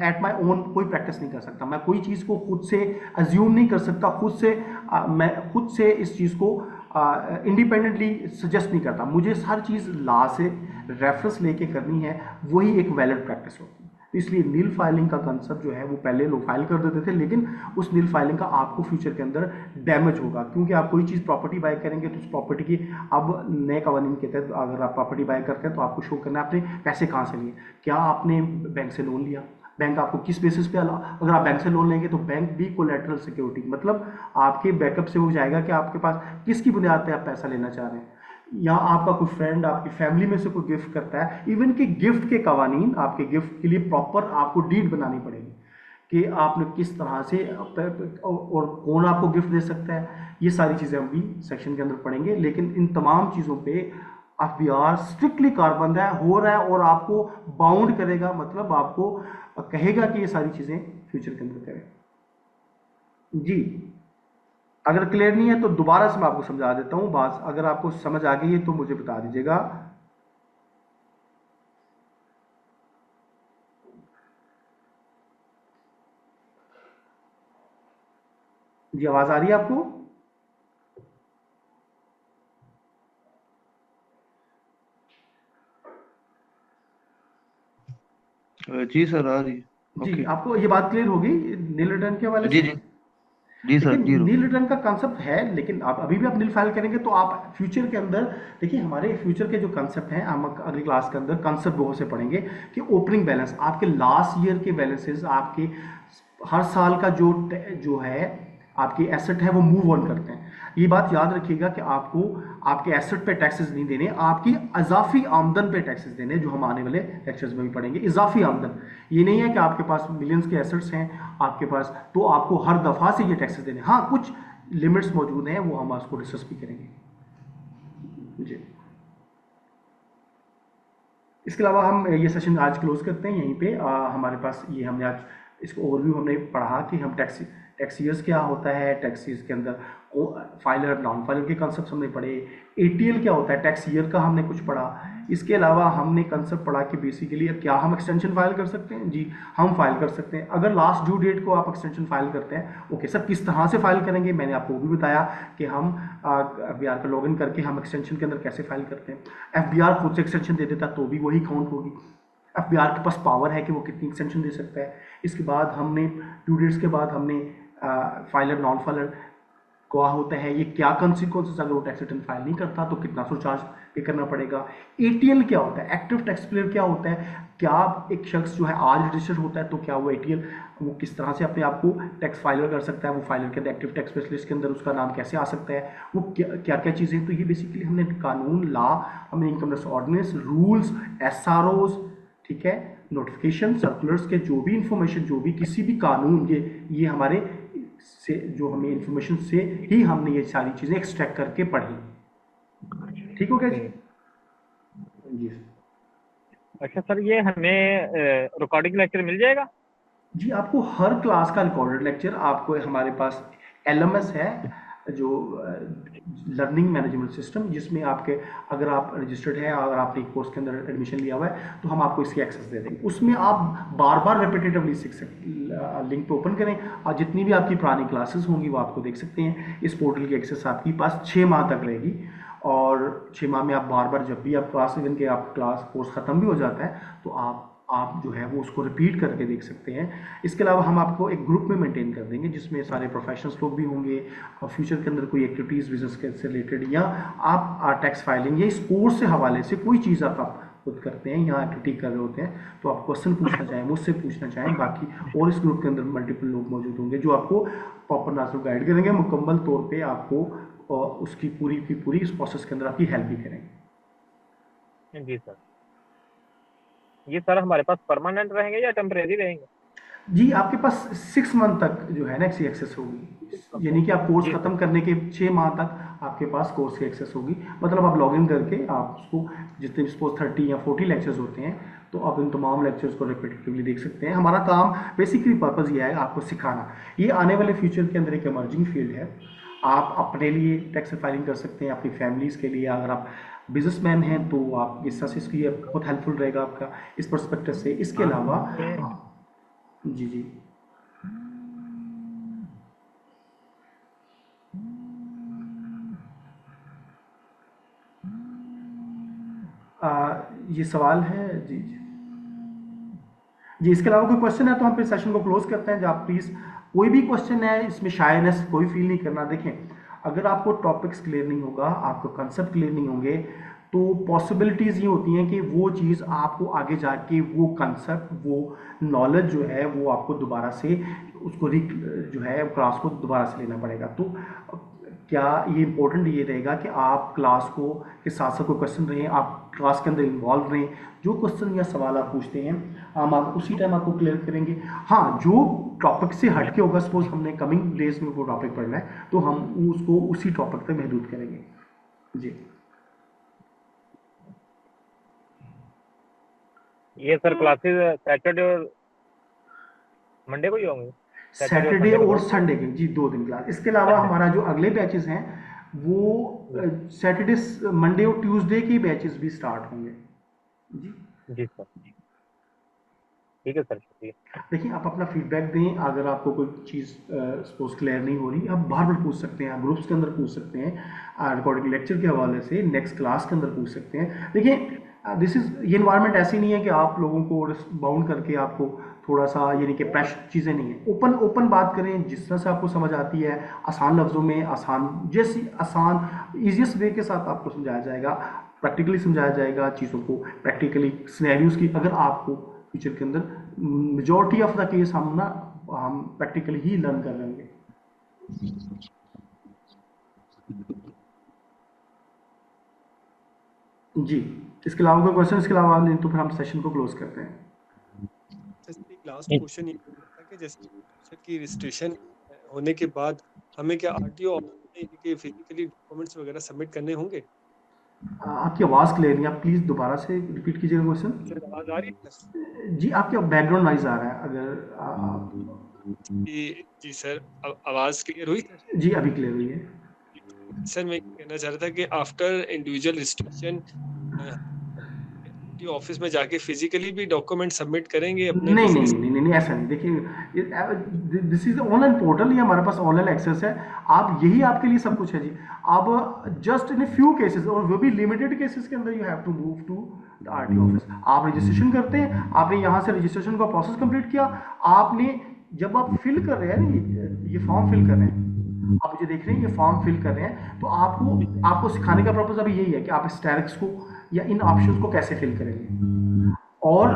एट माई ओन कोई प्रैक्टिस नहीं कर सकता, मैं कोई चीज़ को खुद से अज्यूम नहीं कर सकता, मैं खुद से इस चीज़ को इंडिपेंडेंटली सजेस्ट नहीं करता, मुझे हर चीज़ लॉ से रेफरेंस लेके करनी है, वही एक वैलिड प्रैक्टिस होती है। इसलिए नील फाइलिंग का कंसेप्ट जो है वो पहले लोग फाइल कर देते थे, लेकिन उस नील फाइलिंग का आपको फ्यूचर के अंदर डैमेज होगा, क्योंकि आप कोई चीज़ प्रॉपर्टी बाय करेंगे तो उस प्रॉपर्टी की अब नए कवानीन के तहत अगर आप प्रॉपर्टी बाय करते हैं तो आपको शो करना है आपने पैसे कहाँ से लिए, क्या आपने बैंक से लोन लिया, बैंक आपको किस बेसिस पे अगर आप बैंक से लोन लेंगे तो बैंक भी कोलैटरल सिक्योरिटी, मतलब आपके बैकअप से वो जाएगा कि आपके पास किसकी बुनियाद पे आप पैसा लेना चाह रहे हैं, या आपका कोई फ्रेंड आपकी फैमिली में से कोई गिफ्ट करता है, इवन कि गिफ्ट के कवानीन आपके गिफ्ट के लिए प्रॉपर आपको डीड बनानी पड़ेगी कि आपने किस तरह से और कौन आपको गिफ्ट दे सकता है, ये सारी चीज़ें हम भी सेक्शन के अंदर पढ़ेंगे। लेकिन इन तमाम चीज़ों पे एफबीआर स्ट्रिक्टली कारबंद है, हो रहा है और आपको बाउंड करेगा, मतलब आपको कहेगा कि ये सारी चीज़ें फ्यूचर के अंदर करें। जी, अगर क्लियर नहीं है तो दोबारा से मैं आपको समझा देता हूँ बात, अगर आपको समझ आ गई है तो मुझे बता दीजिएगा। जी, आवाज आ रही है आपको? जी सर आ रही है। जी, ओके। आपको ये बात क्लियर होगी नील रिटर्न के हवाले जी से? जी जी सर, लेकिन क्लियर हो नील गया। रिटर्न का कंसेप्ट है, लेकिन आप अभी भी आप नील फाइल करेंगे तो आप फ्यूचर के अंदर देखिए, हमारे फ्यूचर के जो कंसेप्ट हैं हम अगली क्लास के अंदर कंसेप्ट बहुत से पढ़ेंगे कि ओपनिंग बैलेंस, आपके लास्ट ईयर के बैलेंसेस, आपके हर साल का जो है आपकी एसेट है वो मूव ऑन करते हैं। ये बात याद रखिएगा कि आपको आपके एसेट पे टैक्सेस नहीं देने, आपकी इजाफी आमदन पे टैक्सेस देने, जो हम आने वाले लेक्चर्स में भी पढ़ेंगे। इजाफी आमदन, ये नहीं है कि आपके पास मिलियंस के एसेट्स हैं आपके पास तो आपको हर दफा से ये टैक्सेस देने, हाँ कुछ लिमिट्स मौजूद हैं, वो हम उसको डिस्कस भी करेंगे। जी, इसके अलावा हम ये सेशन आज क्लोज करते हैं यहीं पे। हमारे पास ये हमने आज इसको ओवरव्यू हमने पढ़ा कि हम टैक्स ईयर्स क्या होता है, टैक्स ईयर्स के अंदर फाइलर नॉन फाइलर के कंसेप्ट हमने पढ़े, एटीएल क्या होता है, टैक्स ईयर का हमने कुछ पढ़ा। इसके अलावा हमने कंसेप्ट पढ़ा कि बेसिकली क्या हम एक्सटेंशन फाइल कर सकते हैं। जी, हम फाइल कर सकते हैं, अगर लास्ट ड्यू डेट को आप एक्सटेंशन फाइल करते हैं। ओके सर, किस तरह से फाइल करेंगे, मैंने आपको वो भी बताया कि हम एफबीआर का लॉगिन करके हम एक्सटेंशन के अंदर कैसे फाइल करते हैं। एफबीआर खुद से एक्सटेंशन दे देता तो भी वही काउंट होगी, एफबीआर के पास पावर है कि वो कितनी एक्सटेंशन दे सकता है। इसके बाद हमने ड्यू डेट्स के बाद हमने फाइलर नॉन फाइलर क्या होता है, ये क्या कंसिक्वेंसेस, अगर वो टैक्स रिटर्न फाइल नहीं करता तो कितना सरचार्ज पे करना पड़ेगा। एटीएल क्या होता है, एक्टिव टैक्स पेयर क्या होता है, क्या एक शख्स जो है आज रजिस्टर्ड होता है तो क्या वो एटीएल वो किस तरह से अपने आप को टैक्स फाइलर कर सकता है, वो फाइलर के अंदर एक्टिव टैक्स स्पेशलिस्ट के अंदर उसका नाम कैसे आ सकता है, वो क्या क्या चीज़ें। तो ये बेसिकली हमने कानून, लॉ, हमने इनकम टैक्स ऑर्डिनेंस, रूल्स, एसआरओज, ठीक है, नोटिफिकेशन, सर्कुलर्स के जो भी इंफॉर्मेशन, जो भी किसी भी कानून, ये हमारे से जो हमें इंफॉर्मेशन से ही हमने ये सारी चीज़ें एक्सट्रैक्ट करके पढ़ी। ठीक हो गया जी? जी अच्छा सर, ये हमें रिकॉर्डिंग लेक्चर मिल जाएगा? जी, आपको हर क्लास का रिकॉर्डेड लेक्चर, आपको हमारे पास एलएमएस है जो लर्निंग मैनेजमेंट सिस्टम, जिसमें आपके अगर आप रजिस्टर्ड हैं, अगर आपने कोर्स के अंदर एडमिशन लिया हुआ है तो हम आपको इसकी एक्सेस दे देंगे। उसमें आप बार बार रिपीटेटिवली सीख सकते, लिंक पे ओपन करें और जितनी भी आपकी पुरानी क्लासेस होंगी वो आपको देख सकते हैं। इस पोर्टल की एक्सेस आपके पास 6 माह तक रहेगी और 6 माह में आप बार बार जब भी आप क्लास, इवन के आप क्लास कोर्स ख़त्म भी हो जाता है तो आप जो है वो उसको रिपीट करके देख सकते हैं। इसके अलावा हम आपको एक ग्रुप में मेंटेन कर देंगे जिसमें सारे प्रोफेशनल्स लोग भी होंगे और फ्यूचर के अंदर कोई एक्टिविटीज़ बिजनेस के से रिलेटेड या आप टैक्स फाइलिंग या इस कोर्स से हवाले से कोई चीज़ आप खुद करते हैं या एक्टिविटी कर रहे होते हैं तो आप क्वेश्चन पूछना चाहें, मुझसे पूछना चाहें, बाकी और इस ग्रुप के अंदर मल्टीपल लोग मौजूद होंगे जो आपको प्रॉपर नाजुक गाइड करेंगे, मुकम्मल तौर पर आपको उसकी पूरी की पूरी इस प्रोसेस के अंदर आपकी हेल्प भी करेंगे। जी सर, ये सर हमारे पास परमानेंट रहेंगे या टेम्परेरी रहेंगे? जी, आपके पास 6 मंथ तक जो है ना इसकी एक्सेस होगी, यानी कि आप कोर्स खत्म करने के 6 माह तक आपके पास कोर्स की एक्सेस होगी। मतलब आप लॉगिन करके आप उसको जितने भी सपोज 30 या 40 लेक्चर्स होते हैं तो आप इन तमाम लेक्चर्स को रिपीटेटिवली देख सकते हैं। हमारा काम बेसिकली पर्पज़ ये है आपको सिखाना। ये आने वाले फ्यूचर के अंदर एक एमर्जिंग फील्ड है। आप अपने लिए टैक्स फाइलिंग कर सकते हैं, अपनी फैमिलीज़ के लिए। अगर आप बिजनेसमैन हैं तो आप इस तरह से इसकी बहुत हेल्पफुल रहेगा आपका इस पर्सपेक्टिव से। इसके अलावा जी जी ये सवाल है जी जी जी। इसके अलावा कोई क्वेश्चन है तो हम फिर सेशन को क्लोज करते हैं। आप प्लीज़ कोई भी क्वेश्चन है, इसमें शायनेस कोई फील नहीं करना। देखें, अगर आपको टॉपिक्स क्लियर नहीं होगा, आपको कंसेप्ट क्लियर नहीं होंगे, तो पॉसिबिलिटीज़ ये होती हैं कि वो चीज़ आपको आगे जाके वो कंसेप्ट, वो नॉलेज जो है वो आपको दोबारा से उसको जो है क्लास को दोबारा से लेना पड़ेगा। तो क्या ये इंपॉर्टेंट ये रहेगा कि आप क्लास को के साथ साथ कोई क्वेश्चन रहें, आप क्लास के अंदर इन्वॉल्व रहें। जो क्वेश्चन या सवाल आप पूछते हैं हम आप उसी टाइम आपको क्लियर करेंगे। हाँ, जो टॉपिक से हट के होगा, सपोज हमने कमिंग डेज में वो टॉपिक पढ़ना है तो हम उसको उसी टॉपिक तक महदूद करेंगे जी। ये सर क्लासेस सैटरडे और मंडे को ही होंगे? सैटरडे और संडे के जी 2 दिन क्लास। इसके अलावा हमारा जो अगले बैचेस हैं वो सैटरडे, मंडे और ट्यूसडे के बैचेस भी स्टार्ट होंगे जी। जी सर, ठीक है सर, शुक्रिया। देखिए, आप अपना फीडबैक दें। अगर आपको कोई चीज़ सपोज क्लियर नहीं हो रही, आप बार बार पूछ सकते हैं, आप ग्रुप्स के अंदर पूछ सकते हैं, रिकॉर्डिंग लेक्चर के हवाले से नेक्स्ट क्लास के अंदर पूछ सकते हैं। देखिए, ये इन्वायरमेंट ऐसी नहीं है कि आप लोगों को बाउंड करके आपको थोड़ा सा, यानी कि प्रेशर चीज़ें नहीं है। ओपन बात करें, जिस तरह से आपको समझ आती है, आसान लफ्ज़ों में, आसान ईजीएस्ट वे के साथ आपको समझाया जाएगा, प्रैक्टिकली समझाया जाएगा चीज़ों को, प्रैक्टिकली सिनेरियोज़ की। अगर आपको फ्यूचर के अंदर मेजॉरिटी ऑफ द केस हम प्रैक्टिकली ही लर्न कर रहे होंगे जी। इसके अलावा कोई क्वेश्चन? इसके अलावा नहीं तो फिर हम सेशन को क्लोज करते हैं। लास्ट क्वेश्चन ये था कि जैसे की रजिस्ट्रेशन होने के बाद हमें क्या आरटीओ के फिजिकली डॉक्यूमेंट्स वगैरह सबमिट करने होंगे? आपकी आवाज़ क्लियर नहीं, आप प्लीज़ दोबारा से रिपीट कीजिएगा क्वेश्चन। आवाज़ आ रही है जी, आपका बैकग्राउंड नॉइज आ रहा है। अगर आप जी सर, आवाज़ क्लियर हुई? जी, अभी क्लियर हुई है। सर मैं कहना चाह रहा था कि आफ्टर इंडिविजुअल रजिस्ट्रेशन ऑफिस में जाके फिजिकली भी डॉक्यूमेंट सबमिट करेंगे अपने नहीं किसी नहीं नहीं नहीं नहीं, ऐसा नहीं। देखिए, दिस इज ऑनलाइन पोर्टल, ये हमारे पास ऑनलाइन एक्सेस है। आप यही आपके लिए सब कुछ है जी। अब just in a few cases, और वो भी लिमिटेड केसेस के अंदर, you have to move to the RTO office. आप रजिस्ट्रेशन करते हैं, आपने यहाँ से रजिस्ट्रेशन का प्रोसेस कंप्लीट किया, आपने जब आप फिल कर रहे हैं ना, ये फॉर्म फिल कर रहे हैं, आप मुझे देख रहे हैं, ये फॉर्म फिल कर रहे हैं, तो आपको सिखाने का पर्पज अभी यही है कि आप इस टैक्स को या इन ऑप्शंस को कैसे फिल करेंगे। और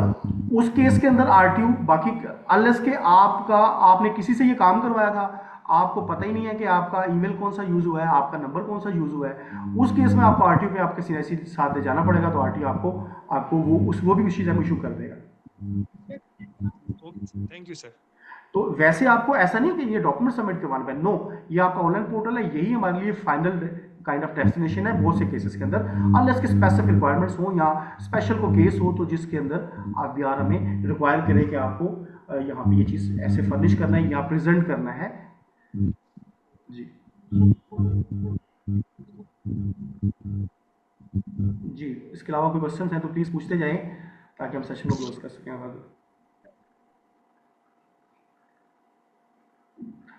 उस केस के अंदर आरटीयू, बाकी अनलेस के आपने किसी से ये काम करवाया था, आपको पता ही नहीं है कि आपका ईमेल कौन सा यूज हुआ है, आपका नंबर कौन सा यूज हुआ है, उस केस में आपको आरटीयू पे आपके सीएससी साथ ले जाना पड़ेगा। तो आरटीयू आपको वो भी उसी टाइम इशू कर देगा। Thank you sir. तो वैसे आपको ऐसा नहीं कि ये डॉक्यूमेंट सबमिट करवाना पड़े, नो, ये आपका ऑनलाइन पोर्टल है, यही हमारे लिए फाइनल काइंड ऑफ डेस्टिनेशन है बहुत से केसेस के अंदर। अनलेस के स्पेसिफिक रिक्वायरमेंट्स हो या स्पेशल को केस हो, तो जिसके अंदर आप बिहार हमें रिक्वायर करें कि आपको यहाँ पे ये चीज़ ऐसे फर्निश करना है या प्रेजेंट करना है जी। जी, इसके अलावा कोई क्वेश्चन है तो प्लीज़ पूछते जाएं ताकि हम सेशन को क्लोज कर सकें।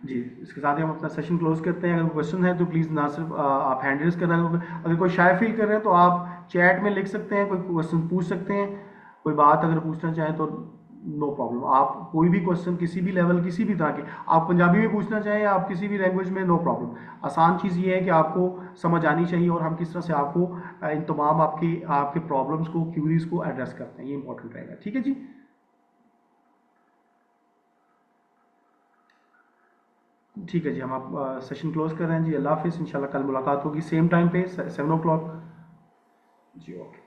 जी, इसके साथ ही हम अपना सेशन क्लोज करते हैं। अगर कोई क्वेश्चन है तो प्लीज़ ना सिर्फ आप हैंड रेज कर रहे हैं, अगर कोई शाय फील कर रहे हैं तो आप चैट में लिख सकते हैं, कोई क्वेश्चन पूछ सकते हैं, कोई बात अगर पूछना चाहें तो नो प्रॉब्लम। आप कोई भी क्वेश्चन किसी भी लेवल, किसी भी तरह के, आप पंजाबी में पूछना चाहें, आप किसी भी लैंग्वेज में, नो प्रॉब्लम। आसान चीज़ ये है कि आपको समझ आनी चाहिए और हम किस तरह से आपको इन तमाम आपके प्रॉब्लम्स को, क्यूरीज को एड्रेस करते हैं, ये इंपॉर्टेंट रहेगा। ठीक है जी। ठीक है जी, हम आप सेशन क्लोज कर रहे हैं जी। अल्लाह हाफिज़। इंशाल्लाह कल मुलाकात होगी सेम टाइम पे 7 o'clock जी। ओके।